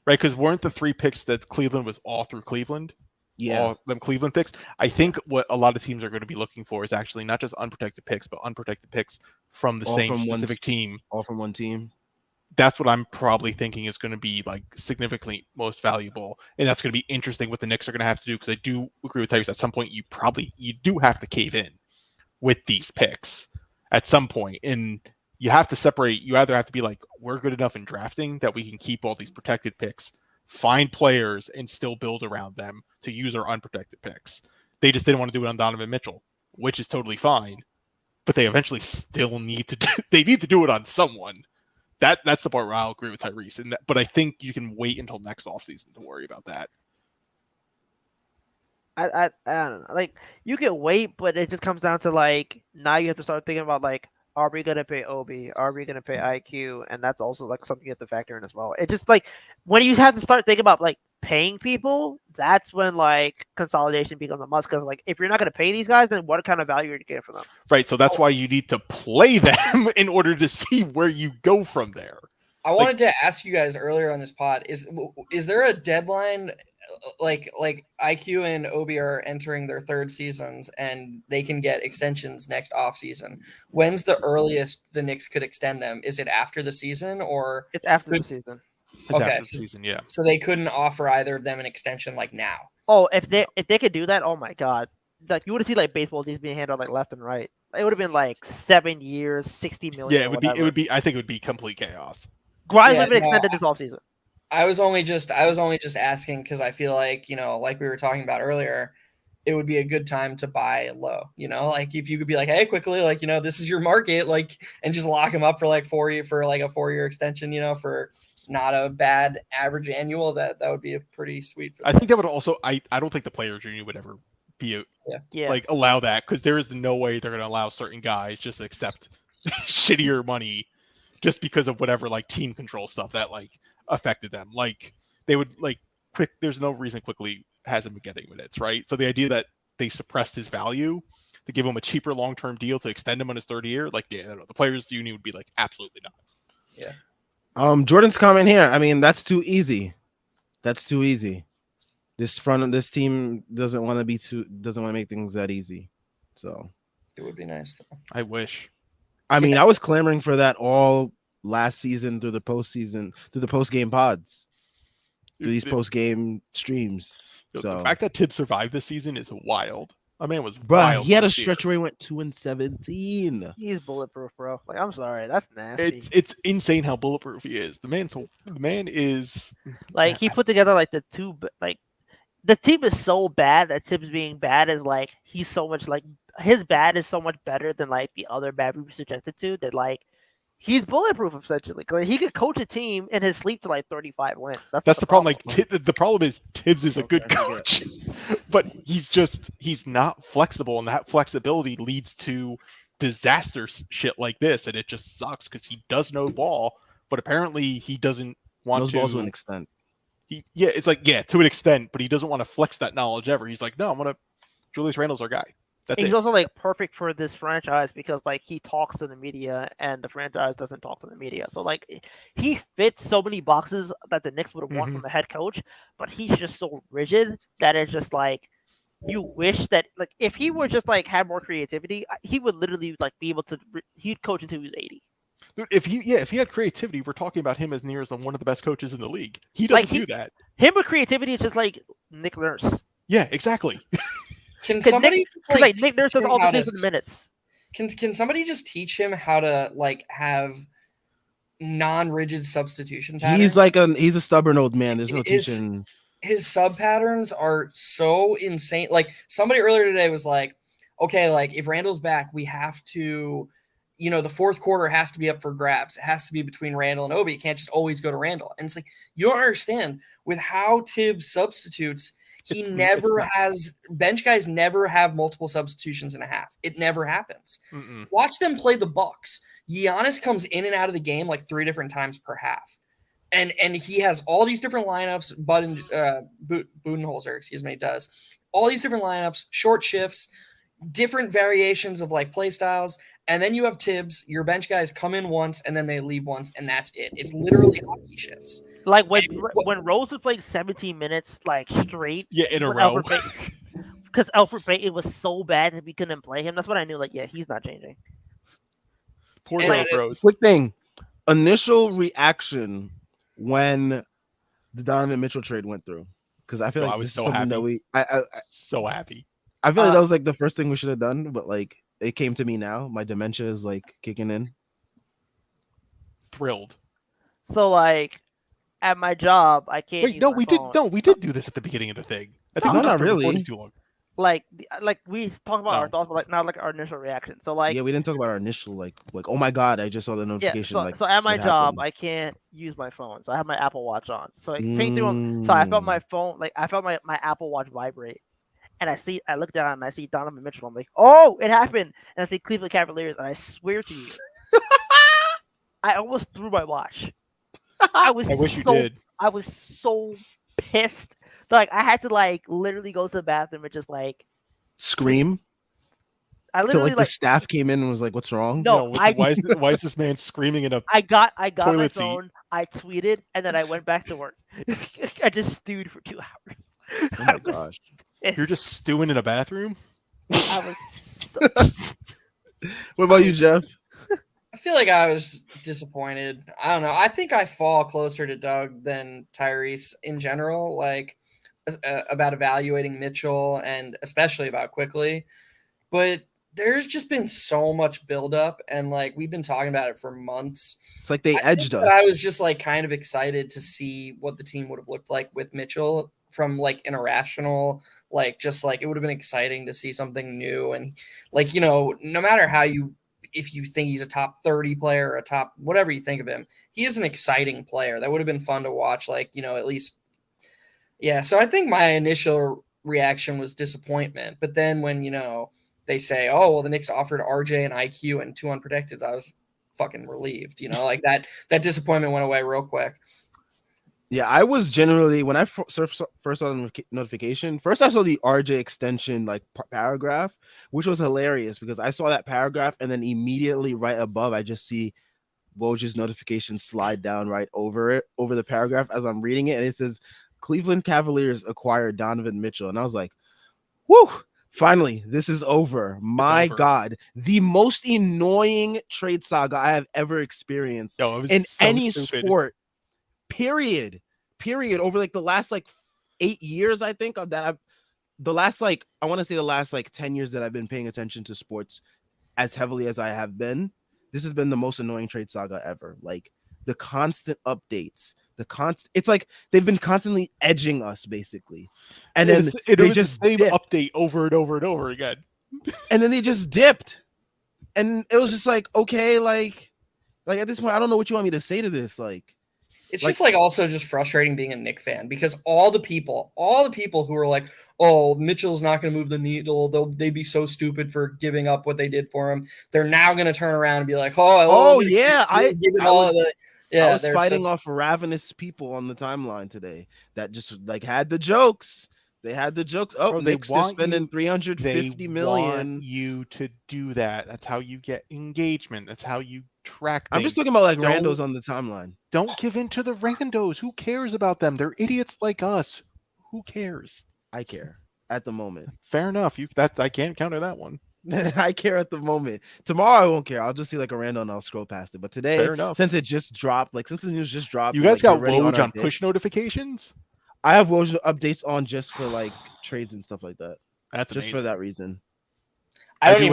Right? Because weren't the 3 picks that Cleveland was all through Cleveland? Yeah. All them Cleveland picks. I think what a lot of teams are going to be looking for is actually not just unprotected picks, but unprotected picks from the same specific team. All from one team. That's what I'm probably thinking is going to be like significantly most valuable. And that's going to be interesting what the Knicks are going to have to do, because I do agree with Tyrese. At some point, you do have to cave in with these picks at some point. And you have to separate. You either have to be like, we're good enough in drafting that we can keep all these protected picks, find players and still build around them to use our unprotected picks. They just didn't want to do it on Donovan Mitchell, which is totally fine, but they eventually still need to do it on someone. That's the part where I'll agree with Tyrese. But I think you can wait until next offseason to worry about that. I don't know. Like, you can wait, but it just comes down to like, now you have to start thinking about like, are we going to pay Obi? Are we going to pay IQ? And that's also like something you have to factor in as well. It's just like when you have to start thinking about like paying people, that's when like consolidation becomes a must. Because like if you're not going to pay these guys, then what kind of value are you getting from them? Right. So that's why you need to play them in order to see where you go from there. I wanted to ask you guys earlier on this pod, is there a deadline like IQ and Obi are entering their third seasons, and they can get extensions next off season. When's the earliest the Knicks could extend them? Is it after the season or? It's after the season. It's Okay, after the so- season, yeah. So they couldn't offer either of them an extension like now. Oh, if they could do that, oh my god! Like you would have seen like baseball teams being handled like left and right. It would have been like 7 years, 60 million. Yeah, it would be. I think it would be complete chaos. Grimes Yeah, would have been no, extended this offseason. I was only just asking because I feel like, like we were talking about earlier, it would be a good time to buy low. Like if you could be like, hey, quickly, like this is your market, like, and just lock him up for like 4 year for like a 4 year extension, for not a bad average annual. That would be a pretty sweet. I think that would also. I don't think the players' union would ever be Yeah. like allow that, because there is no way they're going to allow certain guys just to accept shittier money just because of whatever like team control stuff that like affected them. Like they would like quick. There's no reason Quickly hasn't been getting minutes, right? So the idea that they suppressed his value to give him a cheaper long-term deal to extend him on his third year, like yeah, the players' union would be like absolutely not. Yeah. Jordan's comment here. I mean, that's too easy. That's too easy. This team doesn't want to make things that easy. So It would be nice though. I wish. I mean, I was clamoring for that all last season through the post game pods, through these post game streams. So The fact that Tibbs survived this season is wild. My man was bruh, wild he had a this year. stretch where he went 2-17. He's bulletproof, bro. Like I'm sorry, that's nasty. It's insane how bulletproof he is. The man is Like he put together like the team is so bad that Tibbs being bad is like he's so much like his bad is so much better than like the other bad we were subjected to that like he's bulletproof essentially. Like, he could coach a team in his sleep to like 35 wins. That's the problem. Like the problem is Tibbs is a good coach, but he's not flexible, and that flexibility leads to disaster shit like this, and it just sucks because he does know ball, but apparently he doesn't want Those to. balls to an extent. It's like to an extent, but he doesn't want to flex that knowledge ever. He's like, no, Julius Randle's our guy. That's he's it. also like perfect for this franchise because like he talks to the media and the franchise doesn't talk to the media. So like he fits so many boxes that the Knicks would have want from the head coach, but he's just so rigid that it's just like you wish that like if he were just like had more creativity, he would literally like be able to he'd coach until he was 80. Dude, if he had creativity, we're talking about him as near as one of the best coaches in the league. He doesn't do that. Him with creativity is just like Nick Nurse. Yeah, exactly. Can somebody Nick Nurse does all the things in the minutes. Can somebody just teach him how to like have non-rigid substitution patterns? He's a stubborn old man. There's no teaching. His sub patterns are so insane. Like somebody earlier today was like, okay, like if Randall's back, we have to, the fourth quarter has to be up for grabs. It has to be between Randall and Obi. It can't just always go to Randall. And it's like, you don't understand with how Tibbs substitutes. He never has bench guys never have multiple substitutions in a half. It never happens. Mm-mm. Watch them play the Bucks. Giannis comes in and out of the game like 3 different times per half. And he has all these different lineups. Budenholzer, does all these different lineups, short shifts, different variations of like play styles. And then you have Tibbs. Your bench guys come in once and then they leave once, and that's it. It's literally hockey shifts. Like when Rose was playing 17 minutes like straight, in a row, because Alfred Payton was so bad that we couldn't play him. That's when I knew like he's not changing. Poor Rose. Quick thing, initial reaction when the Donovan Mitchell trade went through, because I feel like I was this so is something happy. that so happy. I feel like that was like the first thing we should have done, but like it came to me now. My dementia is like kicking in. Thrilled. So like at my job, I can't. Wait, no, we did do this at the beginning of the thing. I think No, we not just been really. recording too long. Like we talk about our thoughts, but like not like our initial reaction. So like Yeah, we didn't talk about our initial like oh my god, I just saw the notification. So at my job, I can't use my phone, so I have my Apple Watch on. So I ping through. So I felt my phone, like I felt my Apple Watch vibrate, and I look down and I see Donovan Mitchell. I'm like, oh, it happened, and I see Cleveland Cavaliers, and I swear to you, I almost threw my watch. I wish you did. I was so pissed. Like I had to like literally go to the bathroom and just like scream. I literally the staff came in and was like, "What's wrong?" No, why is this man screaming in a? I got my phone. I tweeted, and then I went back to work. I just stewed for 2 hours. Oh my gosh. You're just stewing in a bathroom. I was so, What about you, Jeff? I feel like I was disappointed. I don't know. I think I fall closer to Doug than Tyrese in general, like about evaluating Mitchell and especially about quickly. But there's just been so much buildup, and like we've been talking about it for months. It's like they I edged think us. that I was just like kind of excited to see what the team would have looked like with Mitchell from like an irrational, like just like it would have been exciting to see something new. And like, you know, no matter how you, if you think he's a top 30 player or a top whatever you think of him, he is an exciting player. That would have been fun to watch, like, you know, at least. Yeah. So I think my initial reaction was disappointment. But then when, you know, they say, oh, well, the Knicks offered RJ an IQ and 2 unprotected, I was fucking relieved, you know, like that disappointment went away real quick. Yeah, I was generally when I first saw the notification. First, I saw the RJ extension like paragraph, which was hilarious because I saw that paragraph and then immediately right above, I just see Woj's notification slide down right over the paragraph as I'm reading it, and it says Cleveland Cavaliers acquired Donovan Mitchell, and I was like, "Whoo! Finally, this is over." My over. God, the most annoying trade saga I have ever experienced in any sport. Period. Over like the last like 8 years, I think of that. I want to say the last like 10 years that I've been paying attention to sports as heavily as I have been. This has been the most annoying trade saga ever. Like the constant updates, it's like they've been constantly edging us basically. And then they just the same update over and over and over again. And then they just dipped. And it was just like, okay, like at this point, I don't know what you want me to say to this. Like, it's just like also just frustrating being a Knicks fan because all the people who are like, oh, Mitchell's not going to move the needle. They'd be so stupid for giving up what they did for him. They're now going to turn around and be like, oh yeah, I was fighting off ravenous people on the timeline today that just like had the jokes. They had the jokes. Oh, Knicks are spending $350 million. Want you to do that. That's how you get engagement. That's how you track things. I'm just talking about like randos on the timeline. Don't give in to the randos. Who cares about them? They're idiots like us. Who cares? I care at the moment. Fair enough. I can't counter that one. I care at the moment. Tomorrow I won't care. I'll just see like a rando and I'll scroll past it. But today, since it just dropped, like since the news just dropped, you guys got Woj on push notifications? I have Woj updates on just for like trades and stuff like that. That's just amazing. for that reason. I don't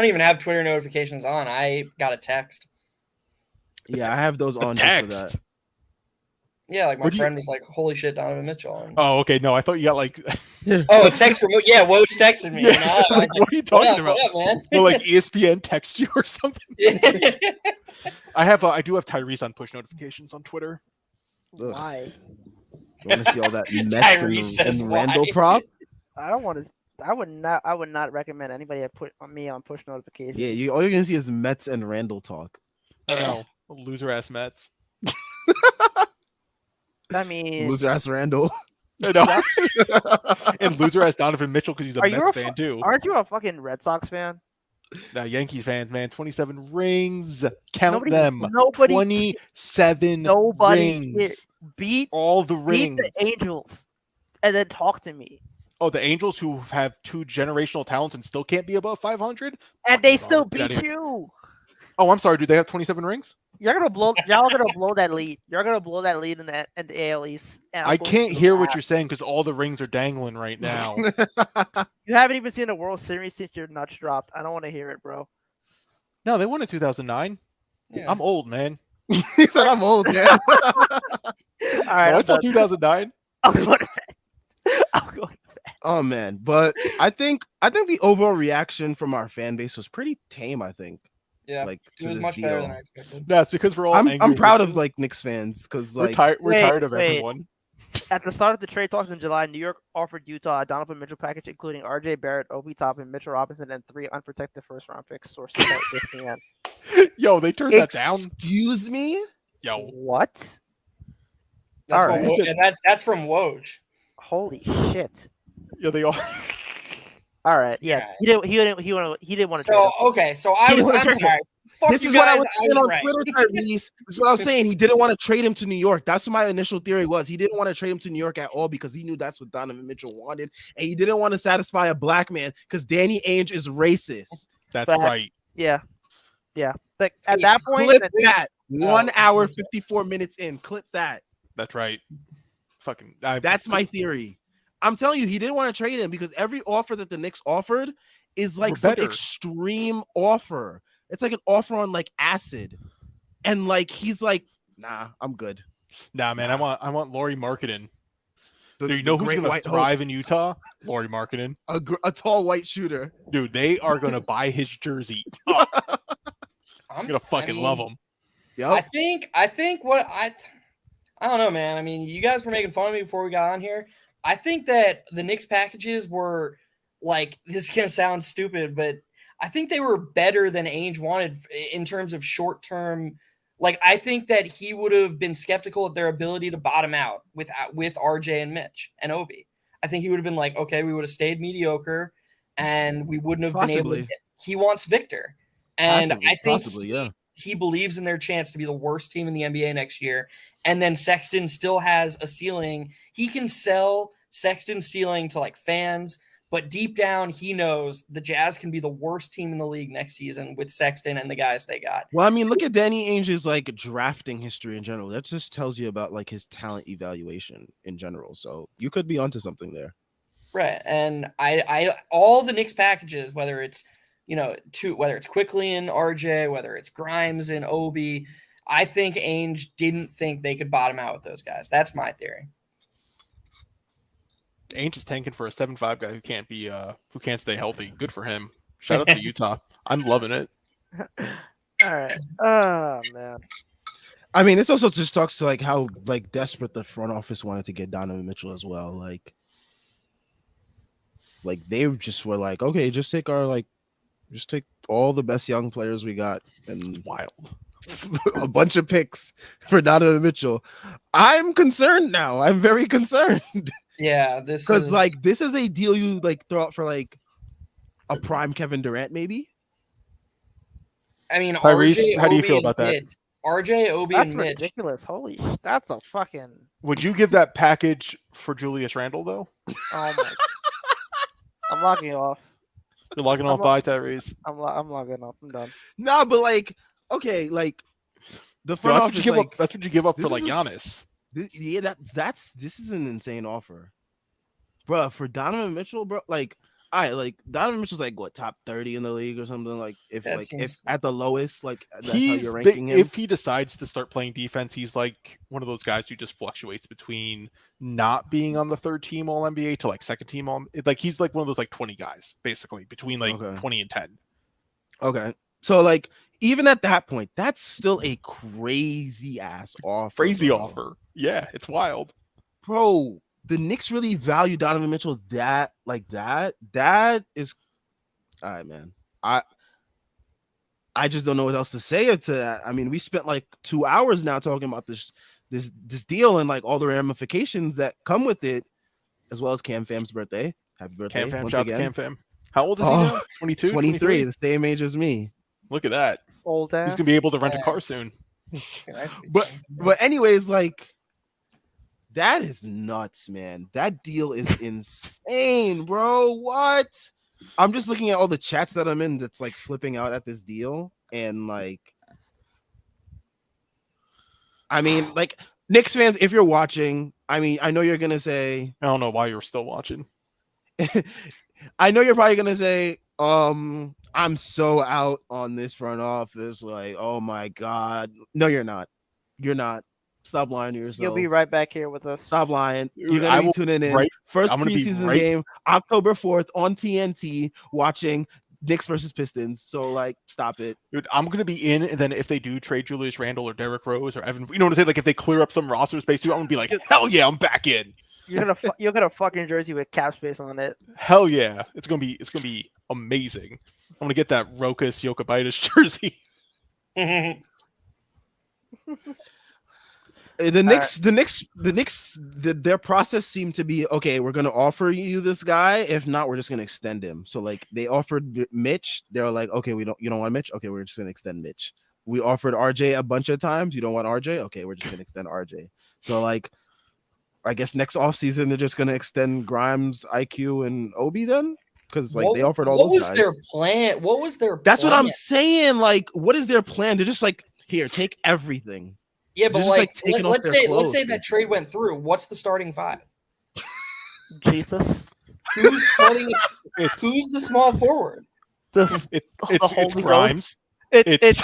even have Twitter notifications on. I got a text. Yeah, I have those on just for that. Yeah, like my friend was like, "Holy shit, Donovan Mitchell!" And... Oh, okay. No, I thought you got like. Oh, a text from Woj texted me. Yeah, like, what are you talking about? What up, man? Well, like ESPN text you or something. I do have Tyrese on push notifications on Twitter. Why? You want to see all that mess and Randall prop? I don't want to. I would not recommend anybody that put me on push notifications. Yeah, all you're gonna see is Mets and Randall talk. I know, loser ass Mets. I mean, loser ass Randall. I know. And loser ass Donovan Mitchell because he's a Mets fan too. Aren't you a fucking Red Sox fan? Now Yankees fans, man, 27 rings. Count them. 27 rings. Beat all the rings. Beat the Angels, and then talk to me. Oh, the Angels who have 2 generational talents and still can't be above 500, and they still beat you. Oh, I'm sorry. Do they have 27 rings? Y'all gonna blow that lead. You're gonna blow that lead in the AL East. I can't hear what you're saying because all the rings are dangling right now. You haven't even seen a World Series since your nuts dropped. I don't want to hear it, bro. No, they won in 2009. Yeah. I'm old, man. He said I'm old, man. All right, I saw 2009. I'm going to bed. Oh man, but I think the overall reaction from our fan base was pretty tame. I think. Yeah, like it was much better than I expected. Yeah, it's because we're all. I'm proud of like Knicks fans because like we're tired of everyone. At the start of the trade talks in July, New York offered Utah a Donovan Mitchell package, including RJ Barrett, Obi Toppin, Mitchell Robinson, and 3 unprotected first-round picks. Sources at ESPN. Yo, they turned that down. Excuse me. Yo, what? That's from Woj. Holy shit. Yeah, they all. All right. Yeah. He didn't want to. So okay. So I'm sorry. Fuck This you is what I guys, was I saying was on right. Twitter, Tyrese. This is what I was saying. He didn't want to trade him to New York. That's what my initial theory was. He didn't want to trade him to New York at all because he knew that's what Donovan Mitchell wanted. And he didn't want to satisfy a black man because Danny Ainge is racist. That's Facts. right. Yeah. Like at Yeah, that point, Clip I think that. 1 hour, 54 minutes in. Clip that. That's right. Fucking. That's my theory. I'm telling you, he didn't want to trade him because every offer that the Knicks offered is like We're some better. extreme offer. It's like an offer on like acid. And like he's like, nah, I'm good. Nah, man. Nah. I want Laurie Marketing. The, Do you the know who's great gonna white hope, thrive in Utah? Laurie Marketing. a tall white shooter. Dude, they are gonna buy his jersey. Oh, I'm gonna fucking love him. I think what I don't know, man. I mean, you guys were making fun of me before we got on here. I think that the Knicks packages were like, this is gonna sound stupid, but I think they were better than Ainge wanted in terms of short term. Like, I think that he would have been skeptical of their ability to bottom out with RJ and Mitch and Obi. I think he would have been like, okay, we would have stayed mediocre, and we wouldn't have been able to. He wants Victor, and I think he believes in their chance to be the worst team in the NBA next year. And then Sexton still has a ceiling. He can sell Sexton's ceiling to like fans, but deep down, he knows the Jazz can be the worst team in the league next season with Sexton and the guys they got. Well, I mean, look at Danny Ainge's like drafting history in general. That just tells you about like his talent evaluation in general. So you could be onto something there. Right. And I all the Knicks packages, whether it's whether it's Quickly and RJ, whether it's Grimes and Obi, I think Ainge didn't think they could bottom out with those guys. That's my theory. Ainge is tanking for a 7'5" guy who can't stay healthy. Good for him. Shout out to Utah. I'm loving it. All right. Oh man. I mean, this also just talks to like how like desperate the front office wanted to get Donovan Mitchell as well. Like they just were like, okay, just take all the best young players we got and Wild. a bunch of picks for Donovan Mitchell. I'm concerned now. I'm very concerned. Yeah, this is a deal you like throw out for like a prime Kevin Durant, maybe. I mean, Tyrese, RJ, how do you Obi, feel and about that? Mitch. RJ, Obi, That's and Mitch. ridiculous. Holy, that's a fucking. Would you give that package for Julius Randle though? Oh my. I'm logging off. You're logging off by Tyrese. I'm logging off. I'm done. No, but like, okay, like the front That's office. what you give up. That's what you give up for like Giannis. This is an insane offer, bro. For Donovan Mitchell, bro. Like, Donovan Mitchell's like what, top 30 in the league or something. Like, if at the lowest, like that's how you're ranking him. If he decides to start playing defense, he's like one of those guys who just fluctuates between not being on the third team All NBA to like second team All. Like he's like one of those like 20 guys basically between like 20 and 10. Okay, so like even at that point, that's still a crazy ass offer. Crazy offer. Yeah, it's wild, bro. The Knicks really value Donovan Mitchell that is all right, man. I just don't know what else to say to that. I mean, we spent like 2 hours now talking about this deal and like all the ramifications that come with it, as well as Cam Fam's birthday. Happy birthday. Cam Fam, once shout again. out to Cam Fam. How old is he now? 22? 23, the same age as me. Look at that. Old ass. He's gonna be able to rent a car soon. But anyways, like that is nuts, man. That deal is insane, bro. What? I'm just looking at all the chats that I'm in that's like flipping out at this deal. And like, I mean, like Knicks fans, if you're watching, I mean, I know you're going to say, I don't know why you're still watching. I know you're probably going to say, I'm so out on this front office. Like, oh my God. No, you're not. You're not. Stop lying to yourself. You'll be right back here with us. Stop lying. Dude, You're going to be tuning in. First preseason game, October 4th on TNT, watching Knicks versus Pistons. So, like, stop it. Dude, I'm going to be in, and then if they do trade Julius Randle or Derrick Rose or Evan, you know what I'm saying? Like, if they clear up some roster space too, I'm going to be like, hell yeah, I'm back in. You'll get a fucking jersey with cap space on it. Hell yeah. It's going to be amazing. I'm going to get that Rokas Jokic jersey. The Knicks, their process seemed to be okay. We're gonna offer you this guy. If not, we're just gonna extend him. So like they offered Mitch. They were like, okay, you don't want Mitch. Okay, we're just gonna extend Mitch. We offered RJ a bunch of times. You don't want RJ. Okay, we're just gonna extend RJ. So like, I guess next offseason they're just gonna extend Grimes, IQ, and Obi then. Because like they offered all those guys. What was their plan? What was their That's plan? what I'm saying. Like, what is their plan? They're just like, here, take everything. Yeah, but Just, like, taking off let's their say clothes. that trade went through. What's the starting five? Jesus. Who's starting? It's Who's the small forward? This it's Holy Grimes. it's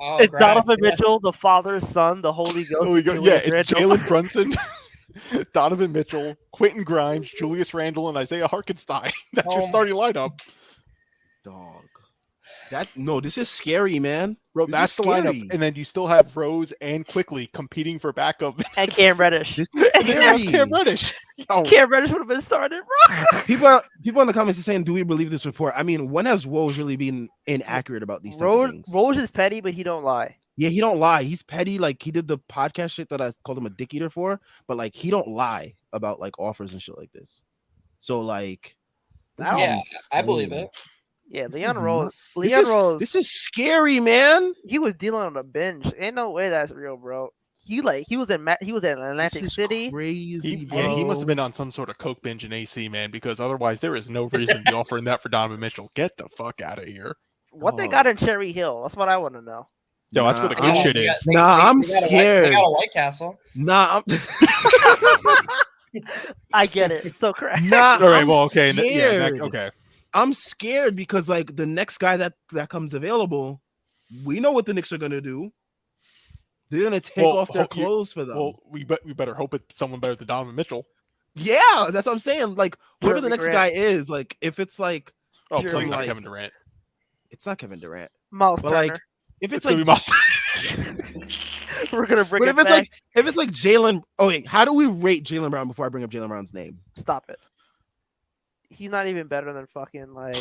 Oh, it's Grimes, Donovan yeah. Mitchell, the Father, Son, the Holy Ghost. Holy Ghost. and Yeah, Julius it's Randle. Jalen Brunson, Donovan Mitchell, Quentin Grimes, Julius Randle, and Isaiah Hartenstein. That's your Oh starting lineup. Dog. This is scary, man. Bro, This that's is the lineup. scary. And then you still have Rose and Quickly competing for backup. And Cam Reddish. This is And then have scary. Cam Reddish. Yo, Cam Reddish would have been started, bro. People in the comments are saying, "Do we believe this report?" I mean, when has Woj really been inaccurate about these type of things? Rose is petty, but he don't lie. Yeah, he don't lie. He's petty. Like he did the podcast shit that I called him a dick eater for, but like he don't lie about like offers and shit like this. So like, this is Yeah, I believe insane. it. Yeah, This Leon is Rose. This Leon is, Rose. this is scary, man. He was dealing on a binge. Ain't no way that's real, bro. He was in Atlantic This is City. crazy, bro. he must have been on some sort of coke binge in AC, man, because otherwise there is no reason to be offering that for Donovan Mitchell. Get the fuck out of here. What they Oh. got in Cherry Hill? That's what I want to know. Yo, that's where the Nah, good shit They is. got- I'm they got a White- scared. They got a White Castle. Nah, I get it. So correct. nah. All right, I'm well, okay. Scared. Okay. I'm scared because like the next guy that comes available, we know what the Knicks are gonna do. They're gonna take Well, off their hope you- clothes for them. Well, we better hope it's someone better than Donovan Mitchell. Yeah, that's what I'm saying. Like whoever the Jeremy next Grant. guy is, like if it's like Oh, Sure, please some, not like, Kevin Durant. it's not Kevin Durant, Miles but Turner. like if it's It's like, gonna be Miles. We're gonna bring but it if it's back. like Jalen. Oh wait, how do we rate Jalen Brown before I bring up Jalen Brown's name? Stop it. He's not even better than fucking like.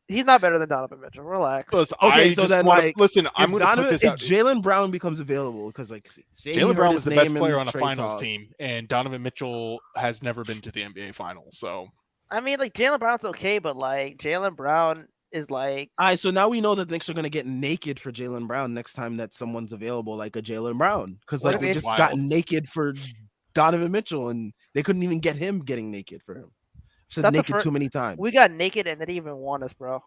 He's not better than Donovan Mitchell. Relax. Listen, Okay, I so just then, wanna- like, listen. I'm If gonna Donovan, put this if out. Jalen Brown becomes available, because like say he Jalen heard Brown his was the name best in player on a trade finals talks. team, and Donovan Mitchell has never been to the NBA Finals. So I mean, like Jalen Brown's okay, but like Jalen Brown is like All right, so now we know that the Knicks are gonna get naked for Jalen Brown next time that someone's available, like a Jalen Brown, because What like if they it's just got wild? naked for Donovan Mitchell, and they couldn't even get him getting naked for him. Said That's the naked fir- too many times. we got naked and they didn't even want us, bro.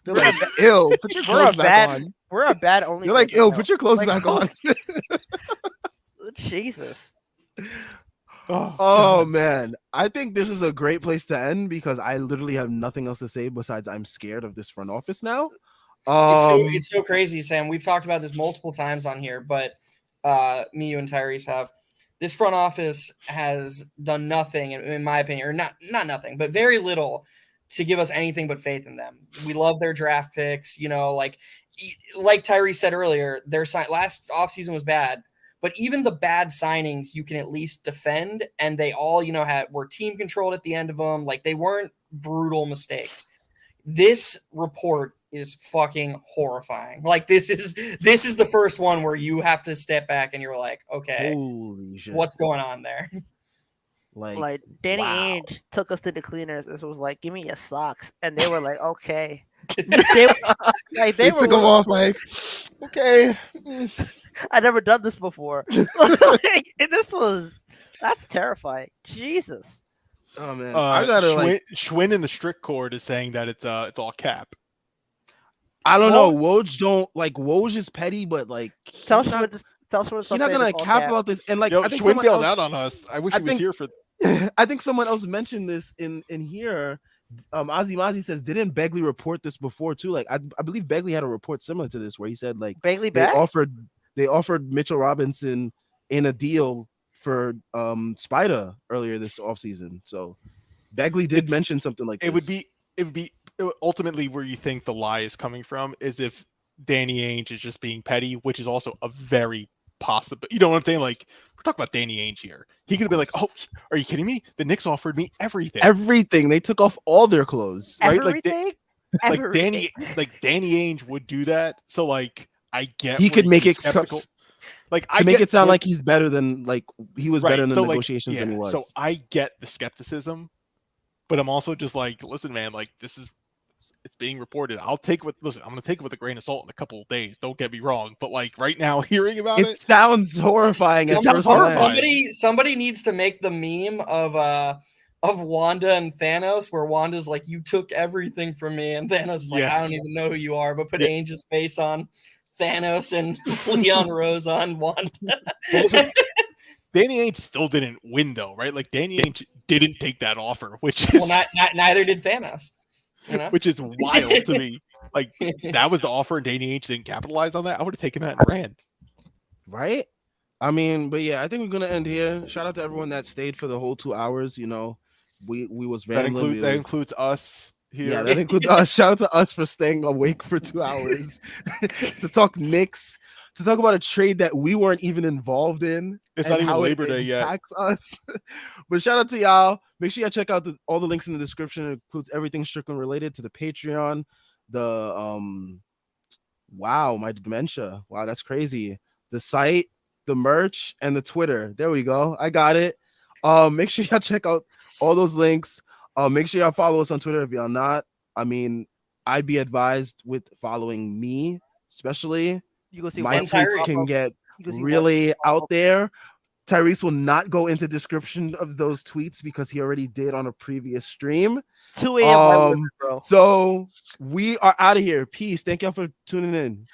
They're like, ill. Put your We're a clothes back bad. on. We're a bad only. You're like, ill. Put your clothes Like, back on. Jesus. Oh man, I think this is a great place to end because I literally have nothing else to say besides I'm scared of this front office now. It's so crazy, Sam. We've talked about this multiple times on here, but me, you, and Tyrese have. This front office has done nothing, in my opinion, or not nothing, but very little to give us anything but faith in them. We love their draft picks, like Tyrese said earlier, their last offseason was bad, but even the bad signings you can at least defend, and they all, were team controlled at the end of them. Like they weren't brutal mistakes. This report is fucking horrifying. Like this is the first one where you have to step back and you're like, okay, Holy shit! what's going on there? Like Danny wow. Ainge took us to the cleaners and was like, "Give me your socks," and they were like, "Okay." they They took them off like, okay. I never done this before. Like, and that's terrifying. Jesus. Oh man, I gotta like. Schwinn in the strict court is saying that it's all cap. I don't know. Woj is petty, but like Tell he's not, Schwinn he's not gonna cap about this. And like Yo, I think Schwinn someone bailed else, out on us. I wish I he was think- here for. I think someone else mentioned this in here. Ozzy Mozzie says, didn't Begley report this before too? Like I believe Begley had a report similar to this where he said like Bagley they back. offered Mitchell Robinson in a deal for Spida earlier this offseason. So Begley did mention something like this. It would be ultimately where you think the lie is coming from is if Danny Ainge is just being petty, which is also a very possible. You know what I'm saying? Like we're talking about Danny Ainge here. He could be like, "Oh, are you kidding me? The Knicks offered me everything. Everything. They took off all their clothes. right? Like, Everything. like Everything. Danny Ainge would do that. So like I get He where could you'd make be it skeptical. Like To make it sound like like he's better than like he was better in the so, negotiations than he was. So I get the skepticism, but I'm also just like, listen, man, like it's being reported. I'm gonna take it with a grain of salt in a couple of days. Don't get me wrong, but like right now, hearing about It sounds horrifying at first glance. Somebody needs to make the meme of Wanda and Thanos, where Wanda's like, "You took everything from me," and Thanos is like, "I don't even know who you are," but put Angel's face on Thanos and Leon Rose on Wanda. Danny Ainge still didn't win though, right? Like Danny Ainge didn't take that offer, which is neither did Thanos. You know? Which is wild to me. Like that was the offer, and Danny Ainge didn't capitalize on that. I would have taken that and ran. Right? I mean, but yeah, I think we're gonna end here. Shout out to everyone that stayed for the whole 2 hours. You know, we was rambling. That includes us here. Yeah, that includes us. Shout out to us for staying awake for 2 hours to talk Knicks, to talk about a trade that we weren't even involved in. It's not even Labor Day yet. Us. But shout out to y'all. Make sure y'all check out all the links in the description. It includes everything Strickland related to the Patreon, the wow, my dementia. Wow, that's crazy. The site, the merch, and the Twitter. There we go. I got it. Make sure y'all check out all those links. Make sure y'all follow us on Twitter if y'all not. I mean, I'd be advised with following me, especially. You go see my tweets can get really out there. Tyrese will not go into description of those tweets because he already did on a previous stream. 2 a.m. So we are out of here. Peace. Thank y'all for tuning in.